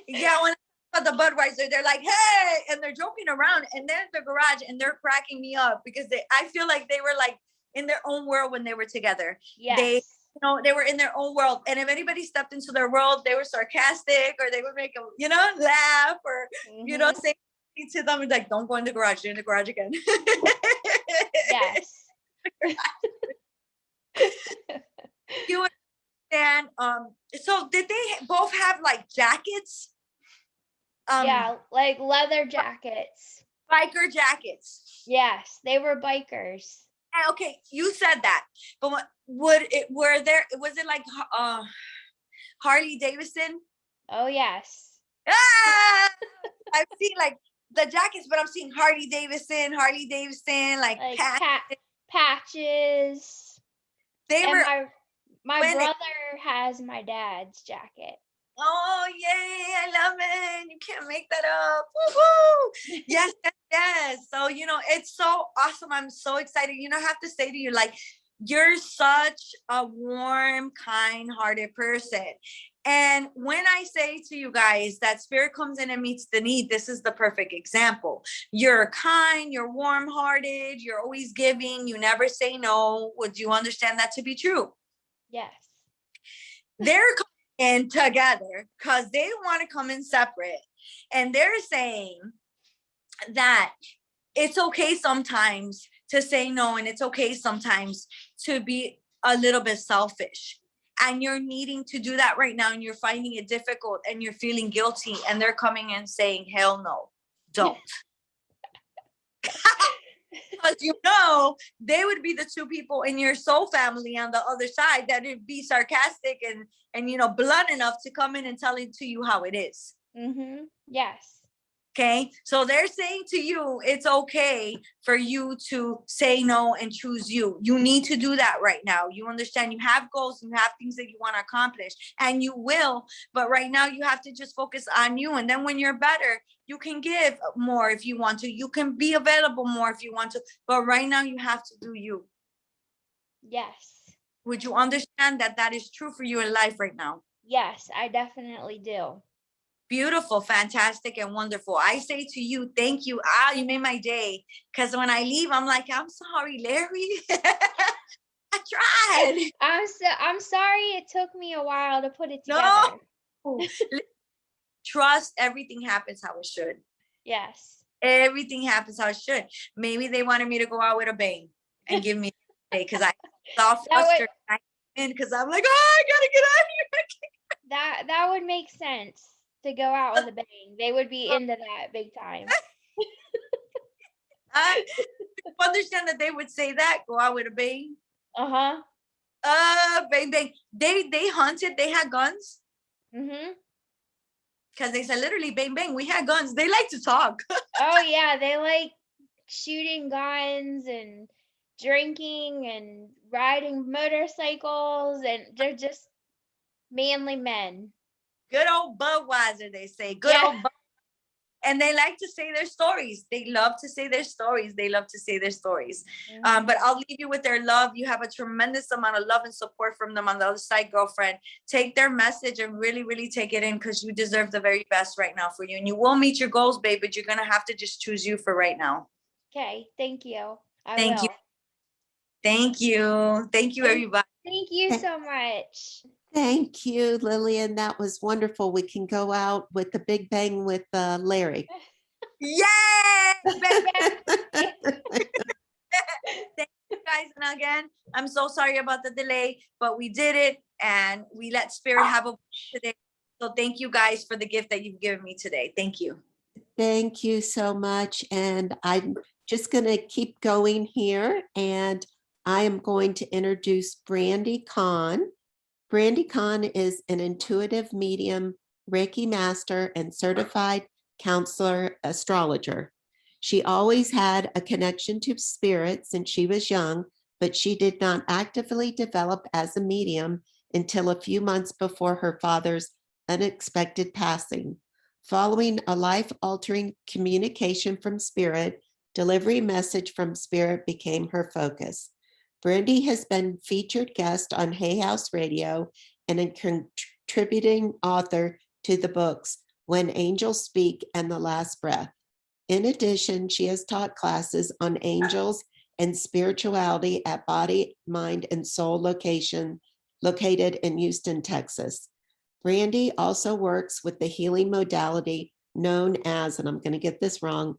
Yeah, when I the Budweiser, they're like, hey, and they're joking around, and they're in the garage and they're cracking me up because I feel like they were like in their own world when they were together. Yes. They were in their own world, and if anybody stepped into their world, they were sarcastic, or they would make them, laugh, or say to them, like, don't go in the garage. You're in the garage again. Yes. You understand? So did they both have like jackets? Yeah, like leather jackets. Biker jackets. Yes, they were bikers. Okay, you said that, but was it like Harley Davidson? Oh yes. I've seen like the jackets, but I'm seeing Harley Davidson, like patches. They and were. My brother has my dad's jacket. Oh yay! I love it. You can't make that up. Woo-hoo! Yes. So it's so awesome. I'm so excited. I have to say to you, like, you're such a warm, kind-hearted person. And when I say to you guys that spirit comes in and meets the need, this is the perfect example. You're kind, you're warm-hearted, you're always giving, you never say no. Would you understand that to be true? Yes. They're coming in together because they want to come in separate. And they're saying that it's okay sometimes to say no, and it's okay sometimes to be a little bit selfish. And you're needing to do that right now, and you're finding it difficult, and you're feeling guilty, and they're coming in saying, hell no, don't. Because they would be the two people in your soul family on the other side that would be sarcastic and blunt enough to come in and tell it to you how it is. Mm-hmm. Yes. Okay, so they're saying to you, it's okay for you to say no and choose you. You need to do that right now. You understand, you have goals, you have things that you want to accomplish, and you will. But right now, you have to just focus on you. And then when you're better, you can give more if you want to. You can be available more if you want to. But right now, you have to do you. Yes. Would you understand that that is true for you in life right now? Yes, I definitely do. Beautiful, fantastic, and wonderful. I say to you, thank you. You made my day. Because when I leave, I'm like, I'm sorry, Larry. I tried. I'm sorry it took me a while to put it together. No. Trust, everything happens how it should. Yes. Everything happens how it should. Maybe they wanted me to go out with a bang and give me a day because I saw flustered because I'm like, I gotta get out of here. That would make sense. To go out with a bang. They would be into that big time. Understand that they would say that, go out with a bang. Bang, bang. They hunted, they had guns. Mm-hmm. Because they said literally, bang, bang, we had guns. They like to talk. Oh yeah, they like shooting guns and drinking and riding motorcycles, and they're just manly men. Good old Budweiser, they say. Good old Bud. And they like to say their stories. They love to say their stories. Mm-hmm. But I'll leave you with their love. You have a tremendous amount of love and support from them on the other side, girlfriend. Take their message and really, really take it in because you deserve the very best right now for you. And you will meet your goals, babe, but you're going to have to just choose you for right now. Okay, thank you. Thank you. Thank you. Thank you, everybody. Thank you so much. Thank you, Lillian. That was wonderful. We can go out with the big bang with Larry. Yes! Thank you guys. And again, I'm so sorry about the delay, but we did it and we let Spirit have a today. So thank you guys for the gift that you've given me today. Thank you. Thank you so much. And I'm just going to keep going here. And I am going to introduce Brandi Kahn. Brandi Kahn is an intuitive medium, Reiki master, and certified counselor astrologer. She always had a connection to spirit since she was young, but she did not actively develop as a medium until a few months before her father's unexpected passing. Following a life-altering communication from spirit, delivery message from spirit became her focus. Brandi has been featured guest on Hay House Radio and a contributing author to the books When Angels Speak and The Last Breath. In addition, she has taught classes on angels and spirituality at Body, Mind, and Soul located in Houston, Texas. Brandi also works with the healing modality known as, and I'm going to get this wrong,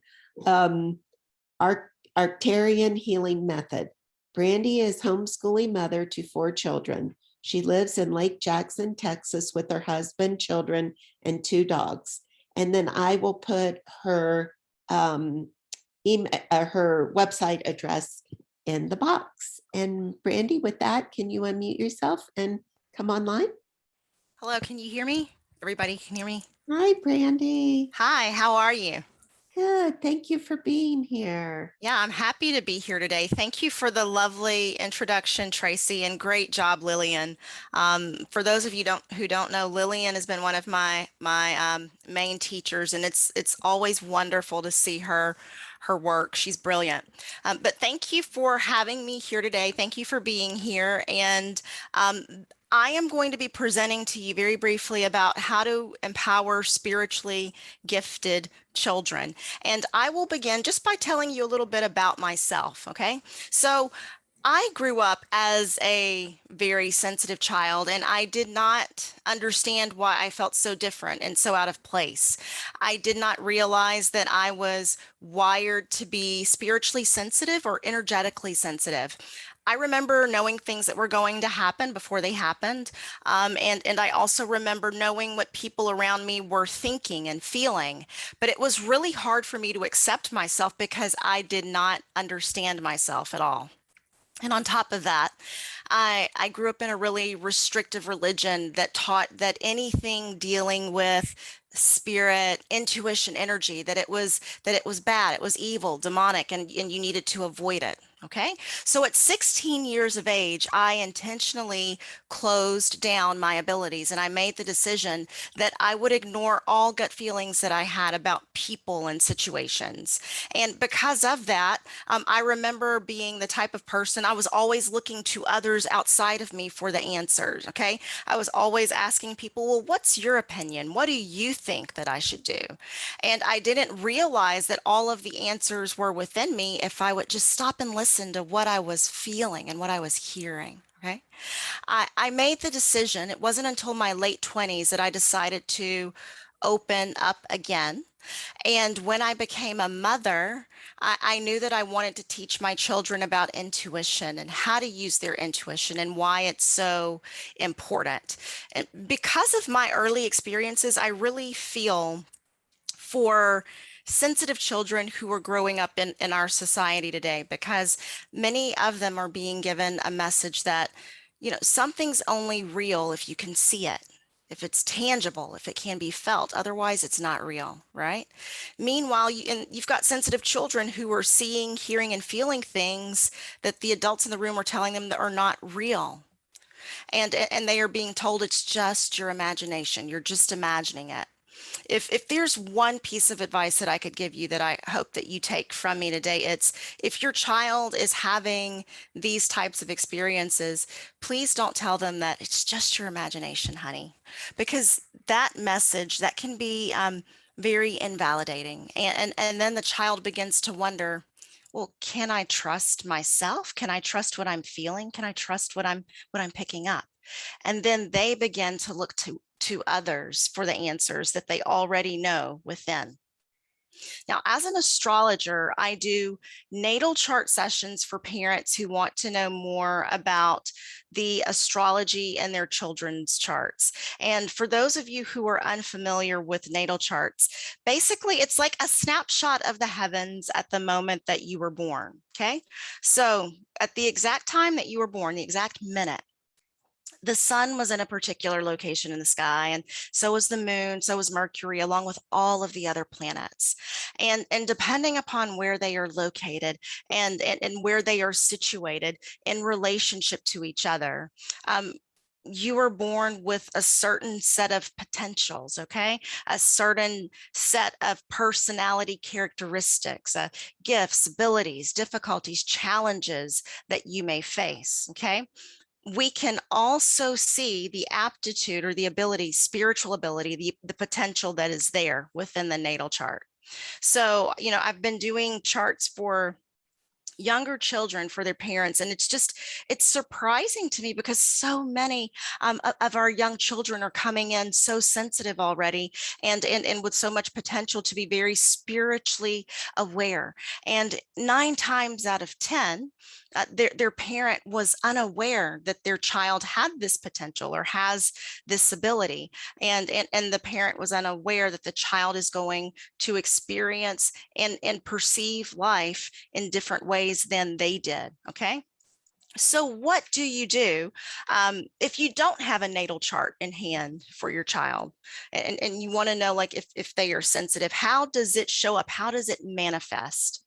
Arcturian healing method. Brandi is homeschooling mother to 4 children. She lives in Lake Jackson, Texas with her husband, children, and 2 dogs. And then I will put her her website address in the box. And Brandi, with that, can you unmute yourself and come online? Hello, can you hear me? Everybody can hear me? Hi, Brandi. Hi, how are you? Good. Thank you for being here. Yeah, I'm happy to be here today. Thank you for the lovely introduction, Tracy, and great job, Lillian. For those of you who don't know, Lillian has been one of my main teachers, and it's always wonderful to see her work. She's brilliant. But thank you for having me here today. Thank you for being here. And I am going to be presenting to you very briefly about how to empower spiritually gifted children. And I will begin just by telling you a little bit about myself, okay? So I grew up as a very sensitive child, and I did not understand why I felt so different and so out of place. I did not realize that I was wired to be spiritually sensitive or energetically sensitive. I remember knowing things that were going to happen before they happened. And I also remember knowing what people around me were thinking and feeling. But it was really hard for me to accept myself because I did not understand myself at all. And on top of that, I grew up in a really restrictive religion that taught that anything dealing with spirit, intuition, energy, that it was bad, it was evil, demonic, and you needed to avoid it. Okay. So at 16 years of age, I intentionally closed down my abilities and I made the decision that I would ignore all gut feelings that I had about people and situations. And because of that, I remember being the type of person, I was always looking to others outside of me for the answers. Okay. I was always asking people, well, what's your opinion? What do you think that I should do? And I didn't realize that all of the answers were within me if I would just stop and listen to what I was feeling and what I was hearing. Okay. I made the decision. It wasn't until my late 20s that I decided to open up again. And when I became a mother, I knew that I wanted to teach my children about intuition and how to use their intuition and why it's so important. And because of my early experiences, I really feel for sensitive children who are growing up in our society today, because many of them are being given a message that, something's only real if you can see it, if it's tangible, if it can be felt. Otherwise, it's not real, right? Meanwhile, you've got sensitive children who are seeing, hearing, and feeling things that the adults in the room are telling them that are not real. And they are being told it's just your imagination. You're just imagining it. If there's one piece of advice that I could give you that I hope that you take from me today, it's if your child is having these types of experiences, please don't tell them that it's just your imagination, honey, because that message that can be very invalidating. And then the child begins to wonder, well, can I trust myself? Can I trust what I'm feeling? Can I trust what I'm picking up? And then they begin to look to others for the answers that they already know within. Now, as an astrologer, I do natal chart sessions for parents who want to know more about the astrology in their children's charts. And for those of you who are unfamiliar with natal charts, basically it's like a snapshot of the heavens at the moment that you were born. Okay. So at the exact time that you were born, the exact minute, the sun was in a particular location in the sky, and so was the moon, so was Mercury, along with all of the other planets. And depending upon where they are located and where they are situated in relationship to each other, you were born with a certain set of potentials, okay? A certain set of personality characteristics, gifts, abilities, difficulties, challenges that you may face, okay? We can also see the aptitude or the ability, spiritual ability, the potential that is there within the natal chart. So, I've been doing charts for younger children for their parents, and it's surprising to me because so many of our young children are coming in so sensitive already and with so much potential to be very spiritually aware. And 9 times out of 10, their parent was unaware that their child had this potential or has this ability, and the parent was unaware that the child is going to experience and perceive life in different ways than they did. Okay. So what do you do if you don't have a natal chart in hand for your child and you want to know, like, if they are sensitive? How does it show up? How does it manifest?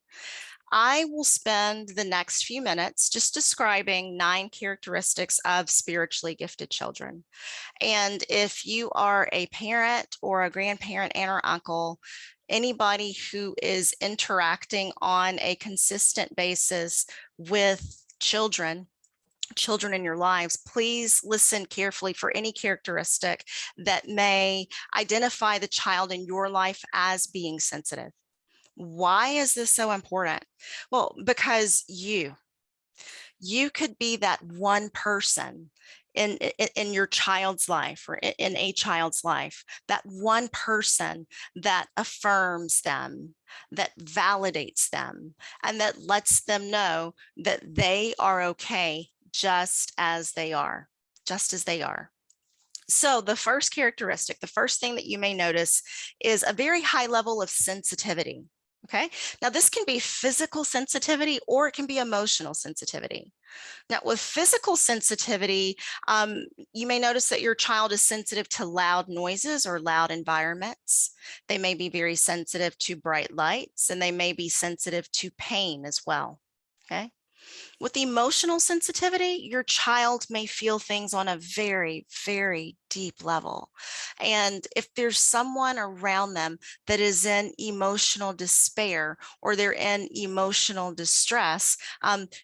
I will spend the next few minutes just describing 9 characteristics of spiritually gifted children. And if you are a parent or a grandparent, aunt or uncle, anybody who is interacting on a consistent basis with children in your lives, please listen carefully for any characteristic that may identify the child in your life as being sensitive. Why is this so important? Well, because you You could be that one person in your child's life or in a child's life, that one person that affirms them, that validates them, and that lets them know that they are okay just as they are, just as they are. So the first characteristic, the first thing that you may notice is a very high level of sensitivity. Okay, now this can be physical sensitivity or it can be emotional sensitivity. Now, with physical sensitivity, you may notice that your child is sensitive to loud noises or loud environments. They may be very sensitive to bright lights, and they may be sensitive to pain as well. Okay. With emotional sensitivity, your child may feel things on a very, very deep level. And if there's someone around them that is in emotional despair or they're in emotional distress,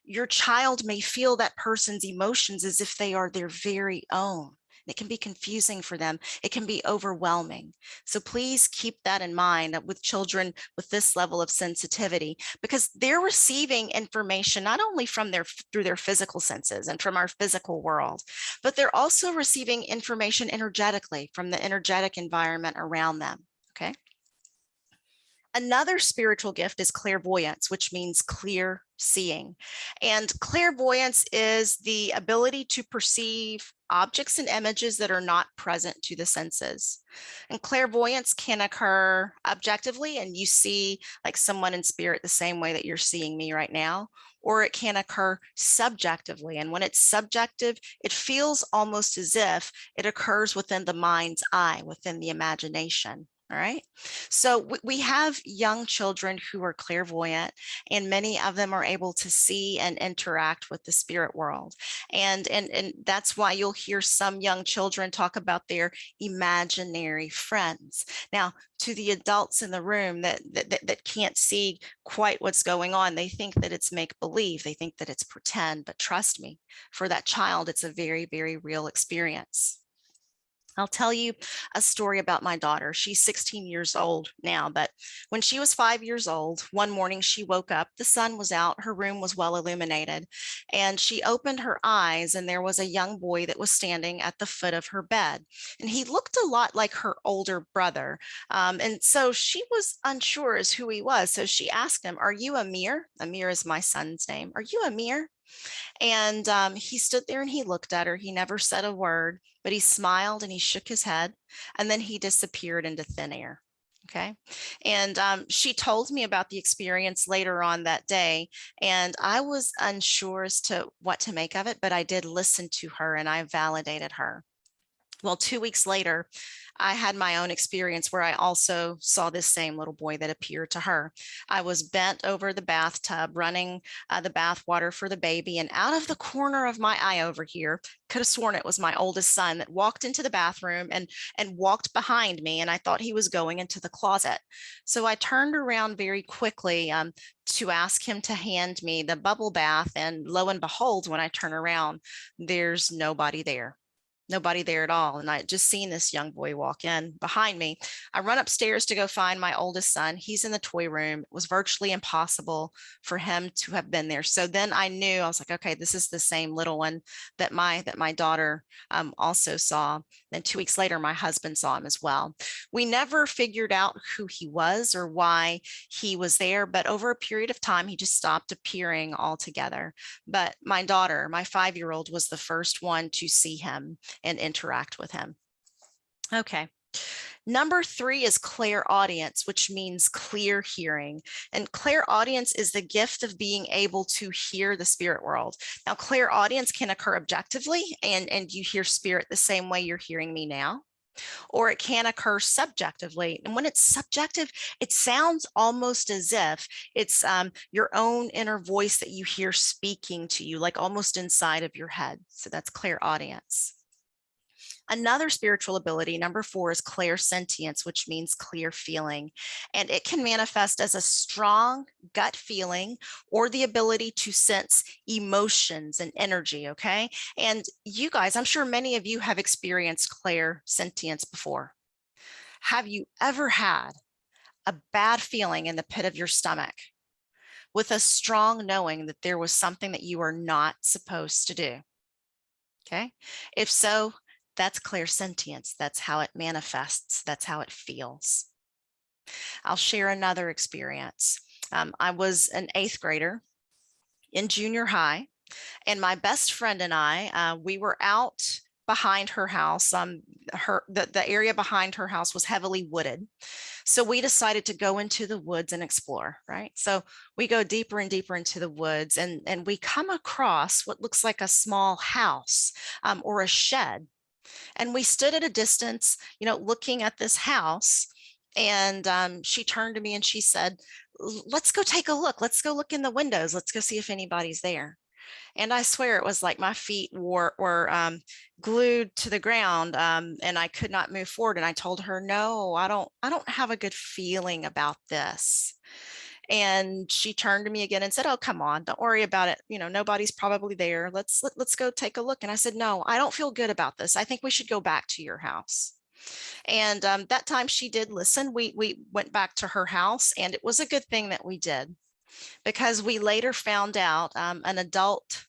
your child may feel that person's emotions as if they are their very own. It can be confusing for them. It can be overwhelming. So please keep that in mind with children with this level of sensitivity, because they're receiving information not only from through their physical senses and from our physical world, but they're also receiving information energetically from the energetic environment around them. Okay. Another spiritual gift is clairvoyance, which means clear seeing. And clairvoyance is the ability to perceive objects and images that are not present to the senses. And clairvoyance can occur objectively, and you see like someone in spirit the same way that you're seeing me right now, or it can occur subjectively. And when it's subjective, it feels almost as if it occurs within the mind's eye, within the imagination. All right. So we have young children who are clairvoyant, and many of them are able to see and interact with the spirit world. And that's why you'll hear some young children talk about their imaginary friends. Now, to the adults in the room that can't see quite what's going on, they think that it's make believe. They think that it's pretend. But trust me, for that child, it's a very, very real experience. I'll tell you a story about my daughter. She's 16 years old now, but when she was 5 years old, one morning she woke up, the sun was out, her room was well illuminated, and she opened her eyes and there was a young boy that was standing at the foot of her bed. And he looked a lot like her older brother. And so she was unsure as who he was. So she asked him, "Are you Amir?" Amir is my son's name. "Are you Amir?" And he stood there and he looked at her. He never said a word, but he smiled and he shook his head, and then he disappeared into thin air. Okay. And she told me about the experience later on that day, and I was unsure as to what to make of it, but I did listen to her and I validated her. Well, 2 weeks later, I had my own experience where I also saw this same little boy that appeared to her. I was bent over the bathtub, running the bath water for the baby, and out of the corner of my eye over here, could have sworn it was my oldest son that walked into the bathroom and walked behind me, and I thought he was going into the closet. So I turned around very quickly to ask him to hand me the bubble bath, and lo and behold, when I turn around, there's nobody there. Nobody there at all. And I had just seen this young boy walk in behind me. I run upstairs to go find my oldest son. He's in the toy room. It was virtually impossible for him to have been there. So then I knew, I was like, okay, this is the same little one that my daughter also saw. Then 2 weeks later, my husband saw him as well. We never figured out who he was or why he was there, but over a period of time, he just stopped appearing altogether. But my daughter, my 5-year-old, was the first one to see him and interact with him. Okay. Number 3 is clairaudience, which means clear hearing. And clairaudience is the gift of being able to hear the spirit world. Now, clairaudience can occur objectively, and you hear spirit the same way you're hearing me now, or it can occur subjectively. And when it's subjective, it sounds almost as if it's your own inner voice that you hear speaking to you, like almost inside of your head. So that's clairaudience. Another spiritual ability, number 4, is clairsentience, which means clear feeling. And it can manifest as a strong gut feeling or the ability to sense emotions and energy, okay? And you guys, I'm sure many of you have experienced clairsentience before. Have you ever had a bad feeling in the pit of your stomach? with a strong knowing that there was something that you are not supposed to do? Okay. If so, that's clairsentience. That's how it manifests. That's how it feels. I'll share another experience. I was an 8th grader in junior high, and my best friend and I, we were out behind her house. The area behind her house was heavily wooded. So we decided to go into the woods and explore, right? So we go deeper and deeper into the woods, and we come across what looks like a small house or a shed. And we stood at a distance, looking at this house. And she turned to me and she said, let's go take a look. Let's go look in the windows. Let's go see if anybody's there. And I swear it was like my feet were glued to the ground, and I could not move forward. And I told her, no, I don't have a good feeling about this. And she turned to me again and said, oh, come on, don't worry about it. Nobody's probably there. Let's go take a look. And I said, no, I don't feel good about this. I think we should go back to your house. And that time she did listen. We went back to her house, and it was a good thing that we did, because we later found out, an adult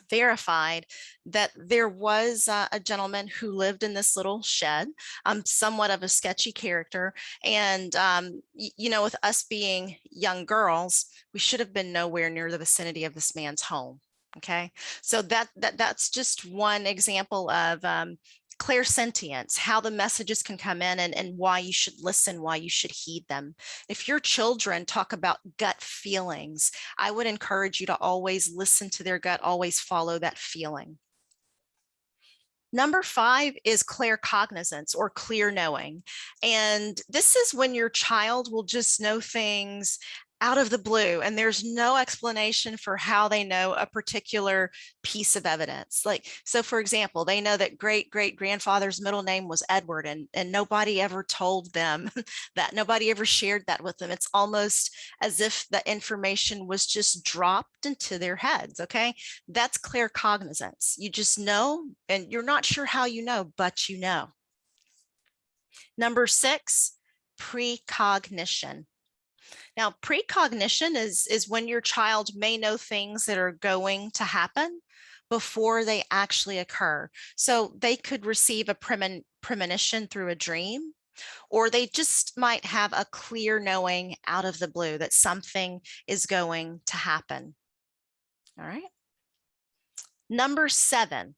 verified that there was a gentleman who lived in this little shed, somewhat of a sketchy character. And, with us being young girls, we should have been nowhere near the vicinity of this man's home. Okay, so that's just one example of clairsentience, how the messages can come in, and why you should listen, why you should heed them. If your children talk about gut feelings, I would encourage you to always listen to their gut, always follow that feeling. Number 5 is claircognizance, or clear knowing. And this is when your child will just know things out of the blue, and there's no explanation for how they know a particular piece of evidence. Like, so for example, they know that great-great-grandfather's middle name was Edward, and nobody ever told them that. Nobody ever shared that with them. It's almost as if the information was just dropped into their heads. Okay, that's claircognizance. You just know, and you're not sure how you know, but you know. Number 6, precognition. Now, precognition is when your child may know things that are going to happen before they actually occur. So they could receive a premonition through a dream, or they just might have a clear knowing out of the blue that something is going to happen. All right. Number 7,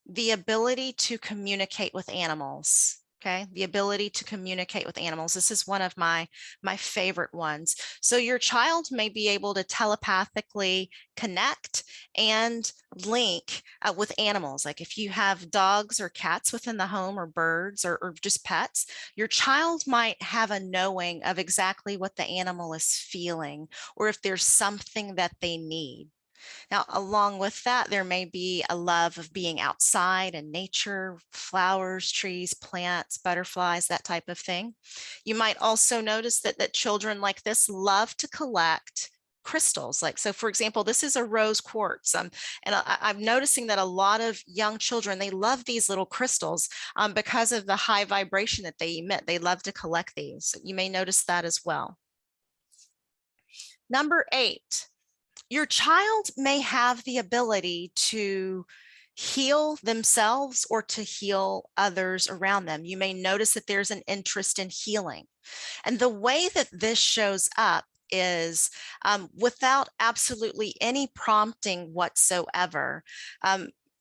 the ability to communicate with animals. Okay, the ability to communicate with animals. This is one of my favorite ones. So your child may be able to telepathically connect and link with animals. Like if you have dogs or cats within the home, or birds, or just pets, your child might have a knowing of exactly what the animal is feeling, or if there's something that they need. Now, along with that, there may be a love of being outside and nature, flowers, trees, plants, butterflies, that type of thing. You might also notice that children like this love to collect crystals. Like, so for example, this is a rose quartz. And I'm noticing that a lot of young children, they love these little crystals because of the high vibration that they emit. They love to collect these. You may notice that as well. Number 8. Your child may have the ability to heal themselves or to heal others around them. You may notice that there's an interest in healing. And the way that this shows up is without absolutely any prompting whatsoever.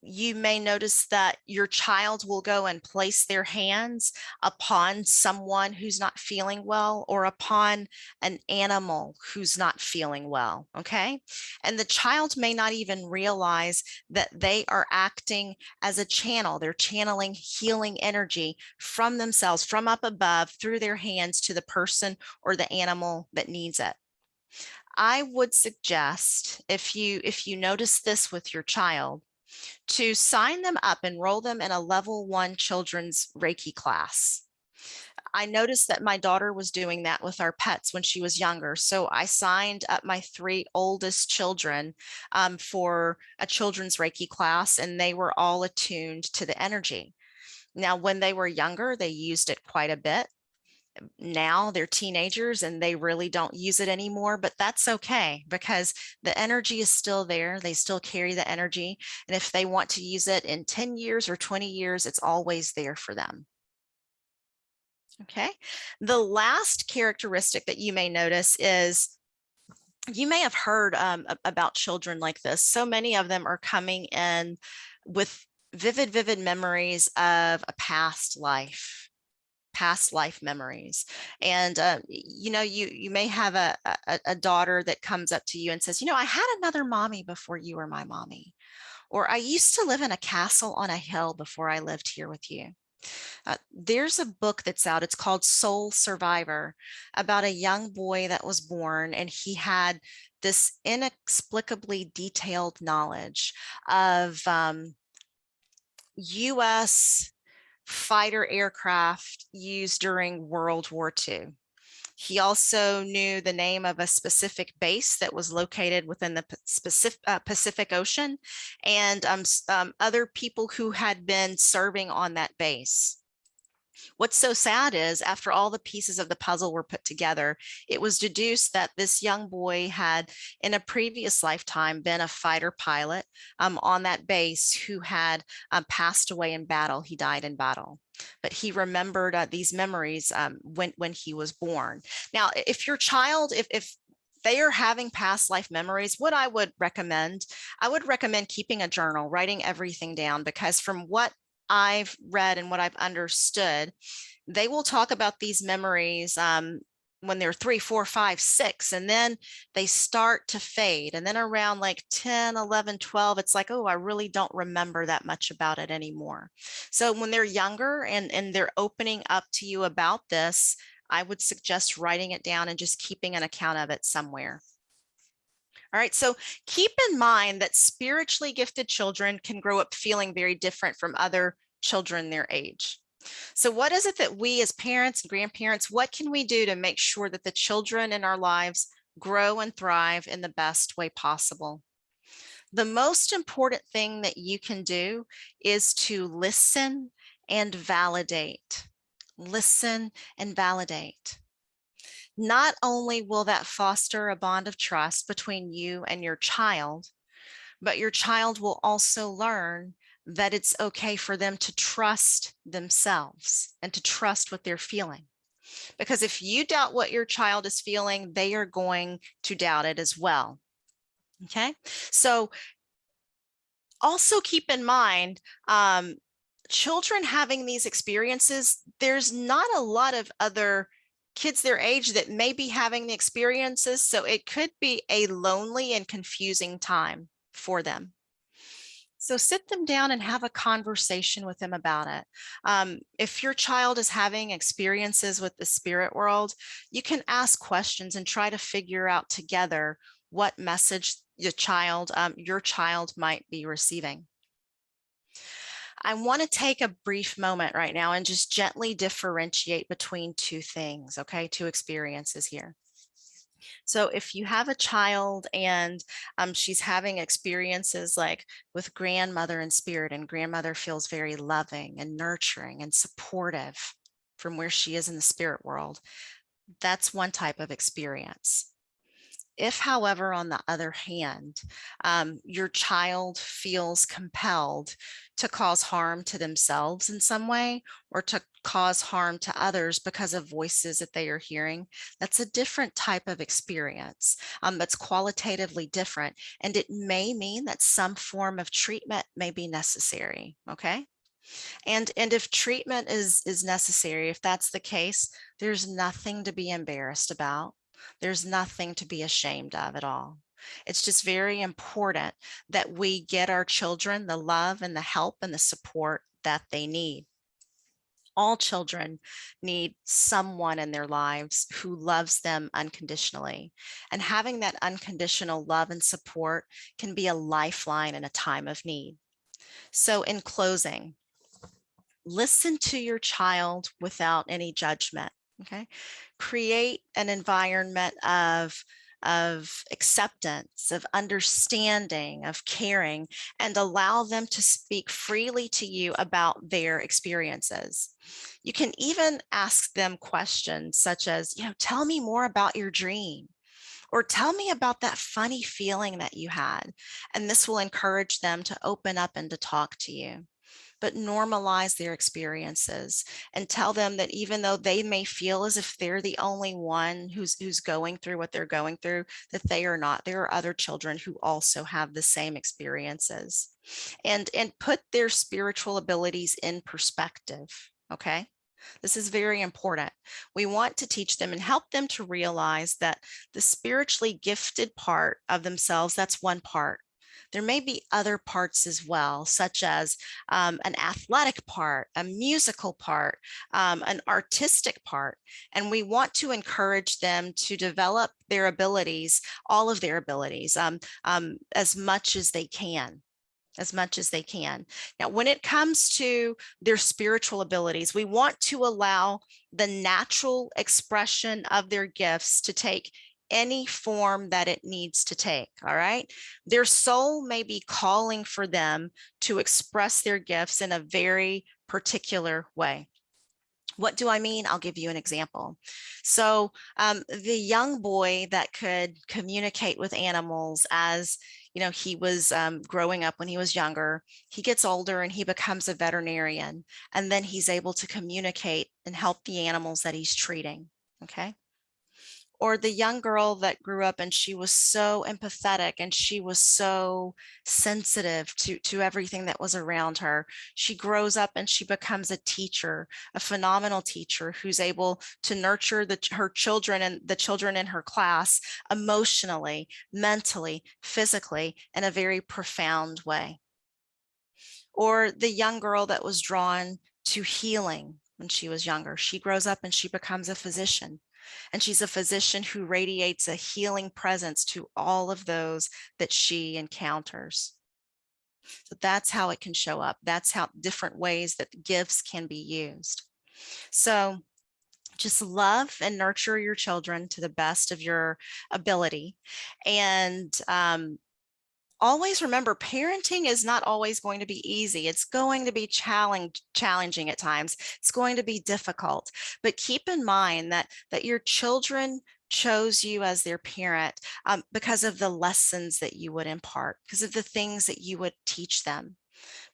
You may notice that your child will go and place their hands upon someone who's not feeling well, or upon an animal who's not feeling well, okay? And the child may not even realize that they are acting as a channel. They're channeling healing energy from themselves, from up above, through their hands to the person or the animal that needs it. I would suggest, if you notice this with your child, to sign them up, enroll them in a level 1 children's Reiki class. I noticed that my daughter was doing that with our pets when she was younger. So I signed up my 3 oldest children for a children's Reiki class, and they were all attuned to the energy. Now, when they were younger, they used it quite a bit. Now they're teenagers and they really don't use it anymore, but that's okay because the energy is still there. They still carry the energy. And if they want to use it in 10 years or 20 years, it's always there for them. Okay. The last characteristic that you may notice is you may have heard about children like this. So many of them are coming in with vivid memories of a past life memories. And, you may have a daughter that comes up to you and says, I had another mommy before you were my mommy. Or I used to live in a castle on a hill before I lived here with you. There's a book that's out. It's called Soul Survivor, about a young boy that was born and he had this inexplicably detailed knowledge of U.S. fighter aircraft used during World War II. He also knew the name of a specific base that was located within the Pacific Ocean and other people who had been serving on that base. What's so sad is after all the pieces of the puzzle were put together, it was deduced that this young boy had in a previous lifetime been a fighter pilot on that base who had passed away in battle. He died in battle, but he remembered these memories when he was born. Now, if your child, if they are having past life memories, what I would recommend keeping a journal, writing everything down, because from what I've read and what I've understood, they will talk about these memories when they're 3, 4, 5, 6, and then they start to fade. And then around like 10, 11, 12, it's like, oh, I really don't remember that much about it anymore. So when they're younger and they're opening up to you about this, I would suggest writing it down and just keeping an account of it somewhere. All right, so keep in mind that spiritually gifted children can grow up feeling very different from other children their age. So what is it that we as parents and grandparents, what can we do to make sure that the children in our lives grow and thrive in the best way possible? The most important thing that you can do is to listen and validate. Listen and validate. Not only will that foster a bond of trust between you and your child, but your child will also learn that it's okay for them to trust themselves and to trust what they're feeling. Because if you doubt what your child is feeling, they are going to doubt it as well. Okay, so also keep in mind, children having these experiences, there's not a lot of other kids their age that may be having the experiences. So it could be a lonely and confusing time for them. So sit them down and have a conversation with them about it. If your child is having experiences with the spirit world, you can ask questions and try to figure out together what message your child might be receiving. I want to take a brief moment right now and just gently differentiate between two things, okay? Two experiences here. So if you have a child and she's having experiences like with grandmother in spirit, and grandmother feels very loving and nurturing and supportive from where she is in the spirit world, that's one type of experience. If, however, on the other hand, your child feels compelled to cause harm to themselves in some way, or to cause harm to others because of voices that they are hearing, that's a different type of experience that's qualitatively different. And it may mean that some form of treatment may be necessary, okay? And if treatment is necessary, if that's the case, there's nothing to be embarrassed about. There's nothing to be ashamed of at all. It's just very important that we get our children the love and the help and the support that they need. All children need someone in their lives who loves them unconditionally. And having that unconditional love and support can be a lifeline in a time of need. So in closing, listen to your child without any judgment. Okay, create an environment of of acceptance, of understanding, of caring, and allow them to speak freely to you about their experiences. You can even ask them questions such as, tell me more about your dream, or tell me about that funny feeling that you had. And this will encourage them to open up and to talk to you. But normalize their experiences and tell them that even though they may feel as if they're the only one who's going through what they're going through, that they are not. There are other children who also have the same experiences. And put their spiritual abilities in perspective, okay? This is very important. We want to teach them and help them to realize that the spiritually gifted part of themselves, that's one part. There may be other parts as well, such as an athletic part, a musical part, an artistic part. And we want to encourage them to develop their abilities, all of their abilities, as much as they can. Now, when it comes to their spiritual abilities, we want to allow the natural expression of their gifts to take any form that it needs to take, all right? Their soul may be calling for them to express their gifts in a very particular way. What do I mean? I'll give you an example. So the young boy that could communicate with animals as he was growing up when he was younger, he gets older and he becomes a veterinarian, and then he's able to communicate and help the animals that he's treating, okay? Or the young girl that grew up and she was so empathetic and she was so sensitive to everything that was around her. She grows up and she becomes a teacher, a phenomenal teacher who's able to nurture her children and the children in her class emotionally, mentally, physically, in a very profound way. Or the young girl that was drawn to healing when she was younger. She grows up and she becomes a physician. And she's a physician who radiates a healing presence to all of those that she encounters. So that's how it can show up. That's how different ways that gifts can be used. So just love and nurture your children to the best of your ability. And always remember, parenting is not always going to be easy. It's going to be challenging at times. It's going to be difficult, but keep in mind that your children chose you as their parent because of the lessons that you would impart, because of the things that you would teach them.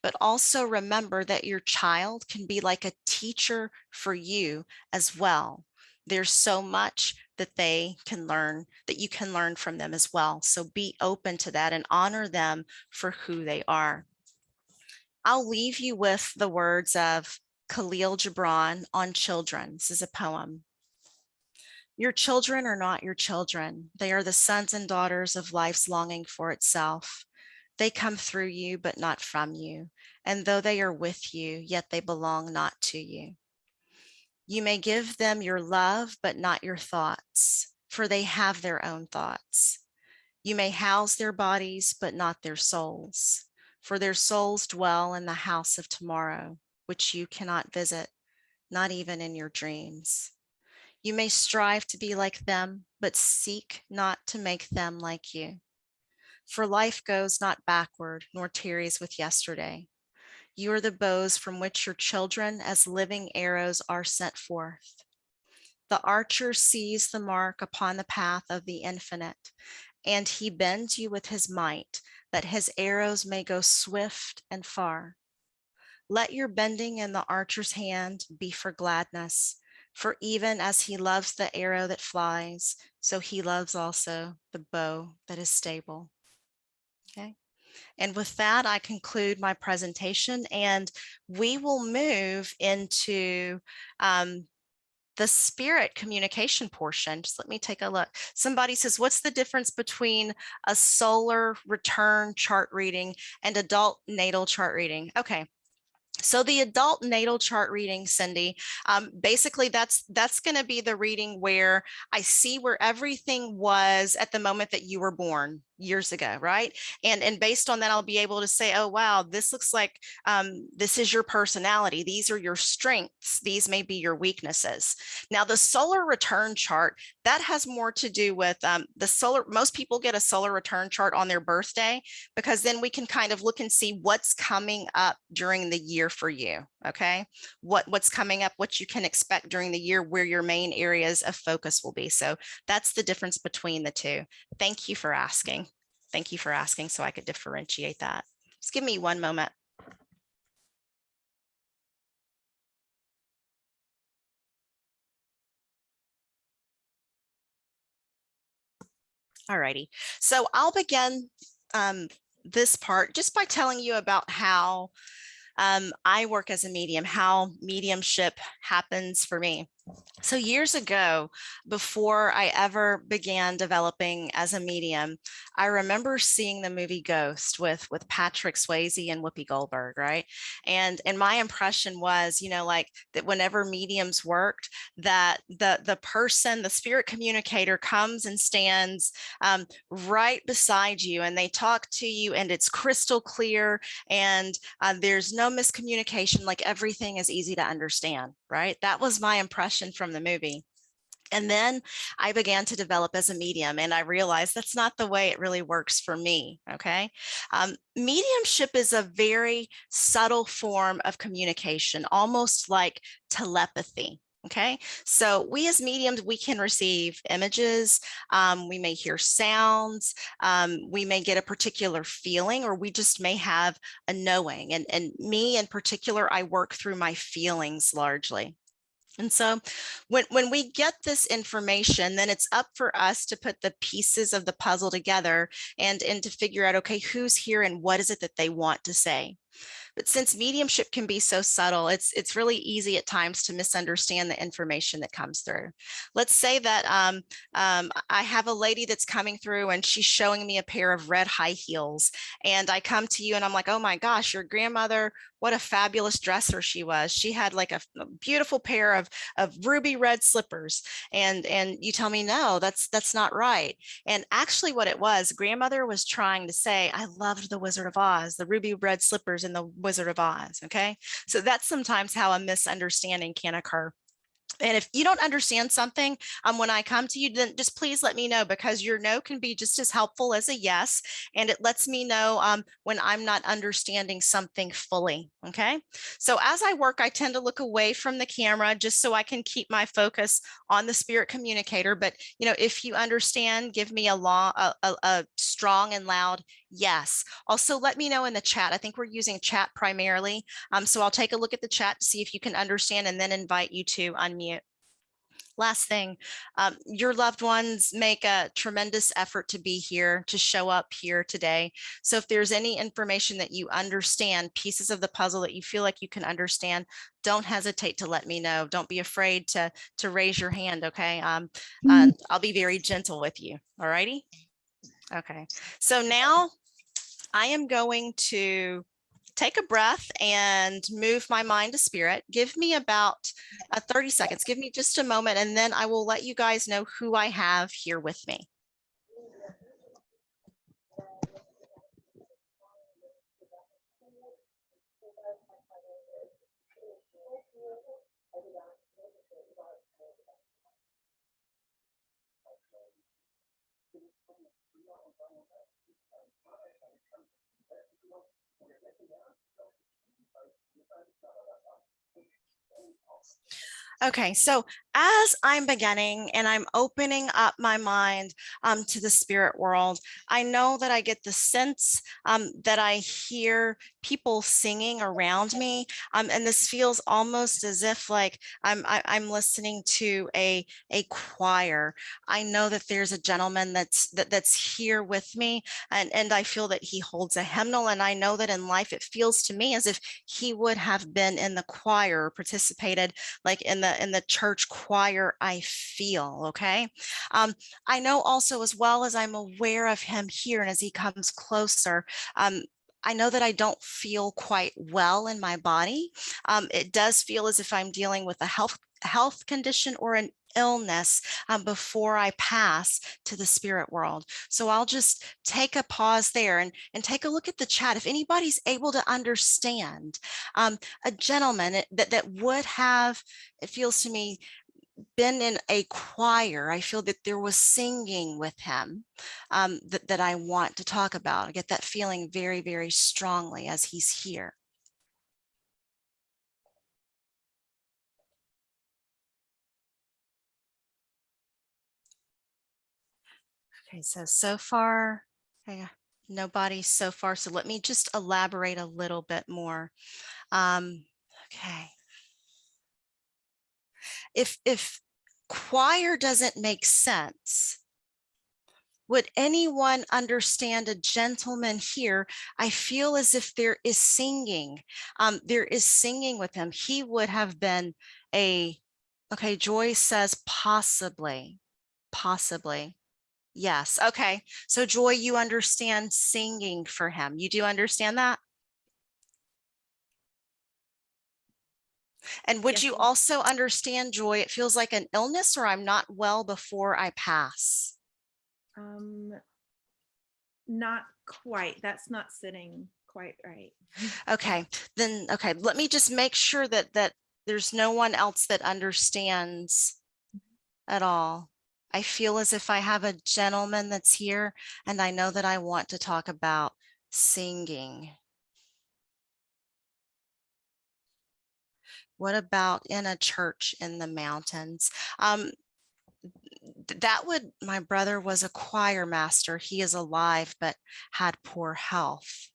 But also remember that your child can be like a teacher for you as well. There's so much that they can learn, that you can learn from them as well. So be open to that and honor them for who they are. I'll leave you with the words of Khalil Gibran on children. This is a poem. Your children are not your children. They are the sons and daughters of life's longing for itself. They come through you, but not from you. And though they are with you, yet they belong not to you. You may give them your love, but not your thoughts, for they have their own thoughts. You may house their bodies, but not their souls, for their souls dwell in the house of tomorrow, which you cannot visit, not even in your dreams. You may strive to be like them, but seek not to make them like you. For life goes not backward, nor tarries with yesterday. You are the bows from which your children as living arrows are sent forth. The archer sees the mark upon the path of the infinite, and he bends you with his might, that his arrows may go swift and far. Let your bending in the archer's hand be for gladness, for even as he loves the arrow that flies, so he loves also the bow that is stable. Okay. And with that, I conclude my presentation, and we will move into the spirit communication portion. Just let me take a look. Somebody says, what's the difference between a solar return chart reading and adult natal chart reading? Okay. So the adult natal chart reading, Cindy, basically that's going to be the reading where I see where everything was at the moment that you were born. years ago, right? And based on that, I'll be able to say, oh, wow, this looks like this is your personality. These are your strengths. These may be your weaknesses. Now, the solar return chart, that has more to do with the solar. Most people get a solar return chart on their birthday, because then we can kind of look and see what's coming up during the year for you. Okay. What's coming up, what you can expect during the year, where your main areas of focus will be. So that's the difference between the two. Thank you for asking. Thank you for asking so I could differentiate that. Just give me one moment. All righty. So I'll begin this part just by telling you about how I work as a medium, how mediumship happens for me. So years ago, before I ever began developing as a medium, I remember seeing the movie Ghost with Patrick Swayze and Whoopi Goldberg, right? And my impression was, you know, like that whenever mediums worked, that the person, the spirit communicator comes and stands right beside you, and they talk to you, and it's crystal clear, and there's no miscommunication, like everything is easy to understand, right? That was my impression from the movie. And then I began to develop as a medium, and I realized that's not the way it really works for me. Okay. Mediumship is a very subtle form of communication, almost like telepathy. Okay. So we as mediums, we can receive images. We may hear sounds. We may get a particular feeling, or we just may have a knowing. And me in particular, I work through my feelings largely. And so when we get this information, then it's up for us to put the pieces of the puzzle together and to figure out, okay, who's here and what is it that they want to say. But since mediumship can be so subtle, it's really easy at times to misunderstand the information that comes through. Let's say that I have a lady that's coming through and she's showing me a pair of red high heels. And I come to you and I'm like, oh my gosh, your grandmother, what a fabulous dresser she was. She had like a beautiful pair of ruby red slippers. And you tell me, no, that's not right. And actually what it was, grandmother was trying to say, I loved the Wizard of Oz, the ruby red slippers in the Wizard of Oz. Okay. So that's sometimes how a misunderstanding can occur. And if you don't understand something, when I come to you, then just please let me know, because your no can be just as helpful as a yes. And it lets me know when I'm not understanding something fully. Okay. So as I work, I tend to look away from the camera just so I can keep my focus on the spirit communicator. But, you know, if you understand, give me a strong and loud yes. Also, let me know in the chat. I think we're using chat primarily. So I'll take a look at the chat to see if you can understand, and then invite you to unmute. Last thing, your loved ones make a tremendous effort to be here, to show up here today. So if there's any information that you understand, pieces of the puzzle that you feel like you can understand, don't hesitate to let me know. Don't be afraid to raise your hand. Okay. I'll be very gentle with you. All righty. Okay. So now I am going to take a breath and move my mind to spirit. Give me about 30 seconds. Give me just a moment, and then I will let you guys know who I have here with me. Okay, so as I'm beginning and I'm opening up my mind to the spirit world, I know that I get the sense that I hear people singing around me, and this feels almost as if like I'm listening to a choir. I know that there's a gentleman that's here with me, and I feel that he holds a hymnal, and I know that in life it feels to me as if he would have been in the choir or participated like in the church choir. I feel okay. I know also, as well as I'm aware of him here, and as he comes closer, I know that I don't feel quite well in my body. It does feel as if I'm dealing with a health condition or an illness before I pass to the spirit world. So I'll just take a pause there and take a look at the chat. If anybody's able to understand a gentleman that would have, it feels to me, been in a choir. I feel that there was singing with him that I want to talk about. I get that feeling very, very strongly as he's here. Okay, so far, nobody so far. So let me just elaborate a little bit more. Okay. If choir doesn't make sense, would anyone understand a gentleman here? I feel as if there is singing. There is singing with him. He would have been okay, Joy says possibly. Yes. Okay. So Joy, you understand singing for him. You do understand that? And would Yes, you ma'am. also understand, Joy, it feels like an illness or I'm not well before I pass? Not quite. That's not sitting quite right. Okay, then, okay, let me just make sure that there's no one else that understands at all. I feel as if I have a gentleman that's here and I know that I want to talk about singing. What about in a church in the mountains? My brother was a choir master. He is alive, but had poor health.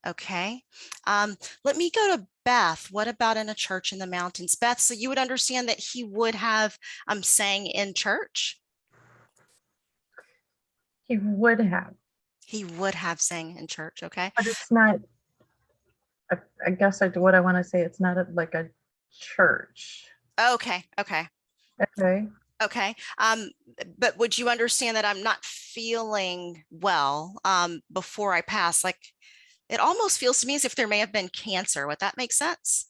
Okay. Let me go to Beth. What about in a church in the mountains? Beth, so you would understand that he would have sang in church? He would have, He would have sang in church. Okay. but it's not, I guess what I want to say, it's not like a church. Okay. Okay. Okay. Okay. But would you understand that I'm not feeling well before I pass? Like it almost feels to me as if there may have been cancer. Would that make sense?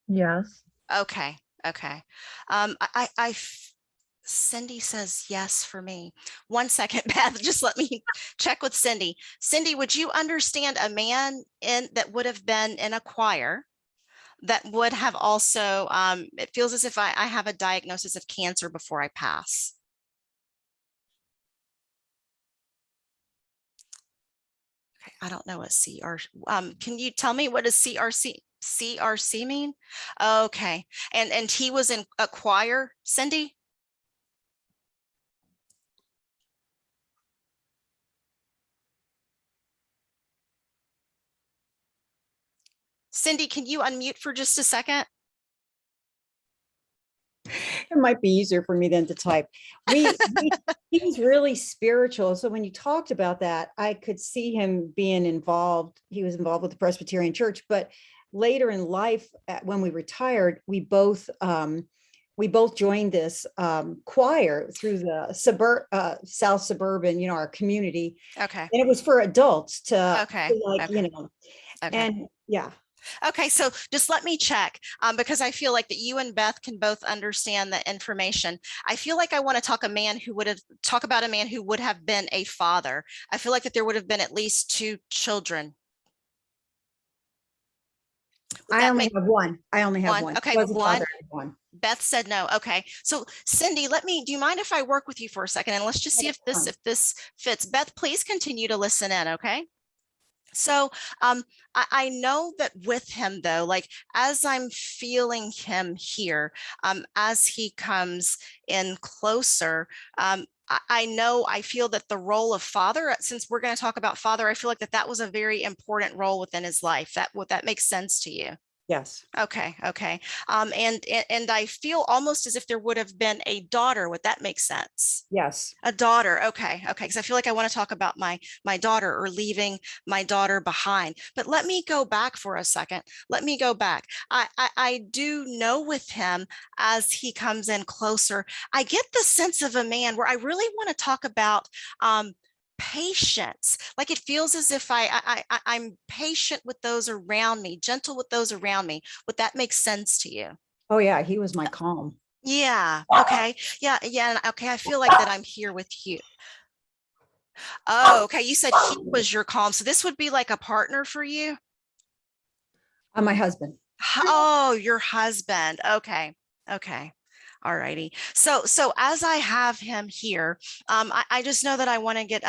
Yes. Okay. Okay. Cindy says yes for me. 1 second, Beth, just let me check with Cindy. Cindy, would you understand a man that would have been in a choir that would have also, it feels as if I have a diagnosis of cancer before I pass? Okay, I don't know what can you tell me what does CRC mean? Okay, and he was in a choir, Cindy? Cindy, can you unmute for just a second? It might be easier for me than to type. He was really spiritual. So when you talked about that, I could see him being involved. He was involved with the Presbyterian Church, but later in life, when we retired, we both joined this choir through the South Suburban, our community. Okay. And it was for adults to Okay. okay. Okay. And yeah. Okay, so just let me check because I feel like that you and Beth can both understand the information. I feel like I want to talk about a man who would have been a father. I feel like that there would have been at least 2 children. I only have one. Okay, one. Beth said no. Okay, so Cindy, do you mind if I work with you for a second and let's just see if this fits. Beth, please continue to listen in. Okay. So I know that with him though, like as I'm feeling him here, as he comes in closer, I feel that the role of father, since we're going to talk about father, I feel like that was a very important role within his life. Would that make sense to you? Yes. Okay. Okay. And I feel almost as if there would have been a daughter. Would that make sense? Yes. A daughter. Okay. Okay. Because I feel like I want to talk about my daughter or leaving my daughter behind. But let me go back for a second. Let me go back. I do know with him as he comes in closer, I get the sense of a man where I really want to talk about patience. Like it feels as if I'm patient with those around me, gentle with those around me. Would that make sense to you? Oh yeah, he was my calm. Yeah. Okay. Yeah. Yeah. Okay. I feel like that I'm here with you. Oh, okay. You said he was your calm. So this would be like a partner for you? My husband. Oh, your husband. Okay. Okay. All righty. So as I have him here, I just know that I want to get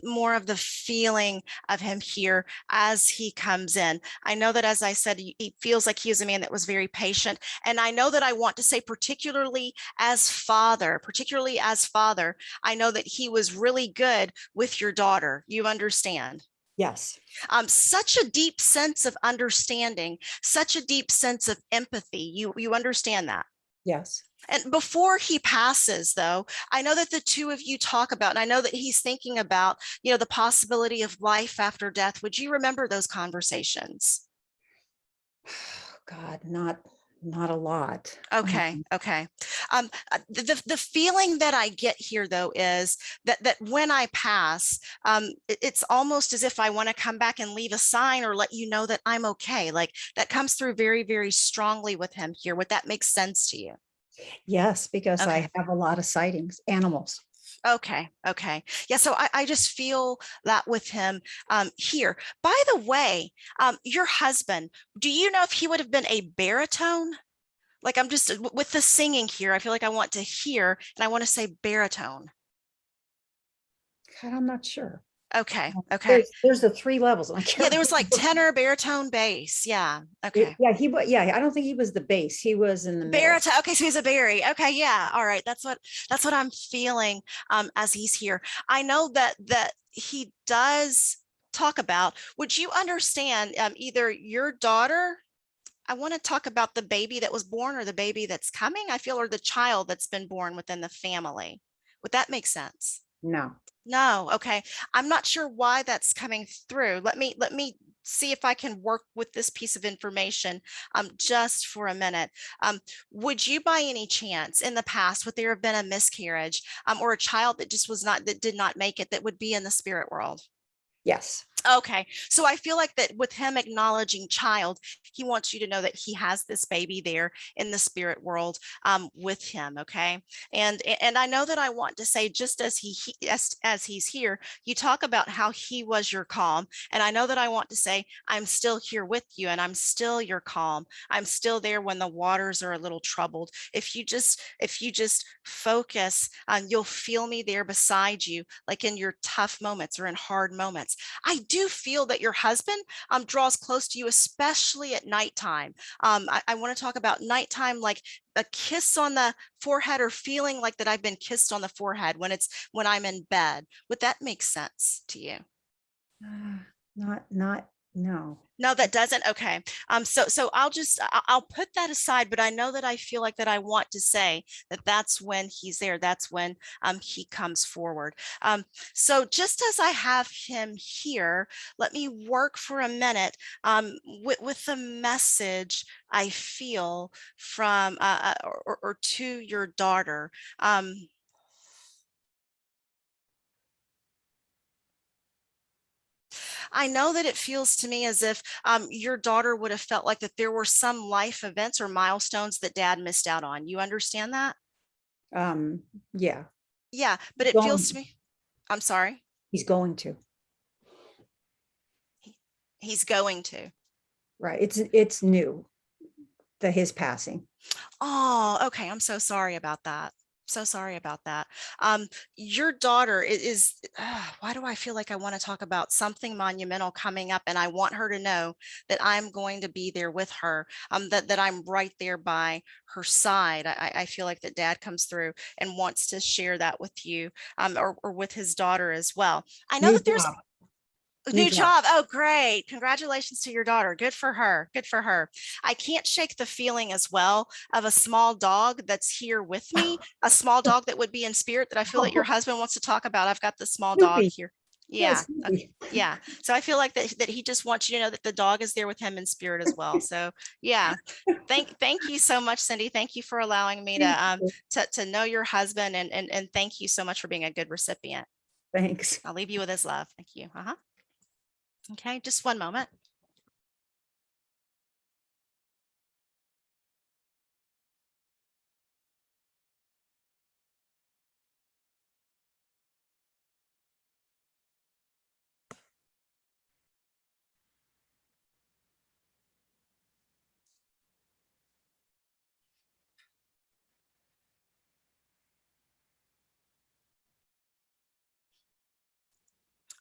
more of the feeling of him here as he comes in. I know that, as I said, he feels like he is a man that was very patient. And I know that I want to say, particularly as father, I know that he was really good with your daughter. You understand? Yes. Such a deep sense of understanding, such a deep sense of empathy. You understand that? Yes. And before he passes, though, I know that the two of you talk about, and I know that he's thinking about, the possibility of life after death. Would you remember those conversations? God, not a lot. Okay, okay. The feeling that I get here, though, is that when I pass, it's almost as if I want to come back and leave a sign or let you know that I'm okay. Like that comes through very, very strongly with him here. Would that make sense to you? Yes, because Okay. I have a lot of sightings, animals. Okay. Okay. Yeah. So I just feel that with him here. By the way, your husband, do you know if he would have been a baritone? Like I'm just with the singing here, I feel like I want to hear and I want to say baritone. God, I'm not sure. Okay. Okay. There's the three levels. And I can't Yeah, there was like remember. tenor, baritone, bass. Yeah. Okay. Yeah, I don't think he was the bass. He was in the middle. Baritone. Okay, so he's a Barry. Okay, yeah. All right. That's what I'm feeling as he's here. I know that he does talk about. Would you understand either your daughter? I want to talk about the baby that was born or the baby that's coming, I feel, or the child that's been born within the family. Would that make sense? No. No. Okay. I'm not sure why that's coming through. Let me see if I can work with this piece of information just for a minute. Would you by any chance in the past, would there have been a miscarriage or a child that just was not, that did not make it, that would be in the spirit world? Yes. Okay, so I feel like that with him acknowledging child, he wants you to know that he has this baby there in the spirit world with him. Okay, and I know that I want to say, just as as he's here, you talk about how he was your calm, and I know that I want to say I'm still here with you, and I'm still your calm. I'm still there when the waters are a little troubled. If you just focus, you'll feel me there beside you, like in your tough moments or in hard moments. I do feel that your husband draws close to you, especially at nighttime. I want to talk about nighttime, like a kiss on the forehead or feeling like that I've been kissed on the forehead when I'm in bed. Would that make sense to you? No. No, that doesn't. Okay. So I'll put that aside, but I know that I feel like that I want to say that that's when he's there. That's when he comes forward. So just as I have him here, let me work for a minute with the message I feel from or to your daughter. I know that it feels to me as if your daughter would have felt like that there were some life events or milestones that dad missed out on. You understand that? Yeah. Yeah, but it feels to me, I'm sorry. He's going to. He's going to. Right. It's new, his passing. Oh, okay. I'm so sorry about that. So sorry about that. Your daughter is why do I feel like I want to talk about something monumental coming up, and I want her to know that I'm going to be there with her, that I'm right there by her side. I feel like that dad comes through and wants to share that with you, or with his daughter as well. I know that there's new job. Oh, great. Congratulations to your daughter. Good for her. Good for her. I can't shake the feeling as well of a small dog that's here with me, a small dog that would be in spirit that I feel that your husband wants to talk about. I've got the small dog here. Yeah. Yeah. So I feel like that he just wants you to know that the dog is there with him in spirit as well. So yeah. Thank you so much, Cindy. Thank you for allowing me to know your husband, and thank you so much for being a good recipient. Thanks. I'll leave you with his love. Thank you. Okay, just one moment.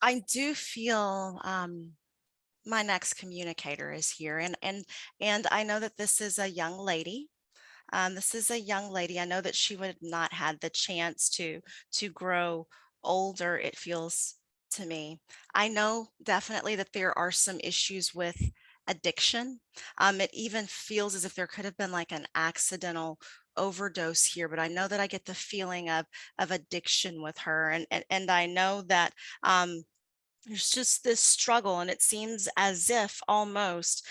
I do feel my next communicator is here, and I know that this is a young lady. This is a young lady. I know that she would not had the chance to grow older, it feels to me. I know definitely that there are some issues with addiction. It even feels as if there could have been like an accidental overdose here, but I know that I get the feeling of addiction with her, and I know that there's just this struggle, and it seems as if almost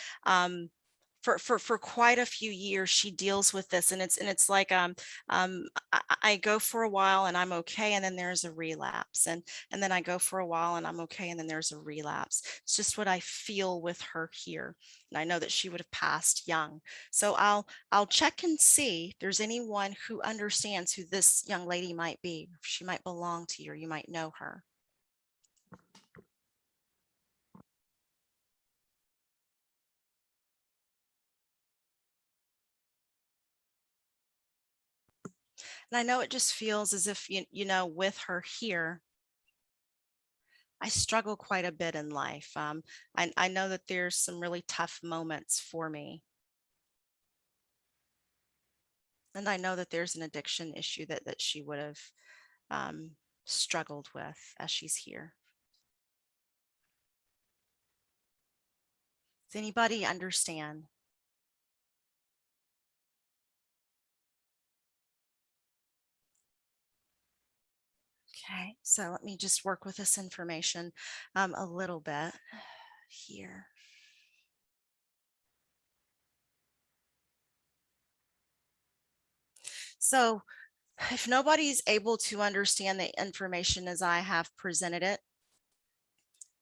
for quite a few years she deals with this, and it's like I go for a while and I'm okay, and then there's a relapse, and then I go for a while and I'm okay, and then there's a relapse. It's just what I feel with her here, and I know that she would have passed young. So I'll check and see if there's anyone who understands who this young lady might be. She might belong to you, or you might know her. And I know it just feels as if, you know, with her here, I struggle quite a bit in life. I know that there's some really tough moments for me. And I know that there's an addiction issue that she would have struggled with as she's here. Does anybody understand? Okay, so let me just work with this information a little bit here. So if nobody's able to understand the information as I have presented it,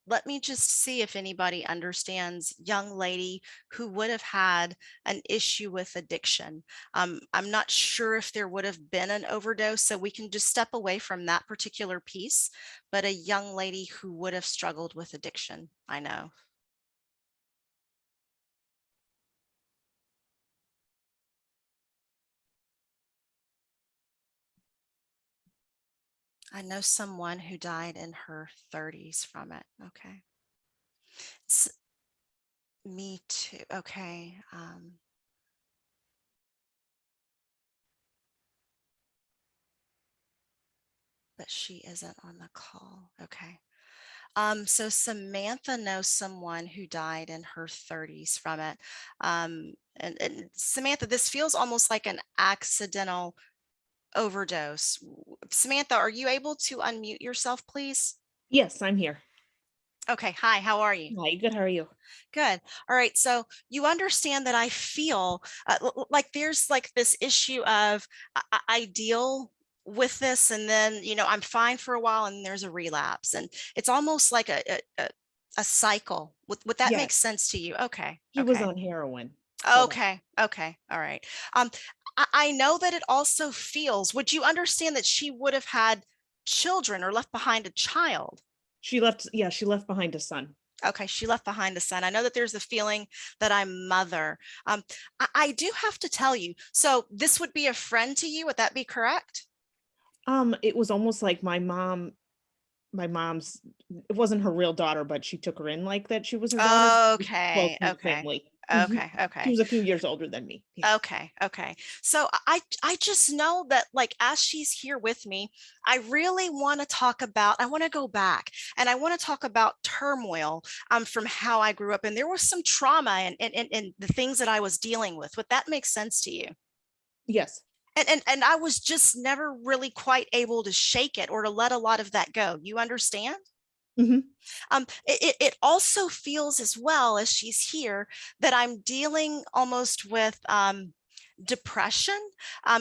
let me just see if anybody understands young lady who would have had an issue with addiction. I'm not sure if there would have been an overdose, so we can just step away from that particular piece, but a young lady who would have struggled with addiction, I know. I know someone who died in her 30s from it. Okay. Me too. Okay. But she isn't on the call. Okay. So Samantha knows someone who died in her 30s from it. And Samantha, this feels almost like an accidental overdose. Samantha, are you able to unmute yourself, please? Yes, I'm here. Okay. Hi, how are you? Hi, good. How are you? Good. All right. So you understand that I feel like there's like this issue of I deal with this, and then, you know, I'm fine for a while and there's a relapse, and it's almost like a cycle. Would that make Yes. sense to you? Okay. He was Okay. on heroin. so Okay. Okay. All right. I know that it also feels, would you understand that she would have had children or left behind a child? She left, yeah, she left behind a son. Okay, she left behind a son. I know that there's a feeling that I'm mother. I do have to tell you, so this would be a friend to you, would that be correct? It was almost like my mom's, it wasn't her real daughter, but she took her in like that she was her daughter. Okay, okay, Family. okay, She okay. was a few years older than me. Yeah. Okay, okay. So I just know that, like, as she's here with me, I really want to talk about, I want to go back and I want to talk about turmoil from how I grew up. And there was some trauma and the things that I was dealing with. Would that make sense to you? Yes. And I was just never really quite able to shake it or to let a lot of that go. You understand? Mhm. It also feels, as well as she's here, that I'm dealing almost with depression,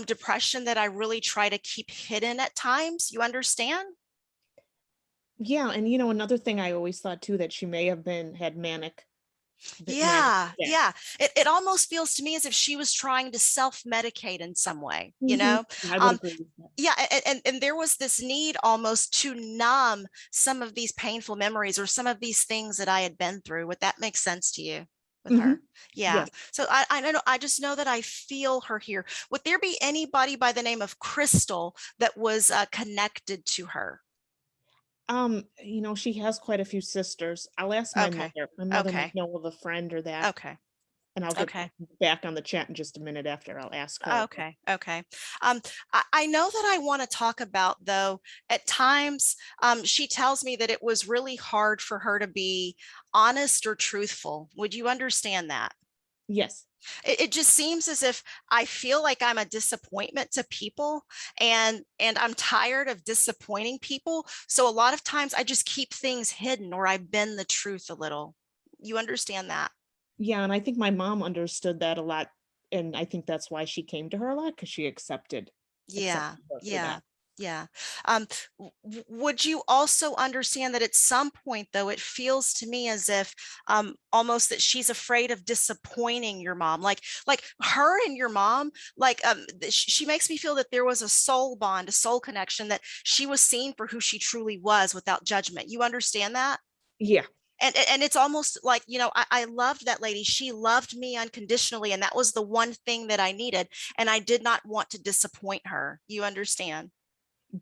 depression that I really try to keep hidden at times. You understand? Yeah, and you know, another thing I always thought too, that she may have had manic. Yeah, yeah. It almost feels to me as if she was trying to self-medicate in some way, you Mhm. know? I would agree with that. Yeah, and there was this need almost to numb some of these painful memories or some of these things that I had been through. Would that make sense to you with her? Mhm. Yeah. Yes. So I know, I just know that I feel her here. Would there be anybody by the name of Crystal that was connected to her? She has quite a few sisters. I'll ask my Okay. mother. My mother Okay. might know of a friend or that, Okay. and I'll get Okay. back on the chat in just a minute after. I'll ask her. Okay. Okay. I know that I want to talk about, though, at times, she tells me that it was really hard for her to be honest or truthful. Would you understand that? Yes. It just seems as if I feel like I'm a disappointment to people, and I'm tired of disappointing people. So a lot of times I just keep things hidden, or I bend the truth a little. You understand that? Yeah, and I think my mom understood that a lot, and I think that's why she came to her a lot, because she accepted Yeah, her for yeah, that. yeah. Would you also understand that at some point, though, it feels to me as if almost that she's afraid of disappointing your mom, like her and your mom, like she makes me feel that there was a soul bond, a soul connection, that she was seen for who she truly was without judgment. You understand that? Yeah. And it's almost like, I loved that lady. She loved me unconditionally, and that was the one thing that I needed, and I did not want to disappoint her. You understand?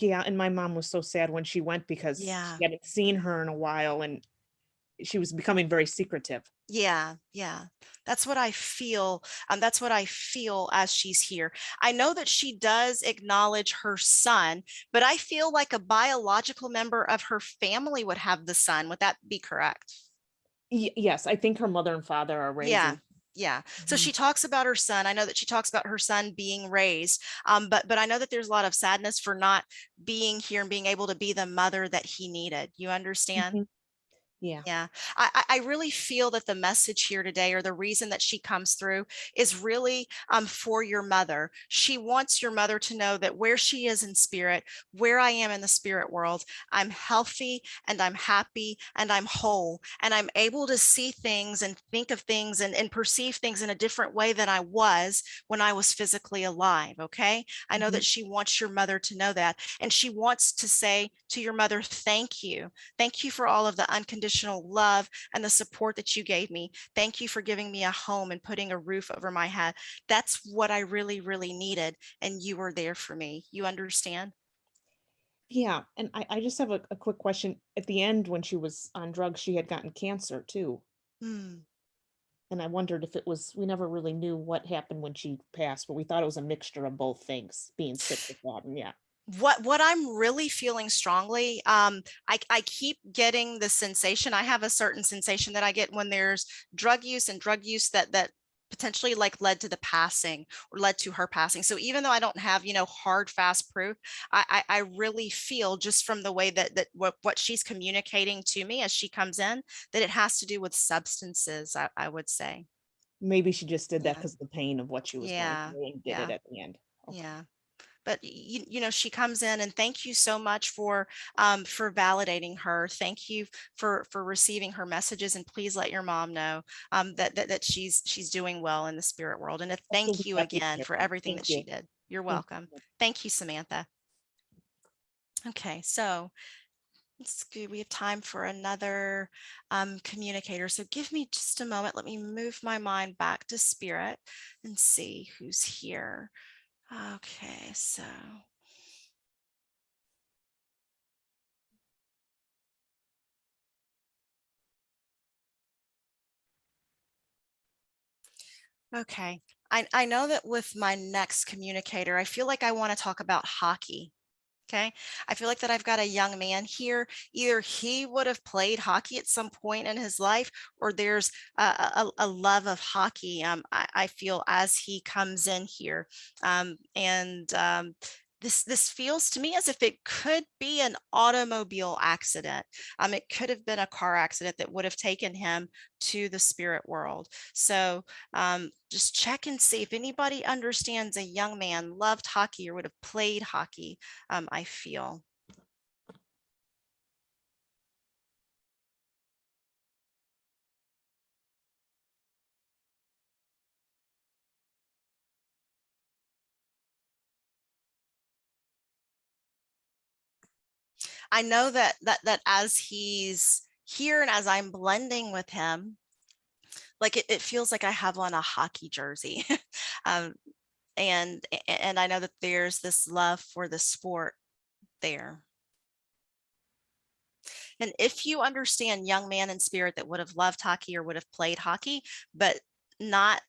Yeah, and my mom was so sad when she went, because Yeah. she hadn't seen her in a while, and she was becoming very secretive. Yeah, yeah. That's what I feel. That's what I feel as she's here. I know that she does acknowledge her son, but I feel like a biological member of her family would have the son. Would that be correct? Yes, I think her mother and father are Yeah. raising. Yeah. So Mhm. she talks about her son. I know that she talks about her son being raised. But I know that there's a lot of sadness for not being here and being able to be the mother that he needed. You understand? Mhm. Yeah. Yeah, I really feel that the message here today, or the reason that she comes through, is really for your mother. She wants your mother to know that where she is in spirit, where I am in the spirit world, I'm healthy and I'm happy and I'm whole, and I'm able to see things and think of things and perceive things in a different way than I was when I was physically alive. Okay. I know Mhm. that she wants your mother to know that. And she wants to say to your mother, thank you. Thank you for all of the unconditional love and the support that you gave me. Thank you for giving me a home and putting a roof over my head. That's what I really, really needed. And you were there for me. You understand? Yeah, and I just have a quick question. At the end, when she was on drugs, she had gotten cancer too. Hmm. And I wondered if it was, we never really knew what happened when she passed, but we thought it was a mixture of both things, being sick with that. And yeah. What I'm really feeling strongly, I keep getting the sensation. I have a certain sensation that I get when there's drug use, and drug use that potentially like led to the passing, or led to her passing. So even though I don't have, hard, fast proof, I really feel, just from the way that what she's communicating to me as she comes in, that it has to do with substances, I would say. Maybe she just did that Yeah. because of the pain of what she was going Yeah. through, and did it Yeah. at the end. Okay. Yeah. But she comes in, and thank you so much for validating her. Thank you for receiving her messages, and please let your mom know that she's doing well in the spirit world. And She'll thank be you happy to again hear for that. everything Thank that she you. did. You're Thank welcome. you. Thank you, Samantha. Okay, so we have time for another communicator. So give me just a moment. Let me move my mind back to spirit and see who's here. Okay, so. Okay. I know that with my next communicator, I feel like I want to talk about hockey. Okay. I feel like that I've got a young man here. Either he would have played hockey at some point in his life, or there's a love of hockey. I feel as he comes in here. And this feels to me as if it could be an automobile accident. It could have been a car accident that would have taken him to the spirit world. So just check and see if anybody understands a young man loved hockey or would have played hockey. I feel. I know that as he's here and as I'm blending with him, like it feels like I have on a hockey jersey. um, and I know that there's this love for the sport there. And if you understand young man in spirit that would have loved hockey or would have played hockey, but not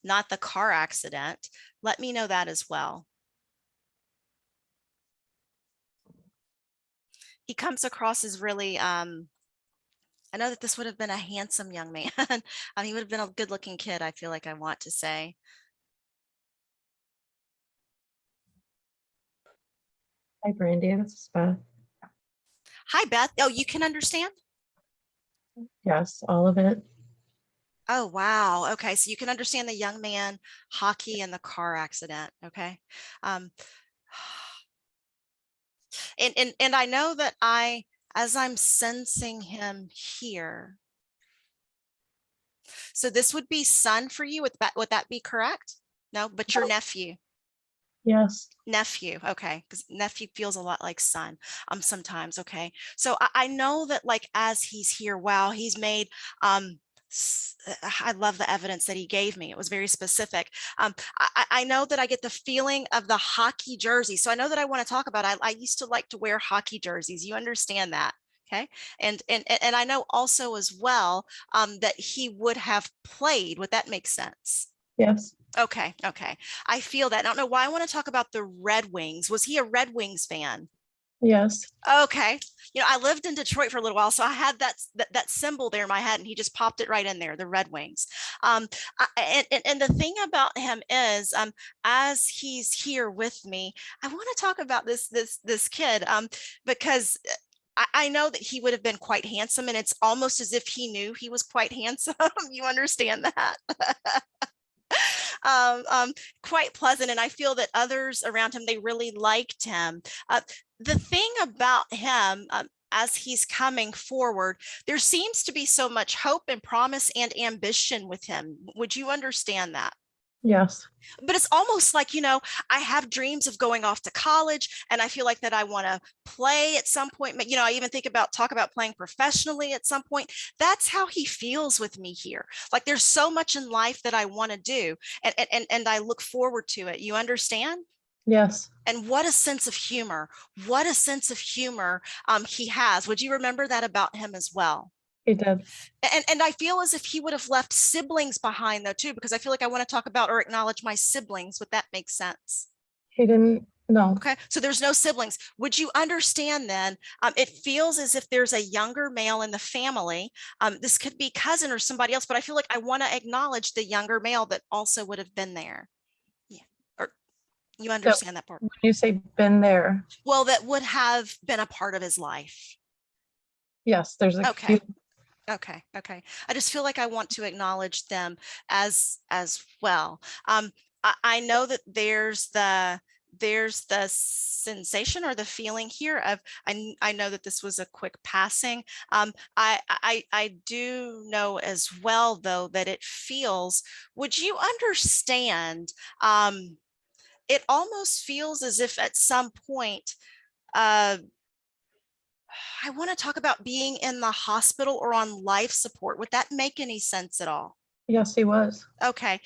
not the car accident, let me know that as well. He comes across as really, I know that this would have been a handsome young man. He would have been a good looking kid, I feel like I want to say. Hi, Brandi. This is Beth. Hi, Beth. Oh, you can understand? Yes, all of it. Oh, wow. Okay. So you can understand the young man, hockey, and the car accident. Okay. Um, and I know that as I'm sensing him here, so this would be son for you. Would that be correct? No, but your nephew. Yes. Nephew. Okay. Because nephew feels a lot like son sometimes. Okay. So I know that like as he's here, wow, he's made I love the evidence that he gave me. It was very specific. I know that I get the feeling of the hockey jersey. So I know that I want to talk about, I used to like to wear hockey jerseys. You understand that. Okay. And I know also as well that he would have played. Would that make sense? Yes. Okay. Okay. I feel that. I don't know why I want to talk about the Red Wings. Was he a Red Wings fan? Yes. Okay. You know, I lived in Detroit for a little while, so I had that symbol there in my head, and he just popped it right in there, the Red Wings. And the thing about him is, as he's here with me, I want to talk about this kid, because I know that he would have been quite handsome, and it's almost as if he knew he was quite handsome. You understand that? Quite pleasant, and I feel that others around him, they really liked him. The thing about him, as he's coming forward, there seems to be so much hope and promise and ambition with him. Would you understand that? Yes. But it's almost like, you know, I have dreams of going off to college, and I feel like that I want to play at some point. You know, I even talk about playing professionally at some point. That's how he feels with me here. Like there's so much in life that I want to do, and I look forward to it. You understand? Yes. And what a sense of humor. What a sense of humor he has. Would you remember that about him as well? He did. And I feel as if he would have left siblings behind though too, because I feel like I want to talk about or acknowledge my siblings. Would that make sense? He didn't. No. Okay, so there's no siblings. Would you understand then? It feels as if there's a younger male in the family. This could be cousin or somebody else, but I feel like I want to acknowledge the younger male that also would have been there. Yeah, or you understand that part? When you say been there. Well, that would have been a part of his life. Yes, there's a Okay. few. Okay. Okay. I just feel like I want to acknowledge them as well. I know that there's the sensation or the feeling here of, I know that this was a quick passing. I do know as well though that it feels, would you understand? It almost feels as if at some point, I want to talk about being in the hospital or on life support. Would that make any sense at all? Yes, he was. Okay.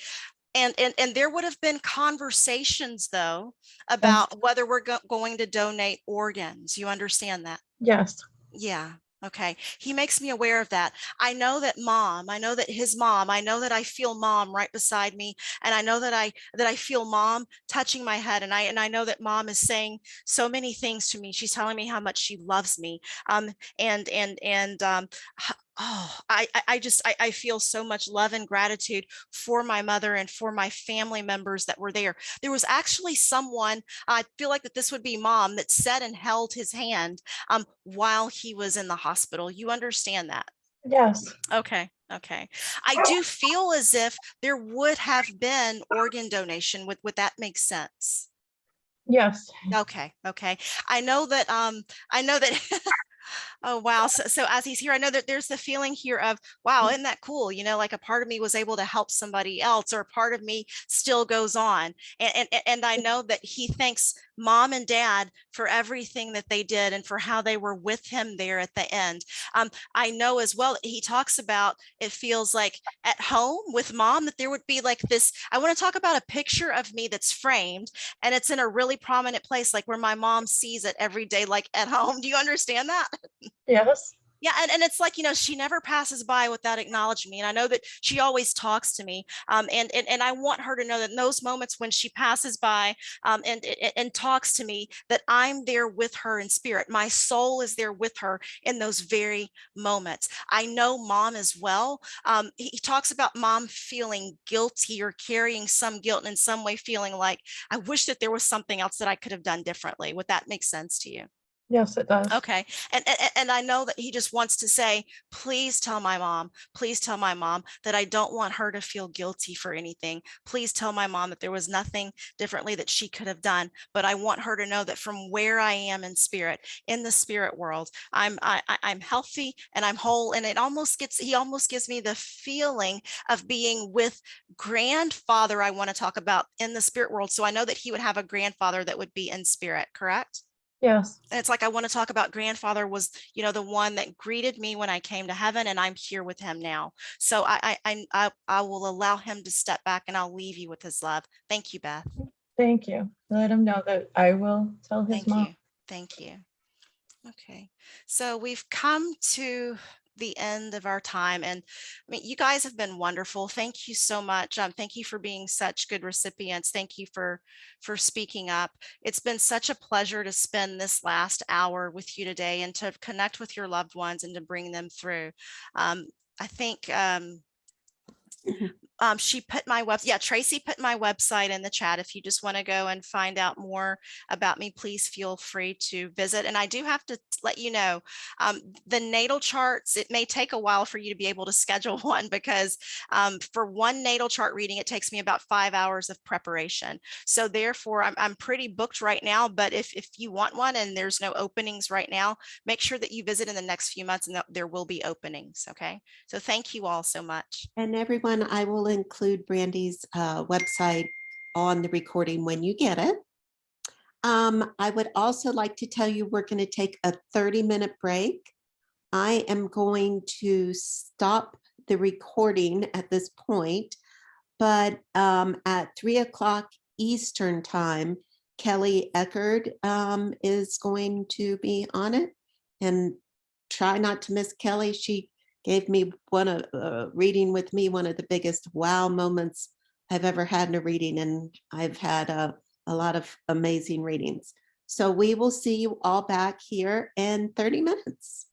And there would have been conversations though about whether we're going to donate organs. You understand that? Yes. Yeah. Okay. He makes me aware of that. I know that mom, I know that his mom, I know that I feel mom right beside me. And I know that I feel mom touching my head. And I know that mom is saying so many things to me. She's telling me how much she loves me. Oh, I feel so much love and gratitude for my mother and for my family members that were there. There was actually someone, I feel like that this would be mom, that sat and held his hand while he was in the hospital. You understand that? Yes. Okay. Okay. I do feel as if there would have been organ donation. Would that make sense? Yes. Okay. Okay. I know that oh, wow. So as he's here, I know that there's the feeling here of, wow, isn't that cool? You know, like a part of me was able to help somebody else, or a part of me still goes on. And I know that he thanks mom and dad for everything that they did and for how they were with him there at the end. I know as well, he talks about, it feels like at home with mom, that there would be like this, I want to talk about a picture of me that's framed, and it's in a really prominent place, like where my mom sees it every day, like at home. Do you understand that? Yes. Yeah, and it's like, she never passes by without acknowledging me. And I know that she always talks to me. And I want her to know that in those moments when she passes by and talks to me, that I'm there with her in spirit. My soul is there with her in those very moments. I know mom as well. He talks about mom feeling guilty or carrying some guilt and in some way feeling like, I wish that there was something else that I could have done differently. Would that make sense to you? Yes, it does. Okay. And I know that he just wants to say, please tell my mom that I don't want her to feel guilty for anything. Please tell my mom that there was nothing differently that she could have done. But I want her to know that from where I am in spirit, in the spirit world, I'm healthy and I'm whole. And he almost gives me the feeling of being with grandfather I want to talk about in the spirit world. So I know that he would have a grandfather that would be in spirit, correct? Yes. And it's like, I want to talk about grandfather was, the one that greeted me when I came to heaven, and I'm here with him now. So I will allow him to step back, and I'll leave you with his love. Thank you, Beth. Thank you. Let him know that I will tell his Thank mom. you. Thank you. Okay. So we've come to the end of our time, and I mean, you guys have been wonderful. Thank you so much. Thank you for being such good recipients. Thank you for speaking up. It's been such a pleasure to spend this last hour with you today and to connect with your loved ones and to bring them through. I think she put my Tracy put my website in the chat. If you just want to go and find out more about me, please feel free to visit. And I do have to let you know, the natal charts, it may take a while for you to be able to schedule one, because for one natal chart reading, it takes me about 5 hours of preparation. So therefore, I'm pretty booked right now. But if you want one and there's no openings right now, make sure that you visit in the next few months and that there will be openings. Okay. So thank you all so much. And everyone, I will include Brandi's website on the recording when you get it. I would also like to tell you we're going to take a 30-minute break. I am going to stop the recording at this point, but at 3 o'clock Eastern time, Kelley Eckhardt is going to be on it. And try not to miss Kelley. She gave me reading with me, one of the biggest wow moments I've ever had in a reading. And I've had a lot of amazing readings. So we will see you all back here in 30 minutes.